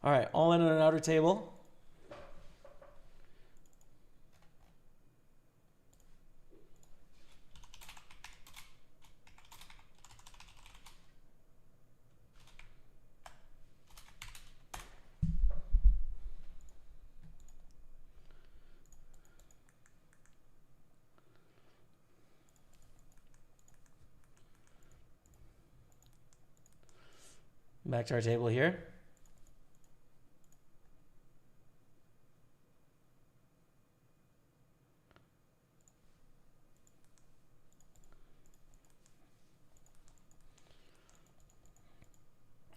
All right, all in on an outer table. Back to our table here.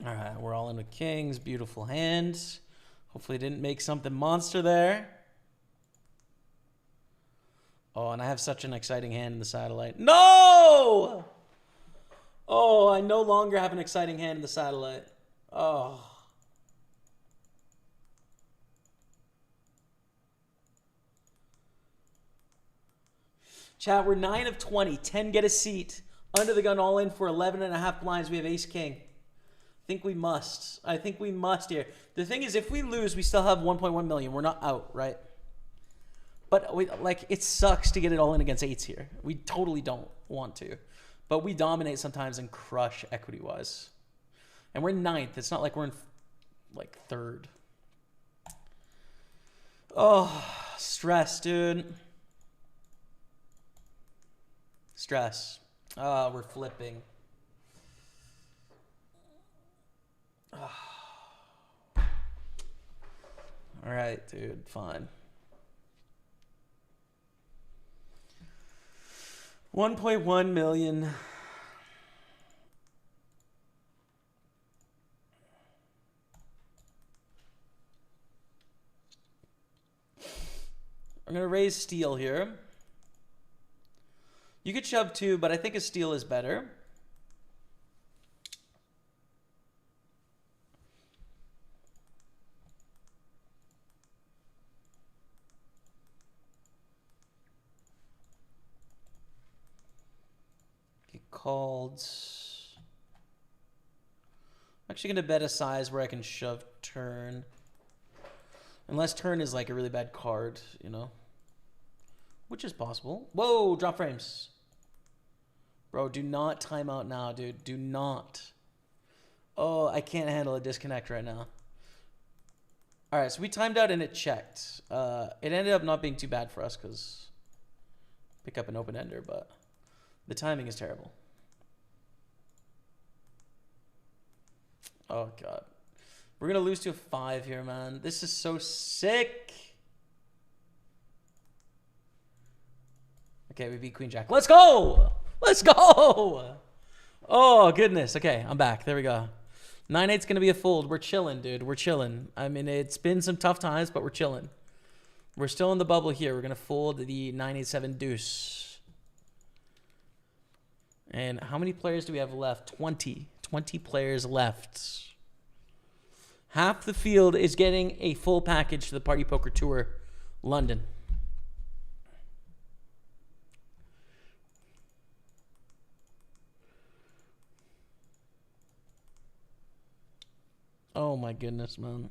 All right, we're all in with kings. Beautiful hands. Hopefully didn't make something monster there. Oh, and I have such an exciting hand in the satellite. No! Oh, I no longer have an exciting hand in the satellite. Oh. Chat, we're 9 of 20. 10 get a seat. Under the gun all in for 11.5 blinds. We have ace king. I think we must. I think we must here. The thing is, if we lose, we still have 1.1 million. We're not out, right? But it sucks to get it all in against eights here. We totally don't want to. But we dominate sometimes and crush equity-wise. And we're in 9th. It's not like we're in, 3rd. Oh, stress, dude. Stress. Oh, we're flipping. All right, dude. Fine. 1.1 million. I'm going to raise steal here. You could shove 2, but I think a steal is better. Get called. I'm actually going to bet a size where I can shove turn. Unless turn is like a really bad card, you know. Which is possible. Whoa, drop frames. Bro, do not time out now, dude. Do not. Oh, I can't handle a disconnect right now. All right, so we timed out and it checked. It ended up not being too bad for us because pick up an open ender, but the timing is terrible. Oh, God. We're going to lose to a 5 here, man. This is so sick. Okay, we beat Queen Jack. Let's go! Let's go! Oh, goodness. Okay, I'm back. There we go. 9-8's going to be a fold. We're chilling, dude. We're chilling. I mean, it's been some tough times, but we're chilling. We're still in the bubble here. We're going to fold the 9-8-7 deuce. And how many players do we have left? 20. 20 players left. Half the field is getting a full package to the Party Poker Tour London. Oh my goodness, man.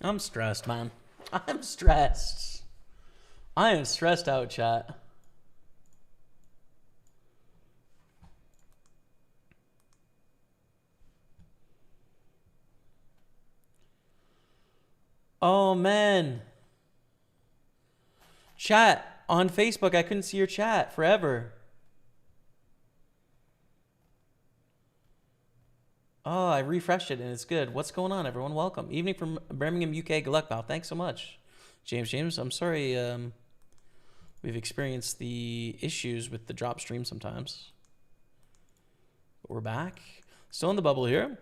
I'm stressed, man. I'm stressed. I am stressed out, chat. Oh, man. Chat, on Facebook, I couldn't see your chat forever. Oh, I refreshed it and it's good. What's going on, everyone? Welcome. Evening from Birmingham, UK. Good luck, pal. Thanks so much. James, I'm sorry we've experienced the issues with the drop stream sometimes. But we're back. Still in the bubble here.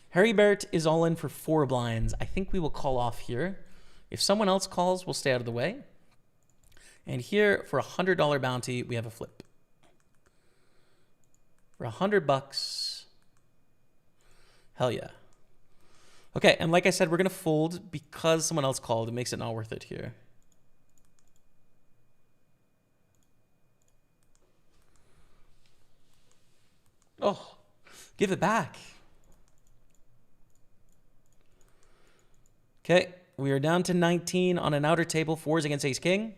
Harry Barrett is all in for 4 blinds. I think we will call off here. If someone else calls, we'll stay out of the way. And here, for $100 bounty, we have a flip. For $100, hell yeah. Okay, and like I said, we're going to fold because someone else called. It makes it not worth it here. Oh, give it back. Okay, we are down to 19 on an outer table. 4s against ace-king.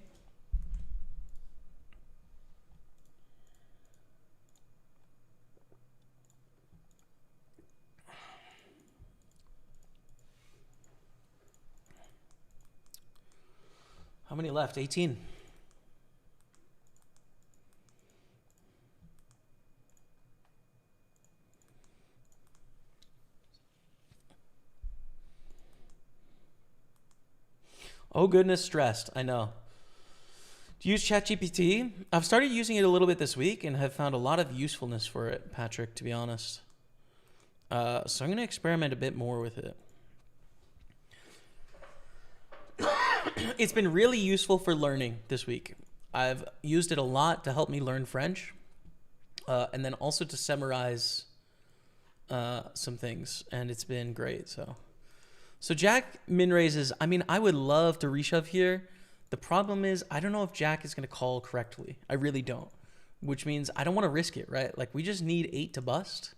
How many left? 18. Oh goodness, stressed. I know. Do you use ChatGPT? I've started using it a little bit this week and have found a lot of usefulness for it, Patrick, to be honest. So I'm going to experiment a bit more with it. It's been really useful for learning this week. I've used it a lot to help me learn French, and then also to summarize some things, and it's been great. So So Jack min raises. I mean, I would love to reshove here. The problem is, I don't know if Jack is going to call correctly. I really don't. Which means I don't want to risk it, right? Like, we just need 8 to bust.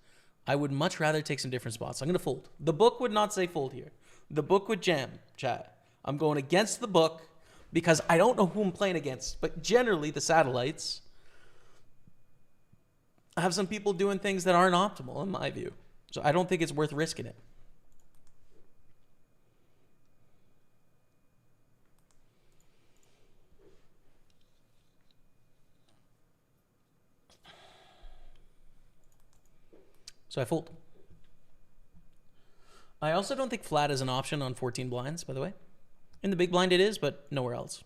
I would much rather take some different spots. I'm going to fold. The book would not say fold here. The book would jam, chat. I'm going against the book because I don't know who I'm playing against. But generally, the satellites have some people doing things that aren't optimal, in my view. So I don't think it's worth risking it. So I fold. I also don't think flat is an option on 14 blinds, by the way. In the big blind it is, but nowhere else.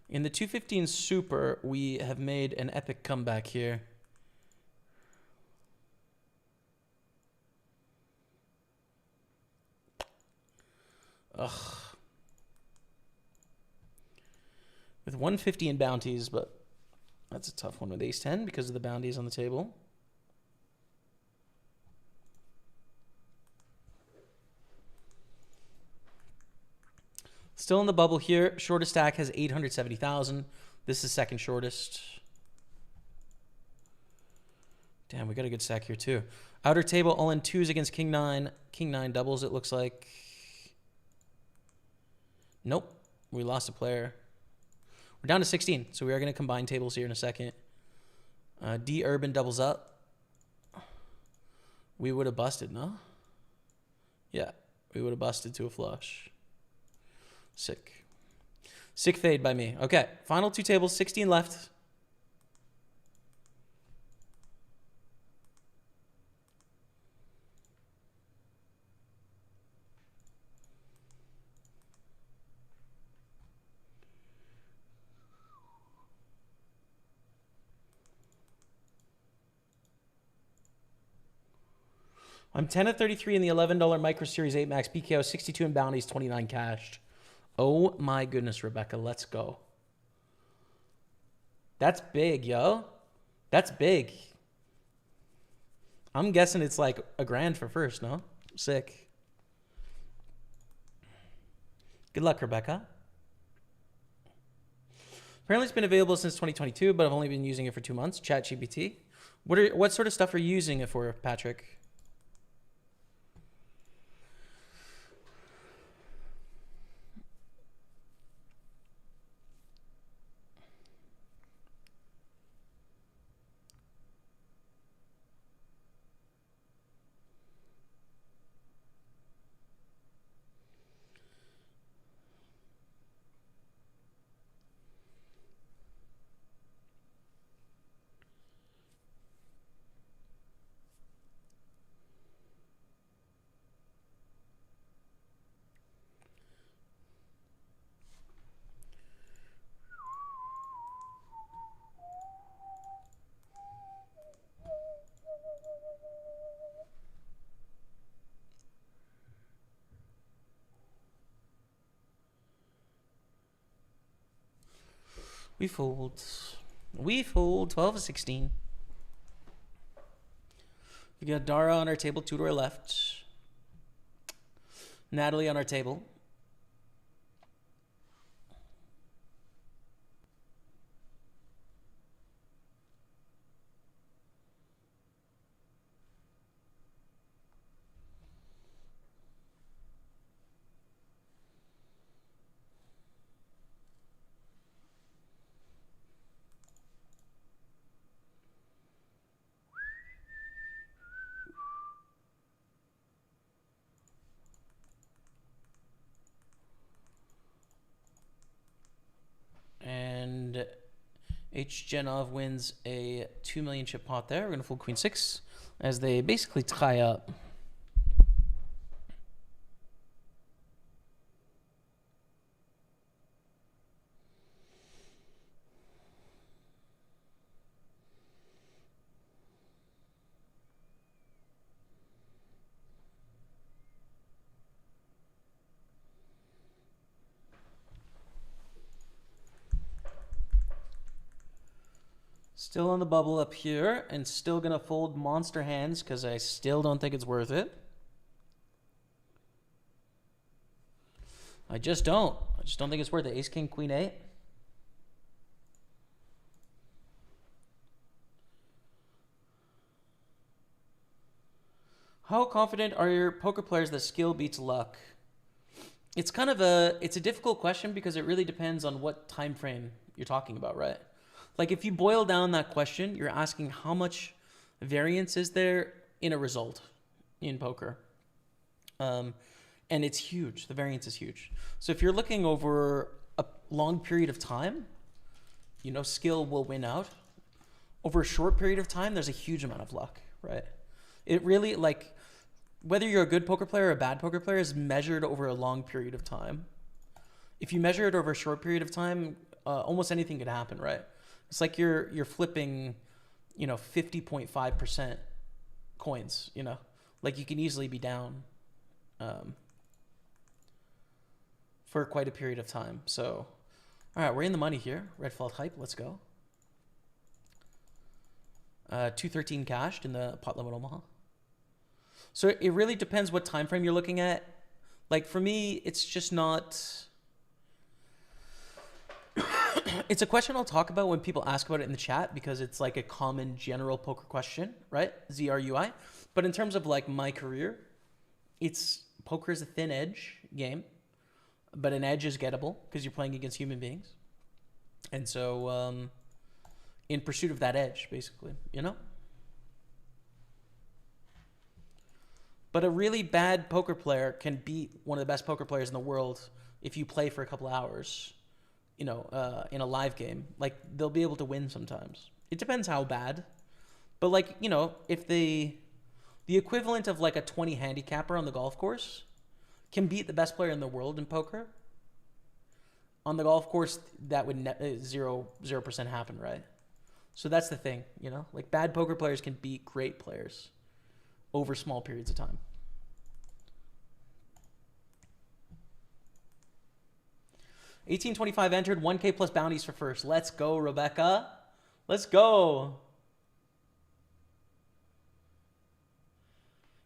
In the 215 Super, we have made an epic comeback here. Ugh. With 150 in bounties, but that's a tough one with ace-10 because of the bounties on the table. Still in the bubble here. Shortest stack has 870,000. This is second shortest. Damn, we got a good stack here too. Outer table all in 2s against king 9. King 9 doubles, it looks like. Nope. We lost a player. We're down to 16, so we are going to combine tables here in a second. D Urban doubles up. We would have busted, no? Yeah, we would have busted to a flush. Sick. Sick fade by me. Okay, final 2 tables, 16 left. I'm 10 of 33 in the $11 Micro Series 8 Max PKO, 62 in bounties, 29 cashed. Oh my goodness, Rebecca, let's go. That's big, yo. That's big. I'm guessing it's like $1,000 for first, no? Sick. Good luck, Rebecca. Apparently it's been available since 2022, but I've only been using it for 2 months. ChatGPT. What sort of stuff are you using it for, Patrick? We fold. We fold 12 of 16. We got Dara on our table, 2 to our left. Natalie on our table. And H. Genov wins a 2 million chip pot there. We're going to fold Queen 6 as they basically tie up. Still on the bubble up here and still going to fold monster hands because I still don't think it's worth it. I just don't think it's worth it. Ace, king, queen, 8. How confident are your poker players that skill beats luck? It's kind of it's a difficult question because it really depends on what time frame you're talking about, right? Like if you boil down that question, you're asking how much variance is there in a result in poker. And it's huge. The variance is huge. So if you're looking over a long period of time, skill will win out. Over a short period of time, there's a huge amount of luck, right? It really, like, whether you're a good poker player or a bad poker player is measured over a long period of time. If you measure it over a short period of time, almost anything could happen, right? It's like you're flipping, 50.5% coins, like you can easily be down for quite a period of time. So, all right, we're in the money here. Red fault hype, let's go. 213 cashed in the pot limit Omaha. So it really depends what time frame you're looking at. Like for me, it's just not. It's a question I'll talk about when people ask about it in the chat because it's like a common general poker question, right? ZRUI. But in terms of like my career, poker is a thin edge game, but an edge is gettable because you're playing against human beings. And so in pursuit of that edge, basically, But a really bad poker player can beat one of the best poker players in the world if you play for a couple hours, in a live game. Like, they'll be able to win sometimes. It depends how bad. But, like, if the equivalent of, like, a 20 handicapper on the golf course can beat the best player in the world in poker, on the golf course, that would 0% happen, right? So that's the thing, Like, bad poker players can beat great players over small periods of time. $18.25 entered, 1K plus bounties for first. Let's go, Rebecca. Let's go.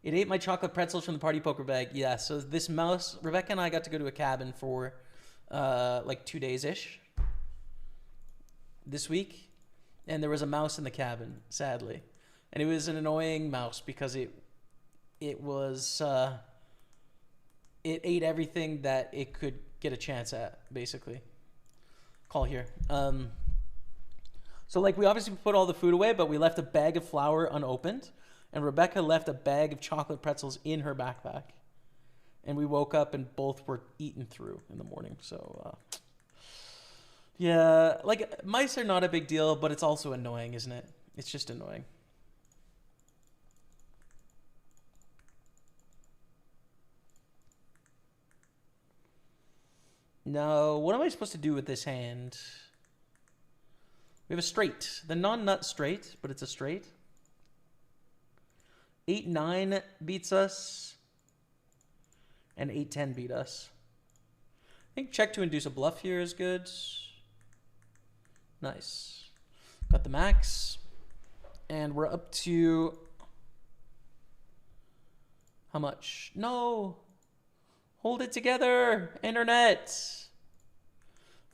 It ate my chocolate pretzels from the party poker bag. Yeah, so this mouse, Rebecca and I got to go to a cabin for like 2 days-ish this week. And there was a mouse in the cabin, sadly. And it was an annoying mouse because it ate everything that it could get a chance at, basically. Call here. So, like, we obviously put all the food away, but we left a bag of flour unopened. And Rebecca left a bag of chocolate pretzels in her backpack. And we woke up and both were eaten through in the morning. So, yeah, like, mice are not a big deal, but it's also annoying, isn't it? It's just annoying. No, what am I supposed to do with this hand? We have a straight. The non-nut straight, but it's a straight. 8-9 beats us. And 8-10 beat us. I think check to induce a bluff here is good. Nice. Got the max. And we're up to... how much? No! Hold it together, internet.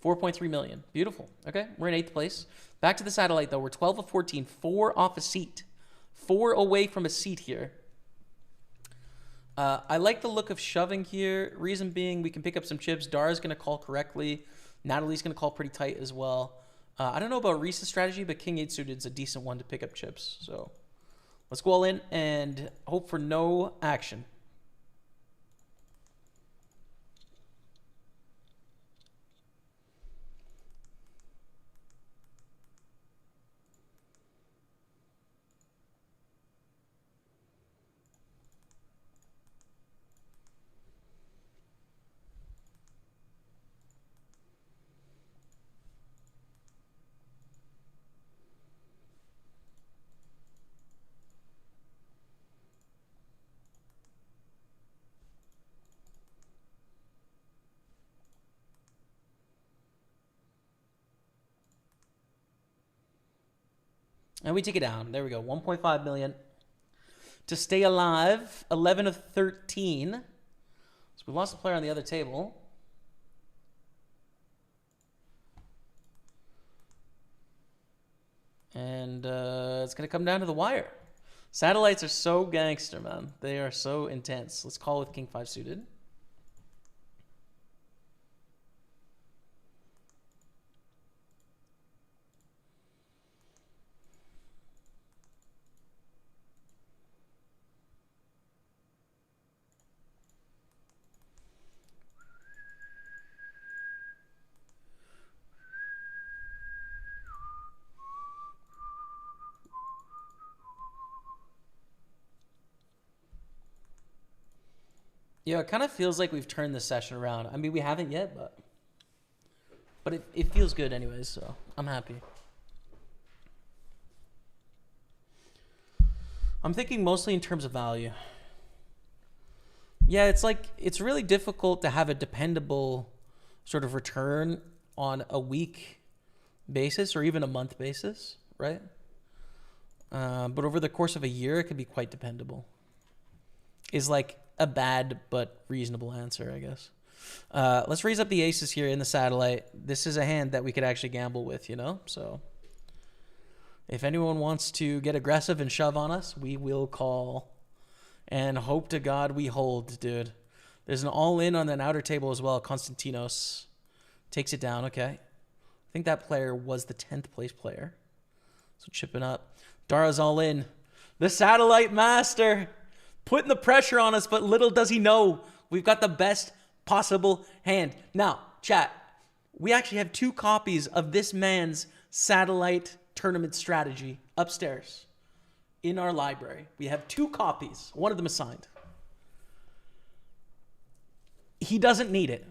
4.3 million. Beautiful. Okay, we're in 8th place. Back to the satellite, though. We're 12 of 14. 4 off a seat. 4 away from a seat here. I like the look of shoving here. Reason being, we can pick up some chips. Dara's going to call correctly. Natalie's going to call pretty tight as well. I don't know about Reese's strategy, but King 8 suited is a decent one to pick up chips. So let's go all in and hope for no action. And we take it down. There we go. 1.5 million. To stay alive, 11 of 13. So we lost a player on the other table. And it's going to come down to the wire. Satellites are so gangster, man. They are so intense. Let's call with King 5 suited. Yeah, it kind of feels like we've turned this session around. I mean, we haven't yet, but it feels good anyways, so I'm happy. I'm thinking mostly in terms of value. Yeah, it's really difficult to have a dependable sort of return on a week basis or even a month basis, right? But over the course of a year, it could be quite dependable. Is like a bad but reasonable answer, I guess. Let's raise up the aces here in the satellite. This is a hand that we could actually gamble with, you know? So if anyone wants to get aggressive and shove on us, we will call. And hope to God we hold, dude. There's an all-in on an outer table as well. Konstantinos takes it down, okay. I think that player was the 10th place player. So chipping up. Dara's all in. The satellite master. Putting the pressure on us, but little does he know, we've got the best possible hand. Now, chat, we actually have 2 copies of this man's satellite tournament strategy upstairs in our library. We have 2 copies. One of them is signed. He doesn't need it.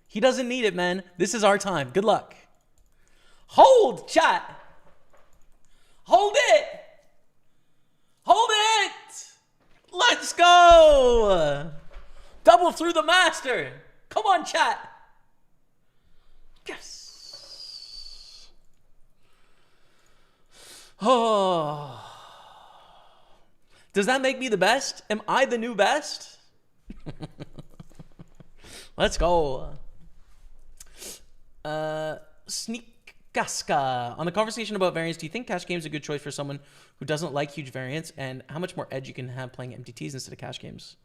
He doesn't need it, man. This is our time. Good luck. Hold, chat. Hold it. Hold it. Let's go! Double through the master. Come on, chat. Yes. Oh. Does that make me the best? Am I the new best? Let's go. Sneak Gaska. On the conversation about variance, do you think cash game is a good choice for someone who doesn't like huge variance, and how much more edge you can have playing MTTs instead of cash games?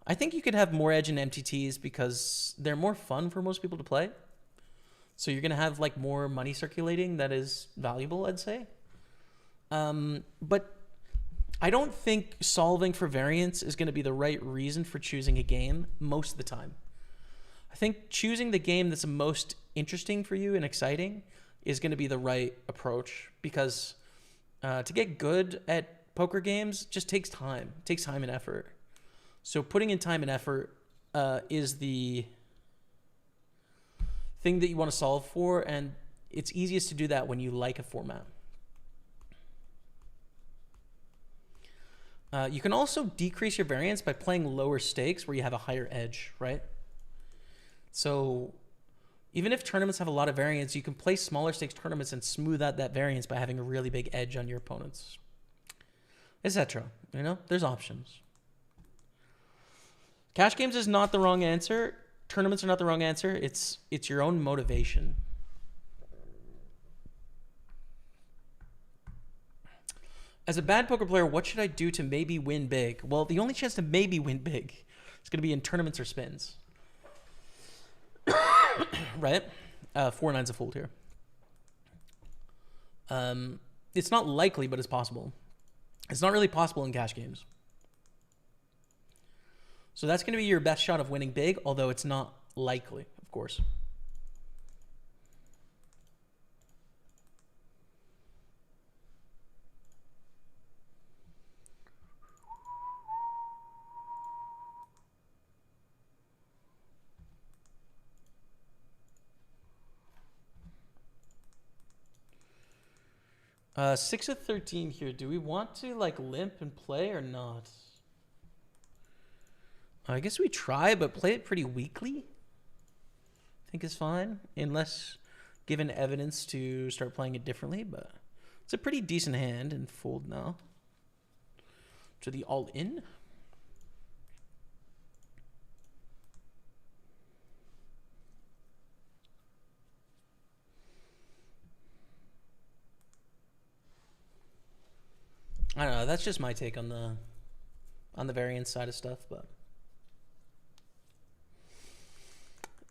I think you could have more edge in MTTs because they're more fun for most people to play. So you're going to have like more money circulating that is valuable, I'd say. But I don't think solving for variance is going to be the right reason for choosing a game most of the time. I think choosing the game that's the most interesting for you and exciting is going to be the right approach, because to get good at poker games just takes time. It takes time and effort. So putting in time and effort is the thing that you want to solve for, and it's easiest to do that when you like a format. You can also decrease your variance by playing lower stakes where you have a higher edge, right? So even if tournaments have a lot of variance, you can play smaller stakes tournaments and smooth out that variance by having a really big edge on your opponents, etc. You know, there's options. Cash games is not the wrong answer. Tournaments are not the wrong answer. It's your own motivation. As a bad poker player, what should I do to maybe win big? Well, the only chance to maybe win big is going to be in tournaments or spins. Right? 4 9's a fold here. It's not likely, but it's possible. It's not really possible in cash games. So that's going to be your best shot of winning big, although it's not likely, of course. Six of 13 here. Do we want to like limp and play or not? I guess we try, but play it pretty weakly. I think is fine, unless given evidence to start playing it differently. But it's a pretty decent hand and fold now to the all-in. I don't know. That's just my take on the variance side of stuff, but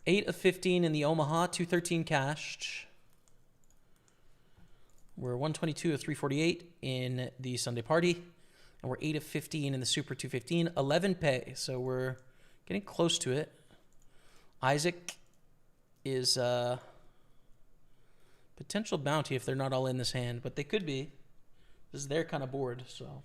8 of 15 in the Omaha, 213 cashed. We're 122 of 348 in the Sunday Party, and we're 8 of 15 in the Super 215, 11 pay. So we're getting close to it. Isaac is potential bounty if they're not all in this hand, but they could be. This is their kind of board, so.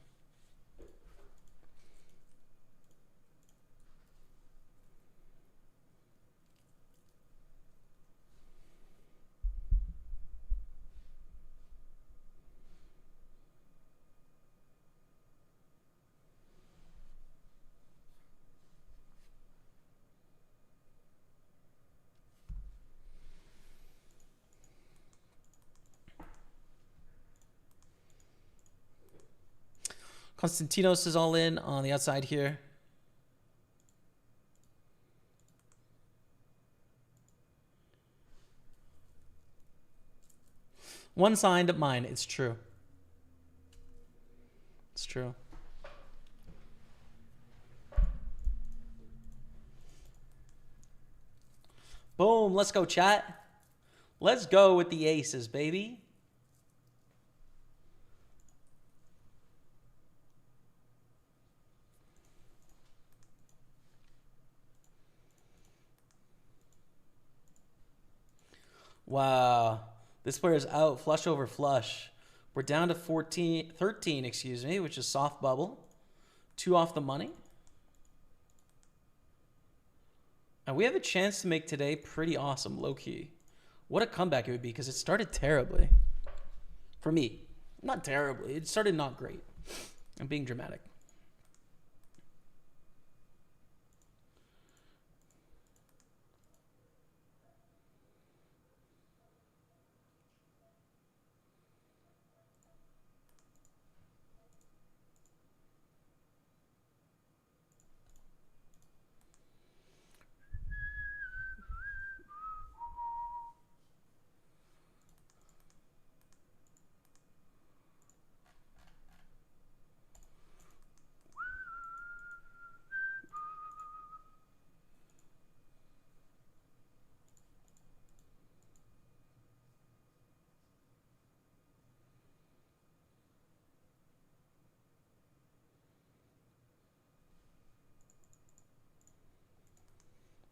Konstantinos is all in on the outside here. One signed mine. It's true. It's true. Boom. Let's go, chat. Let's go with the aces, baby. Wow. This player is out flush over flush. We're down to 13, excuse me, which is soft bubble. 2 off the money. And we have a chance to make today pretty awesome, low-key. What a comeback it would be, because it started terribly. For me. Not terribly. It started not great. I'm being dramatic.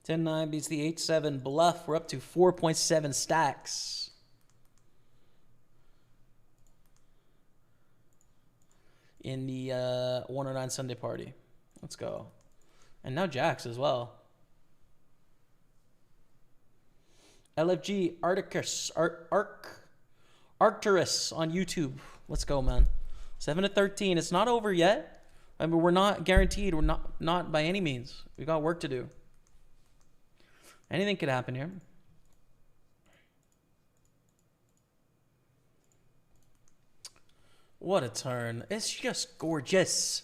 Ten nine beats the 8-7 bluff. We're up to 4.7 stacks. In the 109 Sunday Party. Let's go. And now jacks as well. LFG Arcturus on YouTube. Let's go, man. 7 to 13. It's not over yet. I mean, we're not guaranteed. We're not by any means. We got work to do. Anything could happen here. What a turn. It's just gorgeous.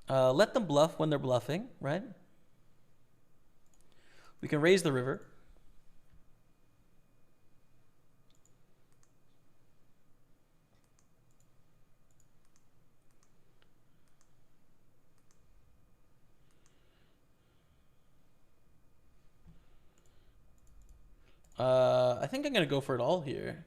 Let them bluff when they're bluffing, right? We can raise the river. I think I'm going to go for it all here.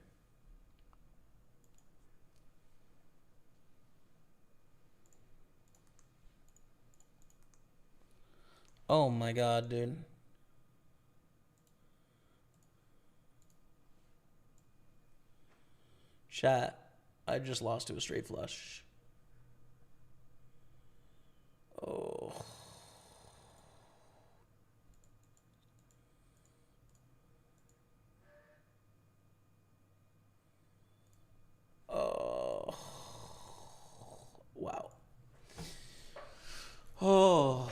Oh my god, dude. Chat, I just lost to a straight flush. Oh. Oh. Wow. Oh.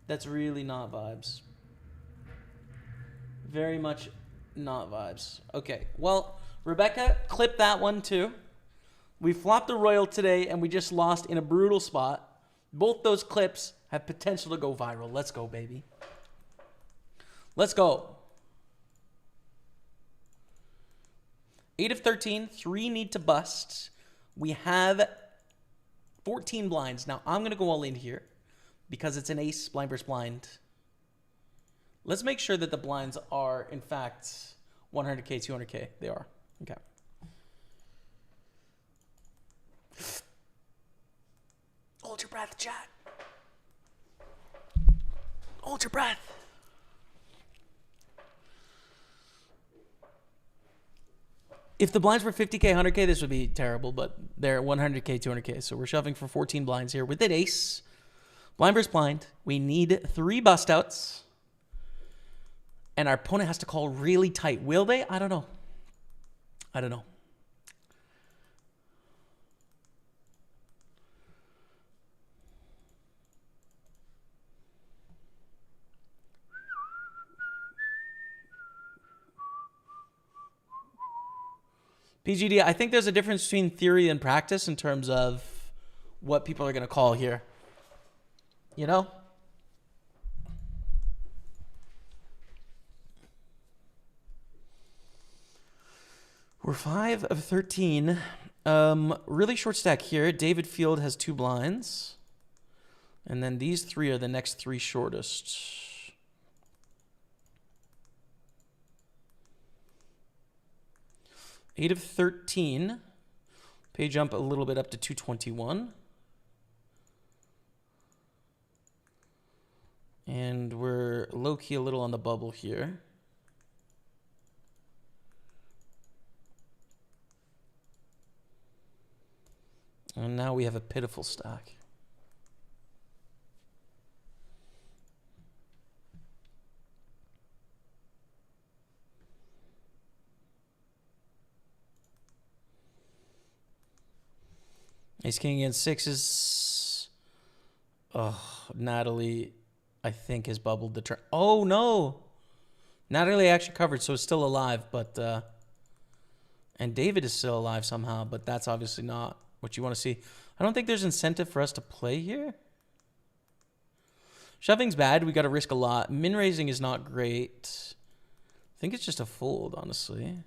That's really not vibes. Very much not vibes. Okay, well, Rebecca, clip that one too. We flopped a royal today, and we just lost in a brutal spot. Both those clips have potential to go viral. Let's go, baby. Let's go. 8 of 13. 3 need to bust. We have 14 blinds. Now, I'm going to go all in here because it's an ace, blind versus blind. Let's make sure that the blinds are, in fact, 100K, 200K. They are. Okay. Hold your breath, chat. Hold your breath. If the blinds were 50K, 100K, this would be terrible, but they're 100K, 200K. So we're shoving for 14 blinds here with an ace. Blind versus blind. We need 3 bust outs. And our opponent has to call really tight. Will they? I don't know. I don't know. PGD, I think there's a difference between theory and practice in terms of what people are going to call here. You know? We're 5 of 13. Really short stack here. David Field has 2 blinds. And then these 3 are the next 3 shortest. Eight of 13. Pay jump a little bit up to 221. And we're low-key a little on the bubble here. And now we have a pitiful stack. Ace King against 6s. Oh, Natalie, I think, has bubbled the turn. Oh, no. Natalie actually covered, so it's still alive. But and David is still alive somehow, but that's obviously not what you want to see. I don't think there's incentive for us to play here. Shoving's bad. We got to risk a lot. Min raising is not great. I think it's just a fold, honestly.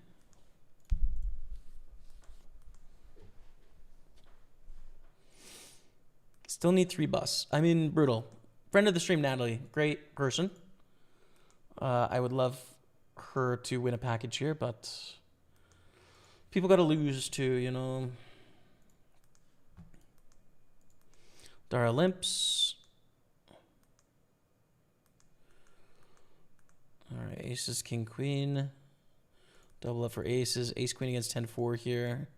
Still need 3 busts. I mean, brutal. Friend of the stream, Natalie. Great person. I would love her to win a package here, but people got to lose too, you know. Dara limps. All right, aces, king, queen. Double up for aces. Ace, queen against 10-4 here.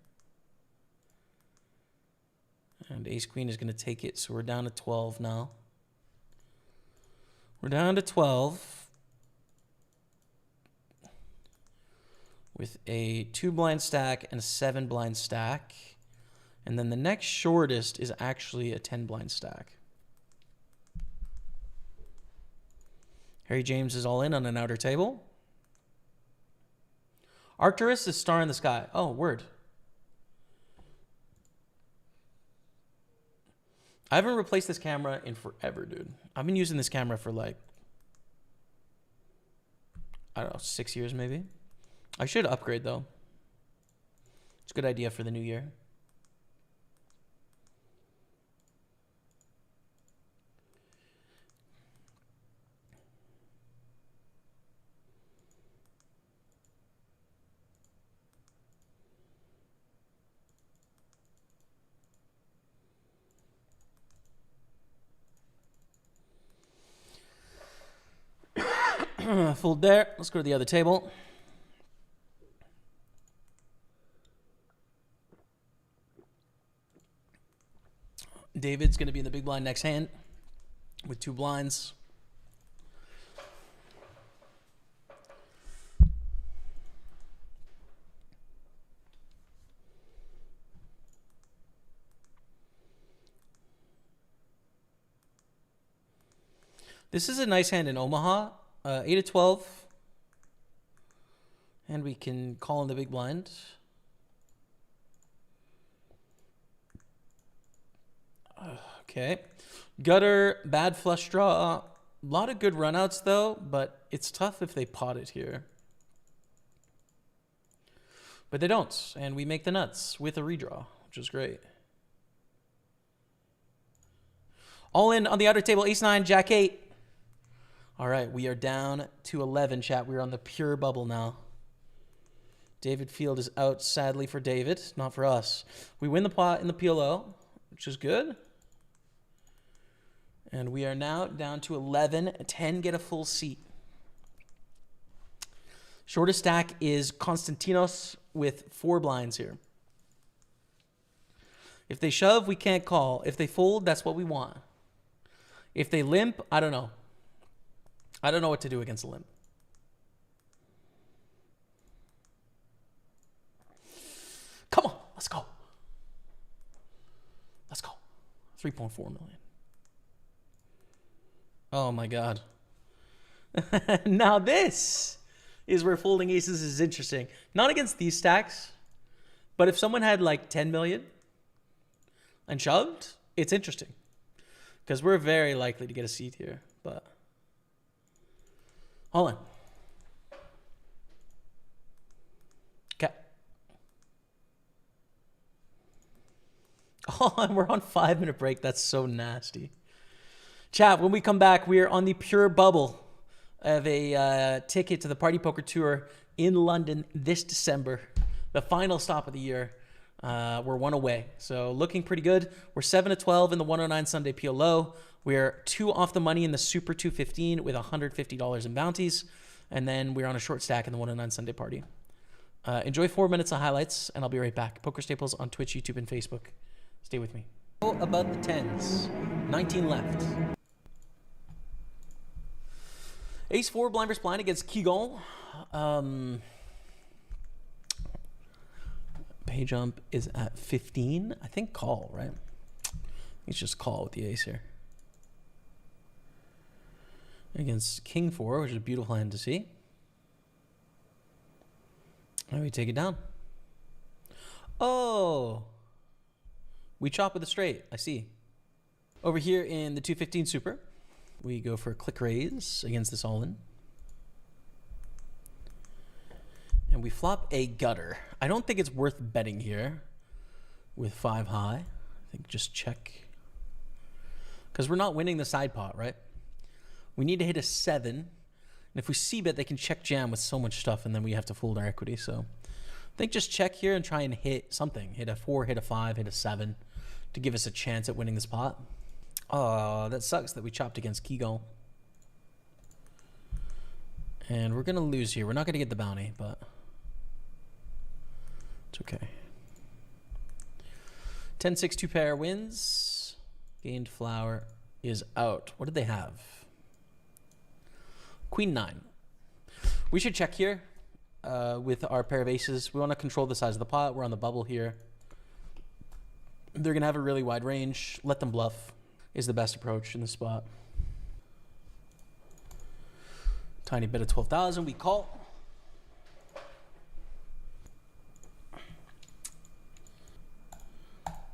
And ace, queen is going to take it, so we're down to 12 now. We're down to 12. With a 2 blind stack and a 7 blind stack. And then the next shortest is actually a 10 blind stack. Harry James is all in on an outer table. Arcturus is star in the sky. Oh, word. I haven't replaced this camera in forever, dude. I've been using this camera for like, I don't know, 6 years maybe. I should upgrade though. It's a good idea for the new year. Fold there. Let's go to the other table. David's going to be in the big blind next hand with 2 blinds. This is a nice hand in Omaha. 8 of 12. And we can call in the big blind. Okay. Gutter, bad flush draw. A lot of good runouts, though, but it's tough if they pot it here. But they don't, and we make the nuts with a redraw, which is great. All in on the outer table, ace-9, jack-8. All right, we are down to 11, chat. We're on the pure bubble now. David Field is out, sadly, for David, not for us. We win the pot in the PLO, which is good. And we are now down to 11. 10 get a full seat. Shortest stack is Konstantinos with 4 blinds here. If they shove, we can't call. If they fold, that's what we want. If they limp, I don't know. I don't know what to do against a limp. Come on, let's go. Let's go. 3.4 million. Oh my God. Now this is where folding aces is interesting. Not against these stacks, but if someone had like 10 million and shoved, it's interesting. Because we're very likely to get a seat here, but hold on. Okay. Oh, and we're on 5-minute break. That's so nasty. Chat, when we come back, we are on the pure bubble of a ticket to the Party Poker Tour in London this December. The final stop of the year. We're 1 away. So looking pretty good. We're 7-12 in the 109 Sunday PLO. We're 2 off the money in the Super 215 with $150 in bounties. And then we're on a short stack in the 109 Sunday party. Enjoy 4 minutes of highlights, and I'll be right back. Poker Staples on Twitch, YouTube, and Facebook. Stay with me. About the 10s. 19 left. Ace-4 blind versus blind against Keegan. Pay jump is at 15. I think call, right? It's just call with the ace here. Against King 4, which is a beautiful hand to see. And we take it down. Oh! We chop with a straight. I see. Over here in the 215 Super, we go for a click raise against this all-in. And we flop a gutter. I don't think it's worth betting here with 5 high. I think just check. Because we're not winning the side pot, right? We need to hit a 7. And if we c-bet, they can check jam with so much stuff, and then we have to fold our equity. So I think just check here and try and hit something. Hit a 4, hit a 5, hit a 7 to give us a chance at winning this pot. Oh, that sucks that we chopped against Keegan. And we're going to lose here. We're not going to get the bounty, but it's okay. 10-6 2 pair wins. Gained flower is out. What did they have? Queen 9. We should check here with our pair of aces. We want to control the size of the pot. We're on the bubble here. They're going to have a really wide range. Let them bluff is the best approach in the spot. Tiny bit of 12,000. We call.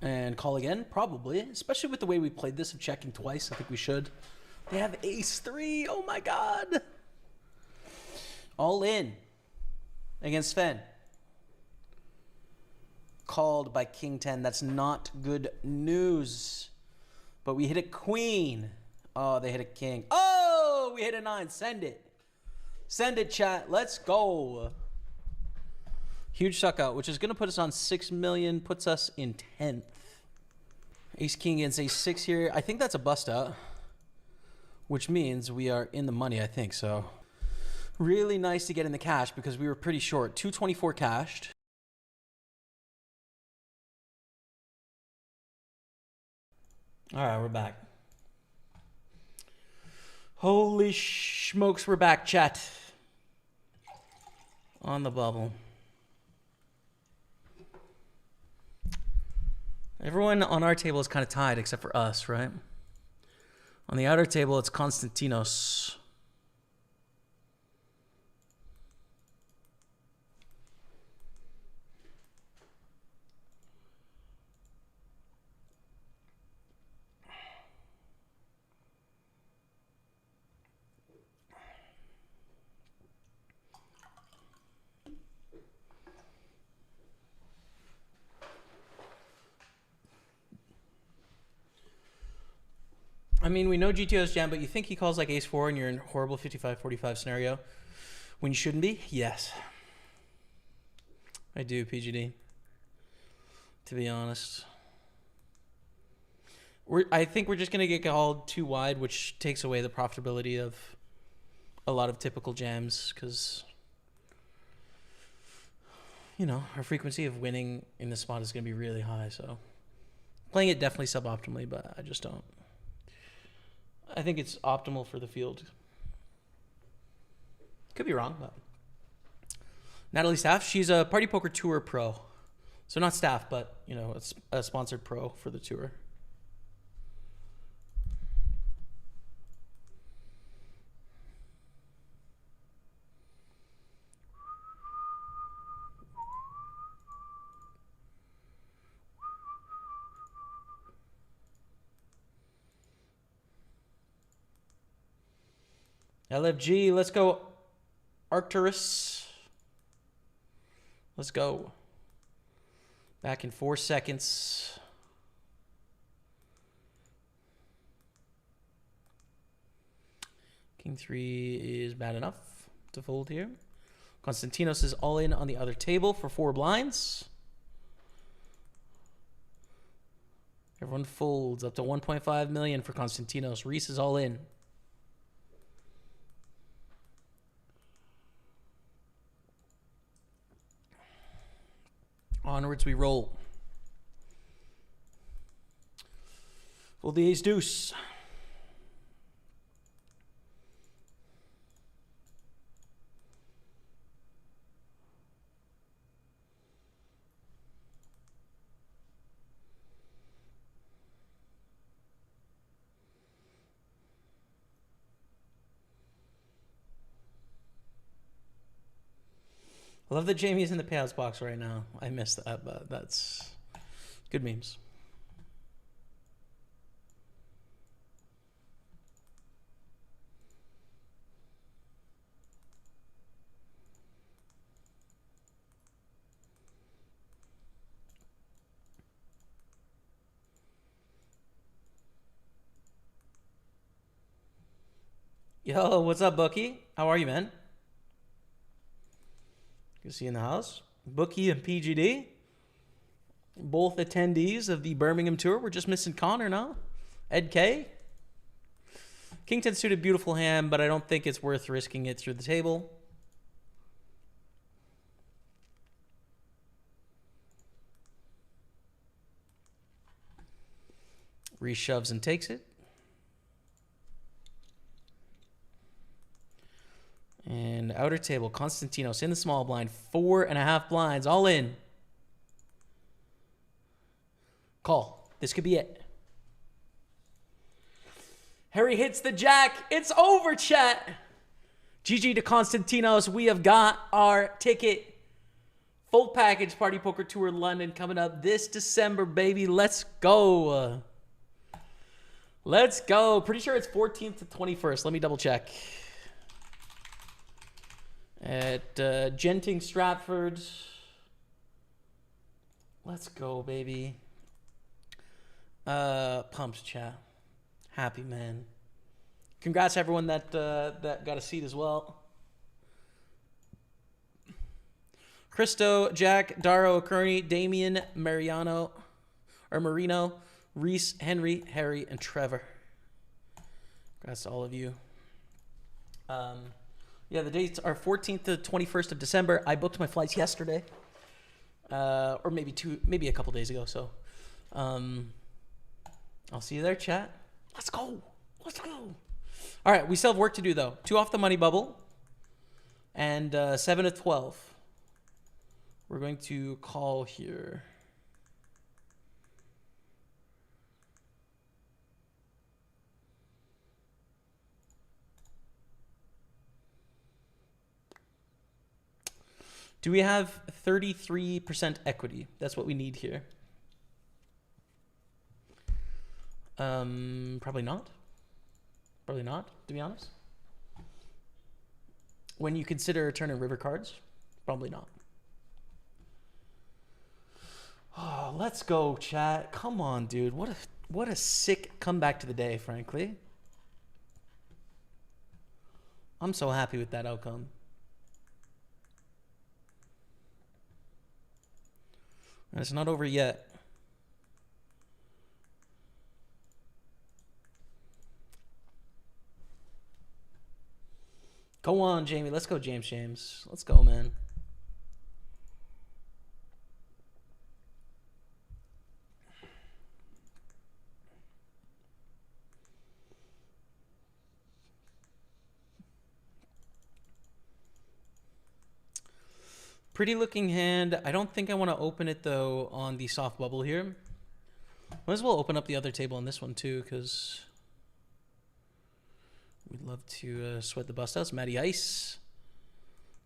And call again, probably. Especially with the way we played this of checking twice. I think we should. They have ace 3. Oh my God. All in against Sven. Called by King 10. That's not good news. But we hit a queen. Oh, they hit a king. Oh, we hit a 9. Send it. Send it, chat. Let's go. Huge suck out, which is going to put us on 6 million. Puts us in 10th. Ace King against Ace 6 here. I think that's a bust out, which means we are in the money, I think. So really nice to get in the cash because we were pretty short. 224 cashed. All right, we're back. Holy smokes, we're back, chat. On the bubble. Everyone on our table is kind of tied except for us, right? On the outer table, it's Konstantinos. I mean, we know GTO's jam, but you think he calls like ace-4 and you're in horrible 55-45 scenario when you shouldn't be? Yes. I do, PGD. To be honest. I think we're just going to get called too wide, which takes away the profitability of a lot of typical jams because, you know, our frequency of winning in this spot is going to be really high. So playing it definitely suboptimally, but I just don't. I think it's optimal for the field. Could be wrong, but Natalie Staff, she's a Party Poker Tour pro. So not staff, but, you know, it's a sponsored pro for the tour. LFG, let's go. Arcturus. Let's go. Back in 4 seconds. King 3 is bad enough to fold here. Konstantinos is all in on the other table for 4 blinds. Everyone folds up to 1.5 million for Konstantinos. Reese is all in. Onwards we roll. Fold the ace deuce. I love that Jamie's in the payouts box right now. I missed that, but that's good memes. Yo, what's up, Bookie? How are you, man? You see in the house, Bookie and PGD, both attendees of the Birmingham tour. We're just missing Connor now. Ed K. King 10 suited, beautiful hand, but I don't think it's worth risking it through the table. Reshoves and takes it. And outer table, Konstantinos in the small blind, 4.5 blinds, all in. Call. This could be it. Harry hits the jack. It's over, chat. GG to Konstantinos. We have got our ticket. Full package Party Poker Tour London coming up this December, baby. Let's go. Let's go. Pretty sure it's 14th to 21st. Let me double check. At Genting Stratford. Let's go, baby. Pumped, chat. Happy, man. Congrats, everyone that that got a seat as well. Christo, Jack, Daro, Kearney, Damien, Marino, Reese, Henry, Harry, and Trevor. Congrats to all of you. Yeah, the dates are 14th to 21st of December. I booked my flights yesterday, or maybe a couple days ago. So, I'll see you there, chat. Let's go. Let's go. All right, we still have work to do though. 2 off the money bubble, and 7 of 12. We're going to call here. Do we have 33% equity? That's what we need here. Probably not. Probably not, to be honest. When you consider turning river cards, probably not. Oh, let's go, chat. Come on, dude. What a What a sick comeback to the day, frankly. I'm so happy with that outcome. And it's not over yet. Go on, Jamie. Let's go, James. Let's go, man. Pretty looking hand. I don't think I want to open it, though, on the soft bubble here. Might as well open up the other table on this one, too, because we'd love to sweat the bust outs. Matty Ice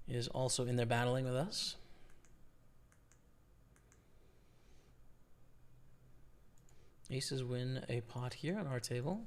is also in there battling with us. Aces win a pot here on our table.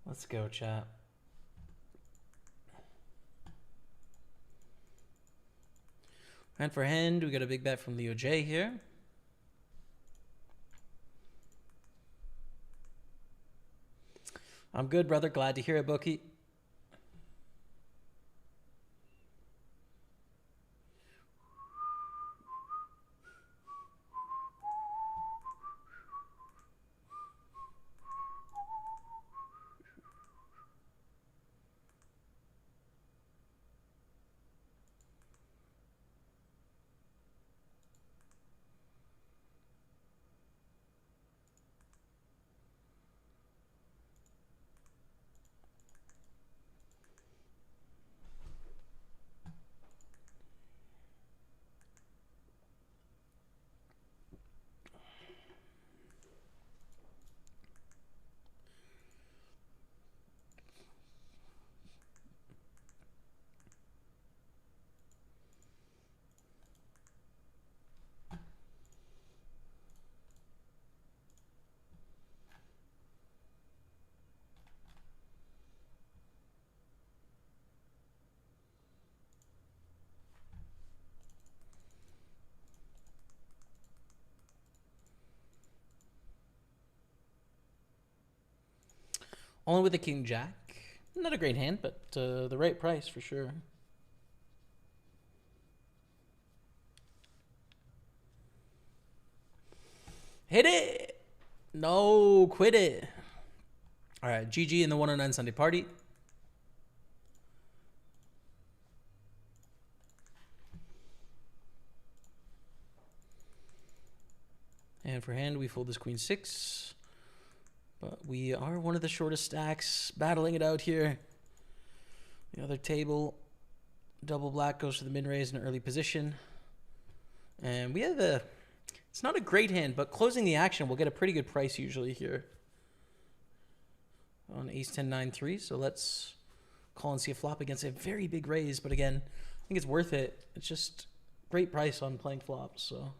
Let's go, chat. Hand for hand, we got a big bet from Leo J here. I'm good, brother. Glad to hear it, Bookie. Only with the King Jack. Not a great hand, but the right price for sure. Hit it! No, quit it. All right, GG in the 109 Sunday party. And for hand, we fold this Queen 6. But we are one of the shortest stacks, battling it out here. The other table, double black goes to the min-raise in an early position. And we have a, it's not a great hand, but closing the action, we'll get a pretty good price usually here. On ace 10, 9, 3. So let's call and see a flop against a very big raise. But again, I think it's worth it. It's just great price on playing flops, so.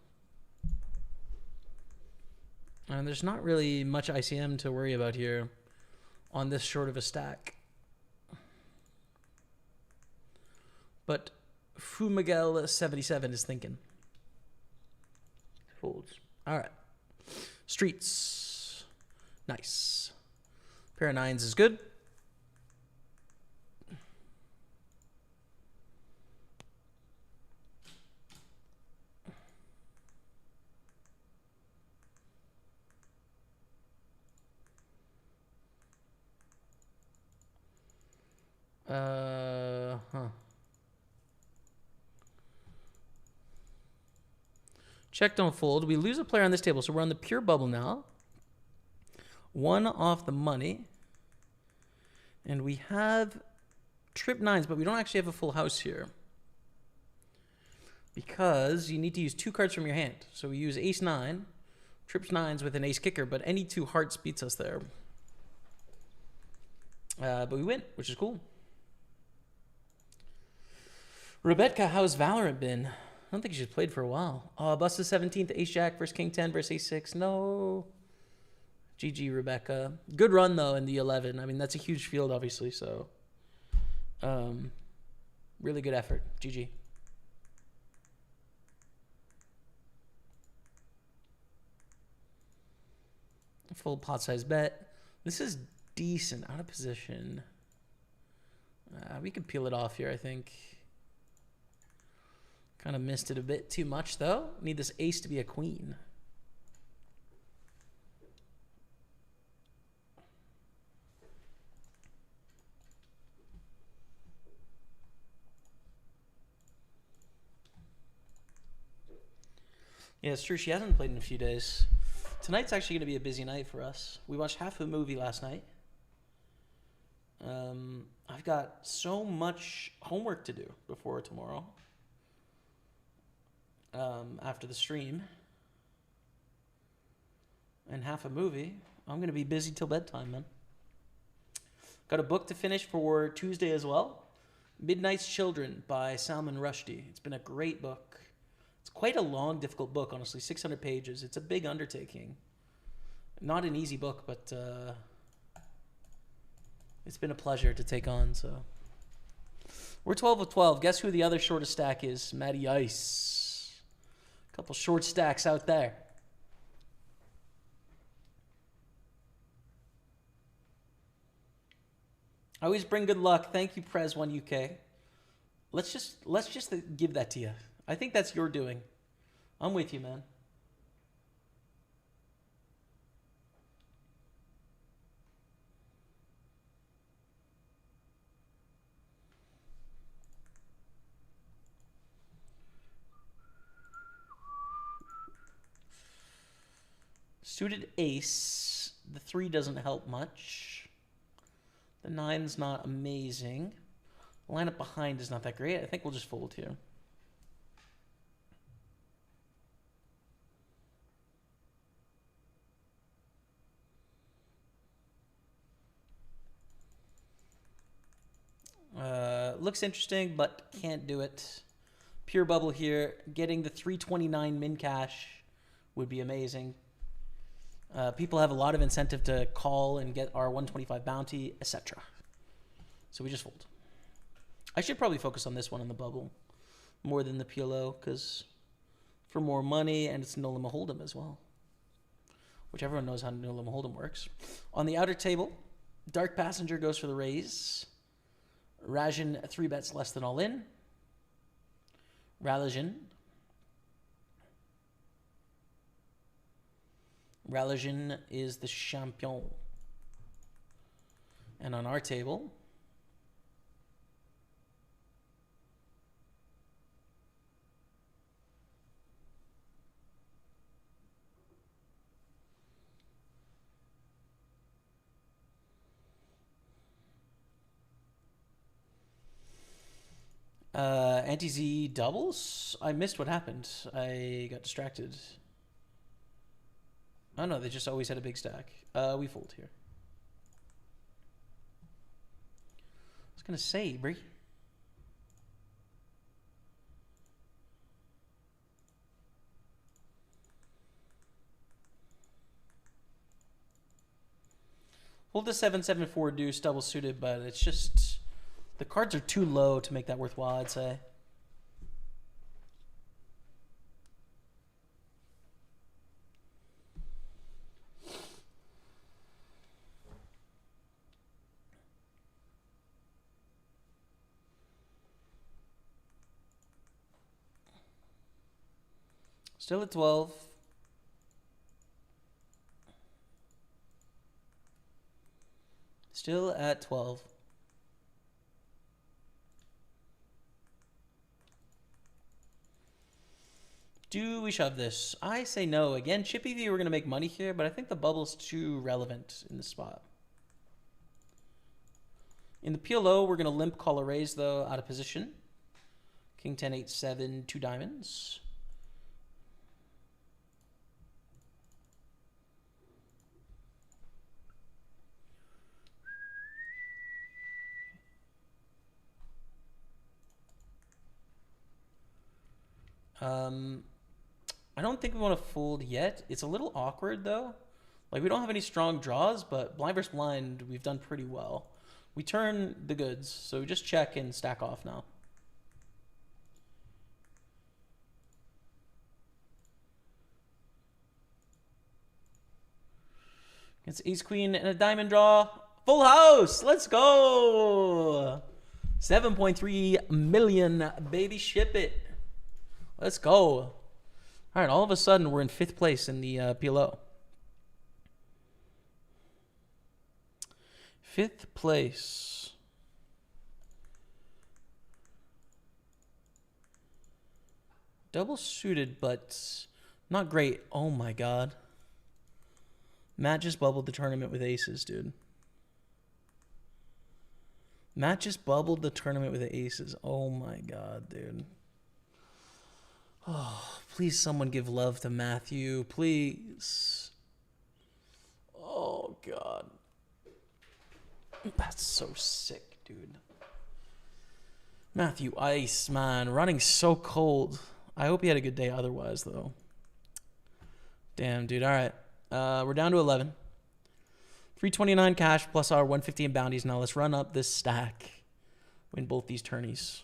And there's not really much ICM to worry about here on this short of a stack. But Fumiguel77 is thinking. Folds. All right. Streets. Nice. Pair of nines is good. Check, don't fold. We lose a player on this table, so we're on the pure bubble now. One off the money. And we have trip nines, but we don't actually have a full house here. Because you need to use 2 cards from your hand. So we use ace 9, trips 9s with an ace kicker, but any 2 hearts beats us there. But we win, which is cool. Rebecca, how's Valorant been? I don't think she's played for a while. Busted 17th, ace jack versus king 10 versus ace 6. No. GG, Rebecca. Good run, though, in the 11. I mean, that's a huge field, obviously, so. Really good effort. GG. Full pot size bet. This is decent. Out of position. We can peel it off here, I think. Kind of missed it a bit too much, though. Need this ace to be a queen. Yeah, it's true. She hasn't played in a few days. Tonight's actually going to be a busy night for us. We watched half a movie last night. I've got so much homework to do before tomorrow. After the stream. And half a movie. I'm going to be busy till bedtime, man. Got a book to finish for Tuesday as well. Midnight's Children by Salman Rushdie. It's been a great book. It's quite a long, difficult book, honestly. 600 pages. It's a big undertaking. Not an easy book, but it's been a pleasure to take on. So we're 12 of 12. Guess who the other shortest stack is? Matty Ice. A couple short stacks out there. I always bring good luck. Thank you, Prez1 UK. Let's just give that to you. I think that's your doing. I'm with you, man. Suited ace. The 3 doesn't help much. The 9's not amazing. The lineup behind is not that great. I think we'll just fold here. Looks interesting, but can't do it. Pure bubble here. Getting the 329 min cash would be amazing. People have a lot of incentive to call and get our 125 bounty, etc. So we just fold. I should probably focus on this one in the bubble more than the PLO, because for more money, and it's no limit hold'em as well, which everyone knows how no limit hold'em works. On the outer table, Dark Passenger goes for the raise. Rajan 3 bets less than all in. Ralajan is the champion. And on our table, anti-Z doubles? I missed what happened. I got distracted. Oh no, they just always had a big stack. We fold here. I was going to say, Bree. Hold the 7-7-4 deuce double suited, but it's just... the cards are too low to make that worthwhile, I'd say. Still at 12. Still at 12. Do we shove this? I say no. Again, Chippy V, we're going to make money here, but I think the bubble's too relevant in this spot. In the PLO, we're going to limp call a raise, though, out of position. King 10, 8, 7, 2 diamonds. I don't think we want to fold yet. It's a little awkward, though. Like, we don't have any strong draws, but blind versus blind, we've done pretty well. We turn the goods, so we just check and stack off now. It's ace queen and a diamond draw. Full house. Let's go. 7.3 million, baby. Ship it. Let's go. All right, all of a sudden, we're in 5th place in the PLO. 5th place. Double suited, but not great. Oh, my God. Matt just bubbled the tournament with aces, dude. Matt just bubbled the tournament with aces. Oh, my God, dude. Oh, please someone give love to Matthew, please. Oh, God. That's so sick, dude. Matthew Ice, man, running so cold. I hope he had a good day otherwise, though. Damn, dude. All right. We're down to 11. 329 cash plus our 150 in bounties. Now let's run up this stack. Win both these tourneys.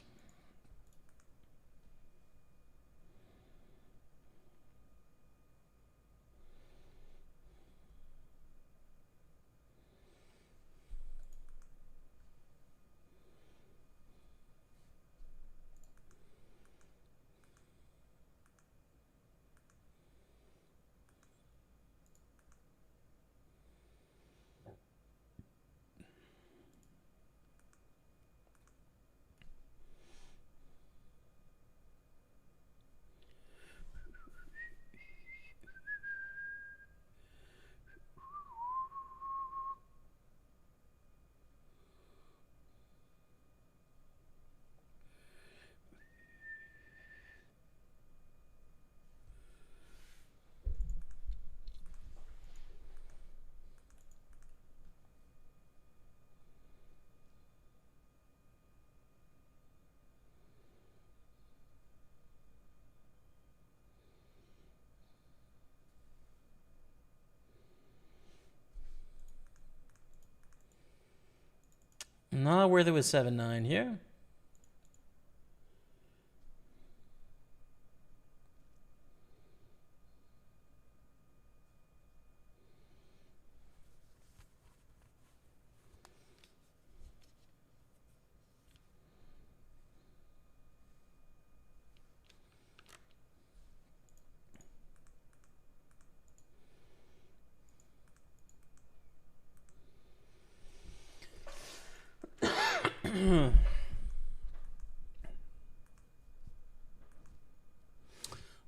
Not worth it with 7-9 here.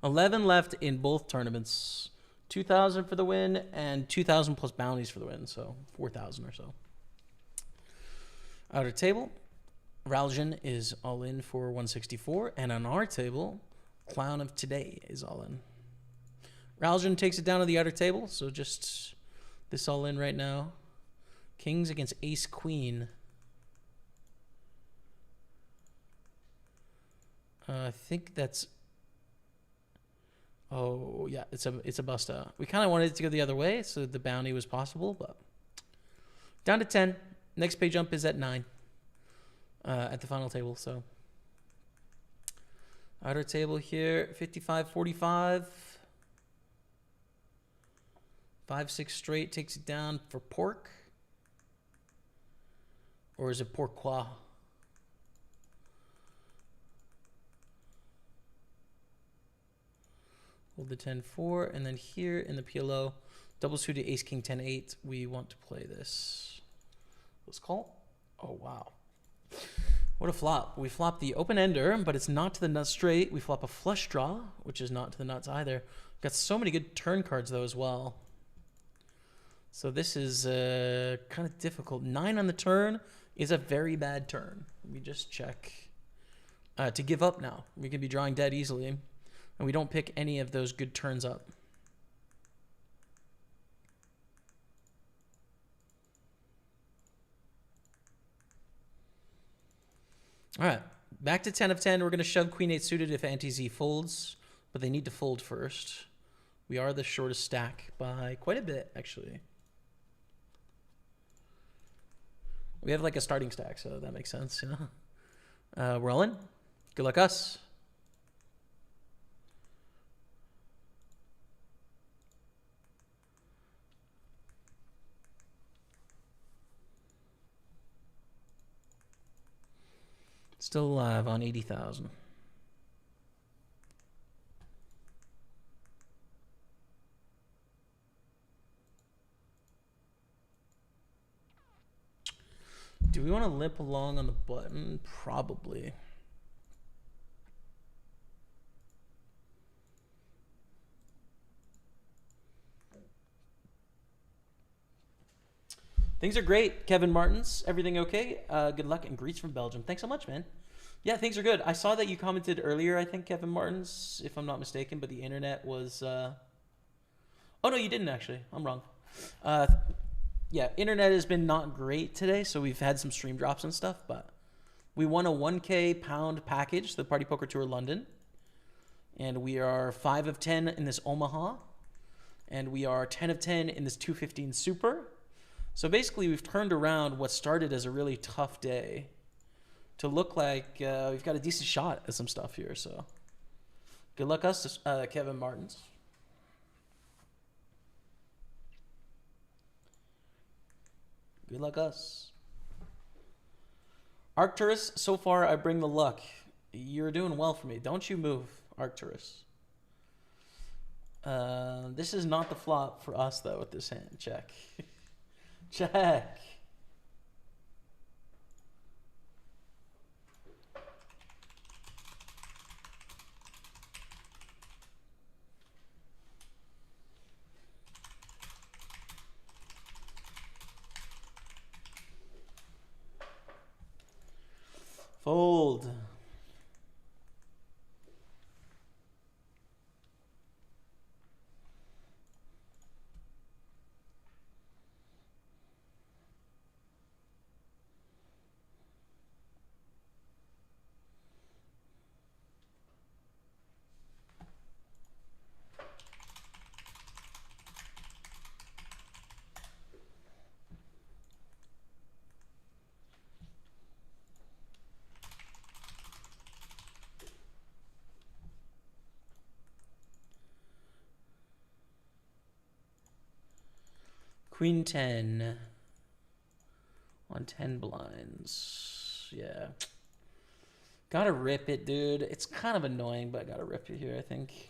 $11 left in both tournaments. 2,000 for the win and 2,000 plus bounties for the win, so 4,000 or so. Outer table, Raljan is all in for 164, and on our table, Clown of Today is all in. Raljan takes it down to the outer table, so just this all in right now. Kings against Ace Queen. I think that's... Oh, yeah, it's a bust out. We kind of wanted it to go the other way, so the bounty was possible, but... Down to 10. Next pay jump is at 9. At the final table, so... Outer table here, 55-45. 5-6 straight takes it down for pork. Or is it pourquoi? Hold the 10-4, and then here in the PLO, double suited ace king 10-8. We want to play this. Let's call. Oh wow, what a flop! We flop the open ender, but it's not to the nuts straight. We flop a flush draw, which is not to the nuts either. Got so many good turn cards though as well. So this is kind of difficult. 9 on the turn is a very bad turn. Let me just check. To give up now. We could be drawing dead easily. And we don't pick any of those good turns up. All right. Back to 10 of 10. We're going to shove Queen 8 suited if Ante-Z folds. But they need to fold first. We are the shortest stack by quite a bit, actually. We have like a starting stack, so that makes sense, you know. Rolling. Good luck us. Still alive on 80,000. Do we want to limp along on the button? Probably. Things are great, Kevin Martins. Everything okay? Good luck and greets from Belgium. Thanks so much, man. Yeah, things are good. I saw that you commented earlier, I think, Kevin Martins, if I'm not mistaken, but the internet was... Oh, no, you didn't, actually. I'm wrong. Yeah, internet has been not great today, so we've had some stream drops and stuff, but we won a 1K pound package, the Party Poker Tour London, and we are 5 of 10 in this Omaha, and we are 10 of 10 in this 215 Super. So basically, we've turned around what started as a really tough day to look like we've got a decent shot at some stuff here. So good luck us, Kevin Martins. Good luck us. Arcturus, so far I bring the luck. You're doing well for me. Don't you move, Arcturus. This is not the flop for us, though, with this hand. Check. Check. Fold. Queen 10 on 10 blinds. Yeah. Gotta rip it, dude. It's kind of annoying, but I gotta rip it here, I think.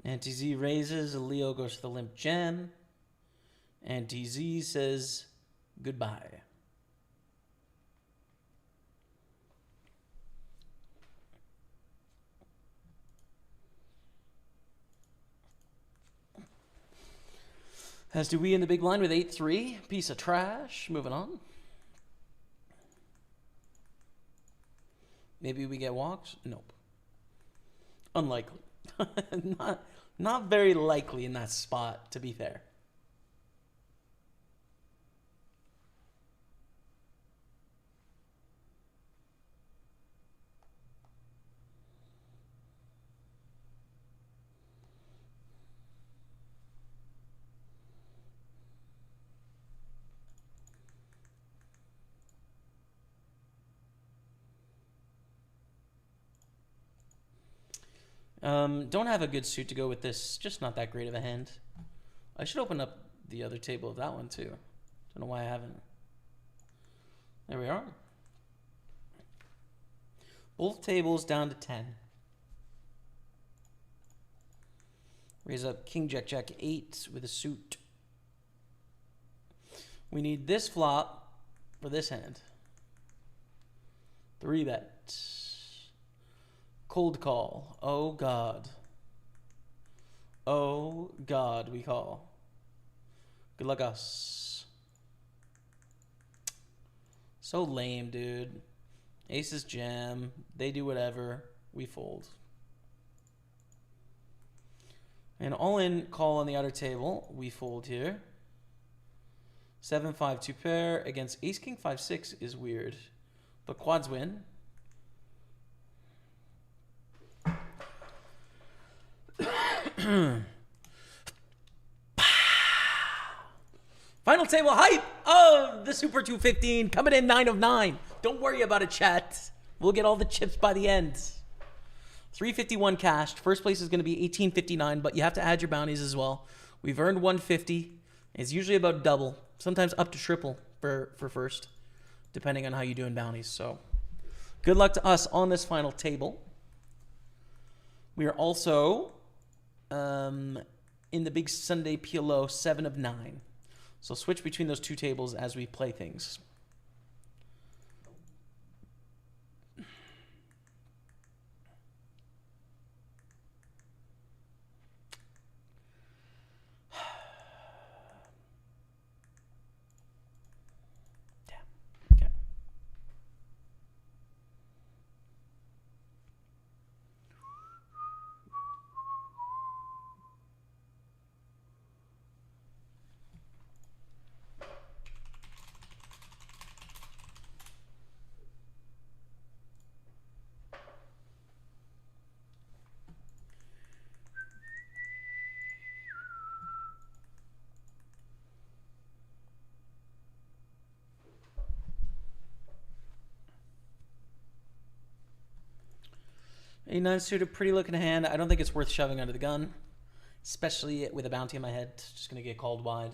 Ante-Z raises, Leo goes to the limp jam. Ante-Z says goodbye. As do we in the big line with 8-3. Piece of trash. Moving on. Maybe we get walks? Nope. Unlikely. Not very likely in that spot, to be fair. Don't have a good suit to go with this. Just not that great of a hand. I should open up the other table of that one too. Don't know why I haven't. There we are. Both tables down to 10. Raise up king, jack, jack, 8 with a suit. We need this flop for this hand. 3 bet. Cold call. Oh, God. Oh, God, we call. Good luck, us. So lame, dude. Aces jam. They do whatever. We fold. And all in call on the outer table. We fold here. 7-5 2 pair against ace king 5-6 is weird. But quads win. Final table hype of the Super 215 coming in 9 of 9. Don't worry about it, chat. We'll get all the chips by the end. 351 cashed. First place is going to be 1859, but you have to add your bounties as well. We've earned 150. It's usually about double, sometimes up to triple for first, depending on how you do in bounties. So good luck to us on this final table. We are also in the big Sunday PLO 7 of 9. So switch between those two tables as we play things. Okay. 8-9 suited, pretty looking hand. I don't think it's worth shoving under the gun, especially with a bounty in my head. Just going to get called wide.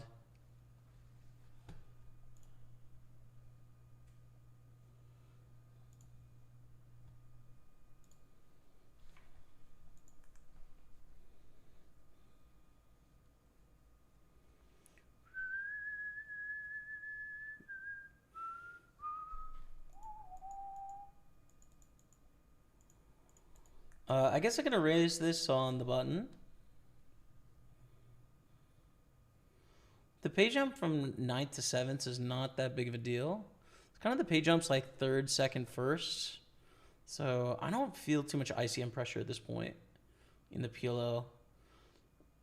I guess I'm going to raise this on the button. The pay jump from 9th to 7th is not that big of a deal. It's kind of the pay jumps like 3rd, 2nd, 1st. So I don't feel too much ICM pressure at this point in the PLO.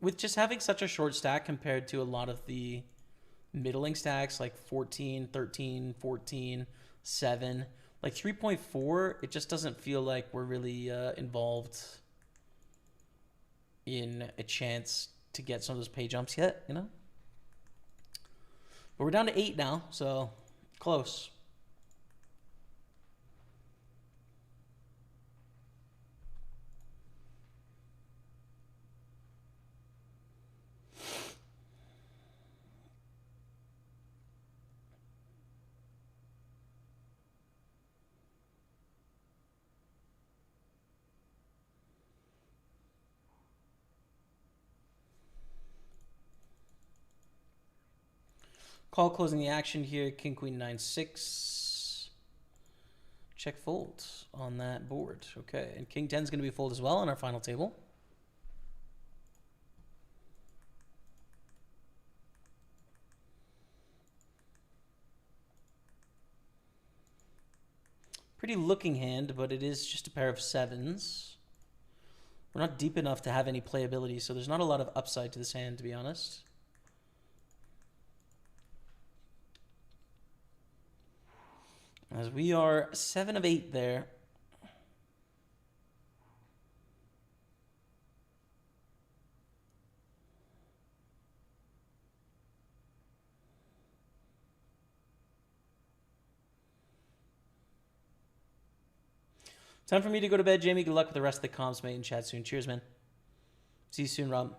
With just having such a short stack compared to a lot of the middling stacks like 14, 13, 14, 7... Like 3.4, it just doesn't feel like we're really involved in a chance to get some of those pay jumps yet, you know? But we're down to 8 now, so close. Call closing the action here. King, queen, 9-6. Check fold on that board. Okay, and king 10 is going to be fold as well on our final table. Pretty looking hand, but it is just a pair of 7s. We're not deep enough to have any playability, so there's not a lot of upside to this hand, to be honest. As we are 7 of 8 there. Time for me to go to bed, Jamie. Good luck with the rest of the comms, mate, and chat soon. Cheers, man. See you soon, Rob.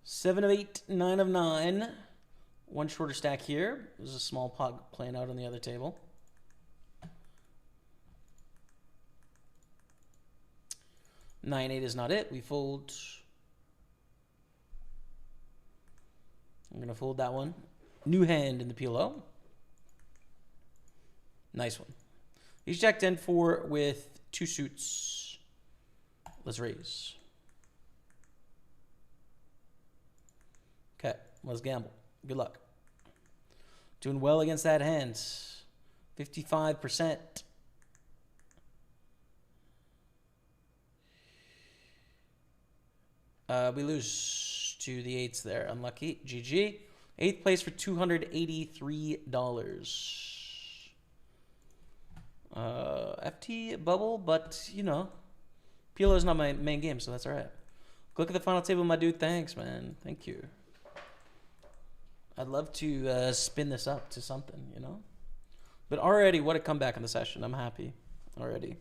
Seven of 8, 9 of 9. One shorter stack here. There's a small pot playing out on the other table. Nine, 8 is not it. We fold. I'm going to fold that one. New hand in the PLO. Nice one. He's jack 10-4 with 2 suits. Let's raise. Okay, let's gamble. Good luck. Doing well against that hand. 55%. We lose to the 8s there. Unlucky. GG. 8th place for $283. FT bubble, but, you know, PLO is not my main game, so that's all right. Look at the final table, my dude. Thanks, man. Thank you. I'd love to spin this up to something, you know? But already, what a comeback in the session. I'm happy already.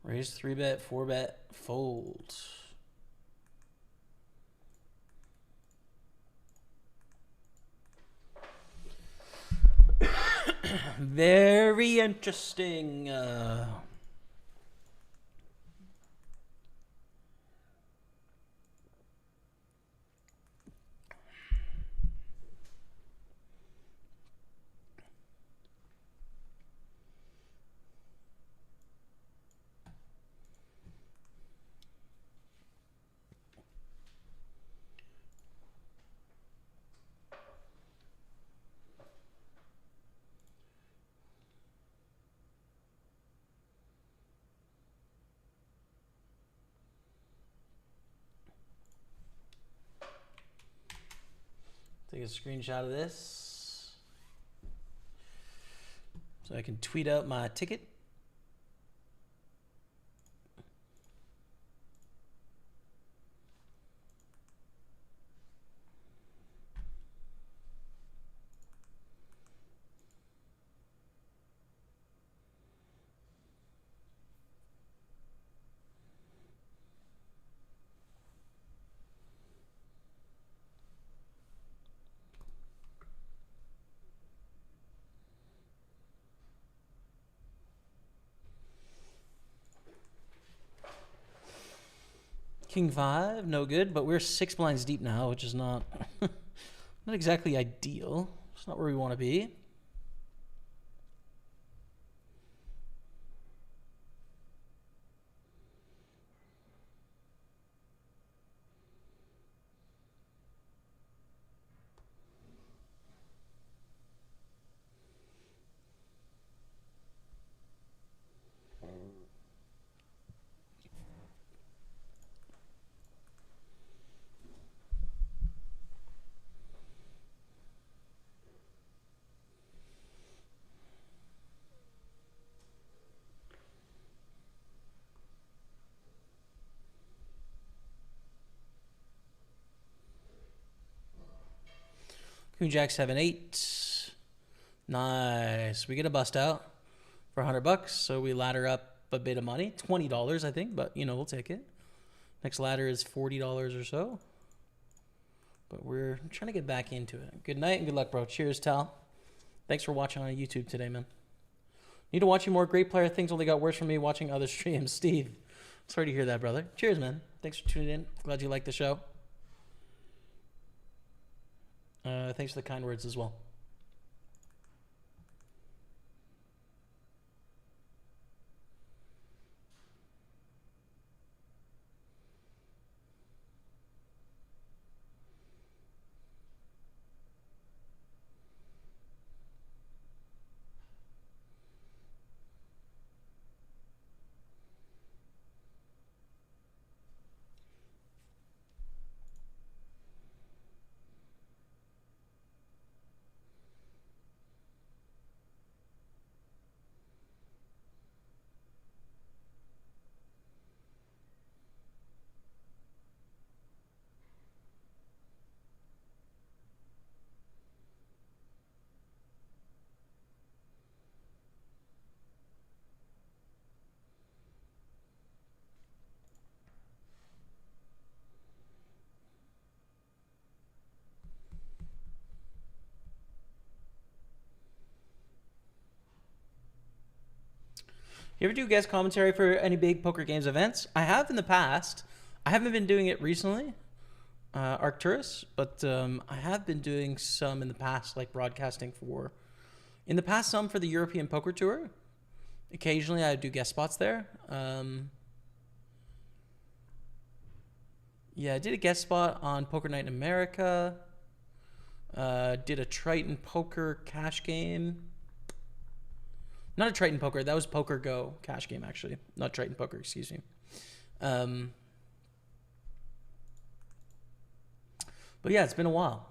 Raise 3-bet, 4-bet, fold. Very interesting. Take a screenshot of this so I can tweet out my ticket. King 5, no good, but we're 6 blinds deep now, which is not not exactly ideal. It's not where we want to be. Queen Jack 7, 8. Nice. We get a bust out for $100, so we ladder up a bit of money. $20, I think, but, you know, we'll take it. Next ladder is $40 or so. But we're trying to get back into it. Good night and good luck, bro. Cheers, Tal. Thanks for watching on YouTube today, man. Need to watch you more. Great player. Things only got worse for me watching other streams. Steve. Sorry to hear that, brother. Cheers, man. Thanks for tuning in. Glad you liked the show. Thanks for the kind words as well. You ever do guest commentary for any big poker games events? I have in the past. I haven't been doing it recently, Arcturus, but I have been doing some in the past, like broadcasting for, in the past, some for the European Poker Tour. Occasionally I do guest spots there. Yeah, I did a guest spot on Poker Night in America. Did a Triton Poker cash game. Not a Triton Poker. That was Poker Go cash game, actually. Not Triton Poker, excuse me. But yeah, it's been a while.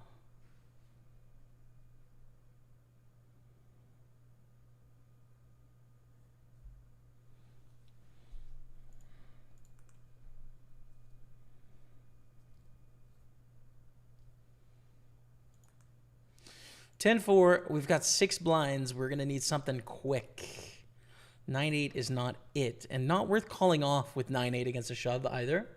$10-4. We've got 6 blinds. We're going to need something quick. 9-8 is not it. And not worth calling off with 9-8 against a shove either.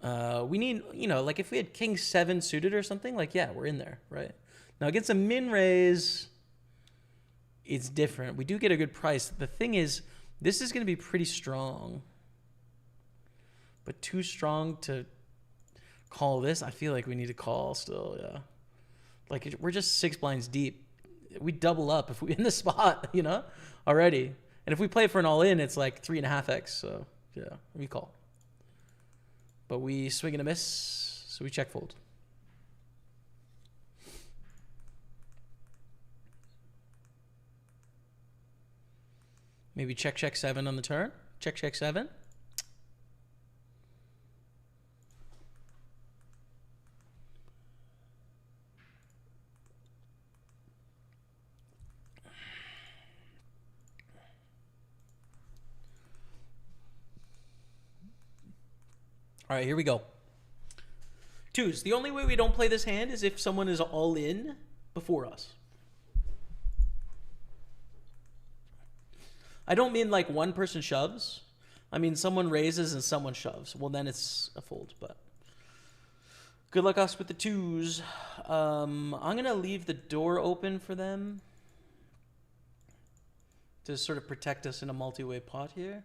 We need, like if we had King 7 suited or something, like, yeah, we're in there, right? Now against a min raise, it's different. We do get a good price. The thing is, this is going to be pretty strong. But too strong to call this. I feel like we need to call still, yeah. Like, we're just 6 blinds deep. We double up if we in the spot, already. And if we play for an all-in, it's like 3.5x. So, yeah, we call. But we swing and a miss, so we check fold. Maybe check 7 on the turn. Check 7. All right, here we go. 2s. The only way we don't play this hand is if someone is all in before us. I don't mean like one person shoves. I mean someone raises and someone shoves. Well, then it's a fold, but good luck us with the 2s. I'm going to leave the door open for them to sort of protect us in a multi-way pot here.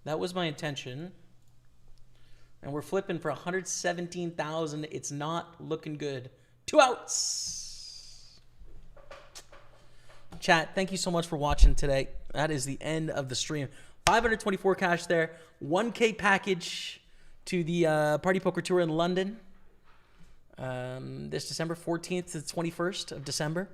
That was my intention. And we're flipping for 117,000. It's not looking good. 2 outs. Chat, thank you so much for watching today. That is the end of the stream. 524 cash there. 1K package to the Party Poker Tour in London. This December 14th to the 21st of December.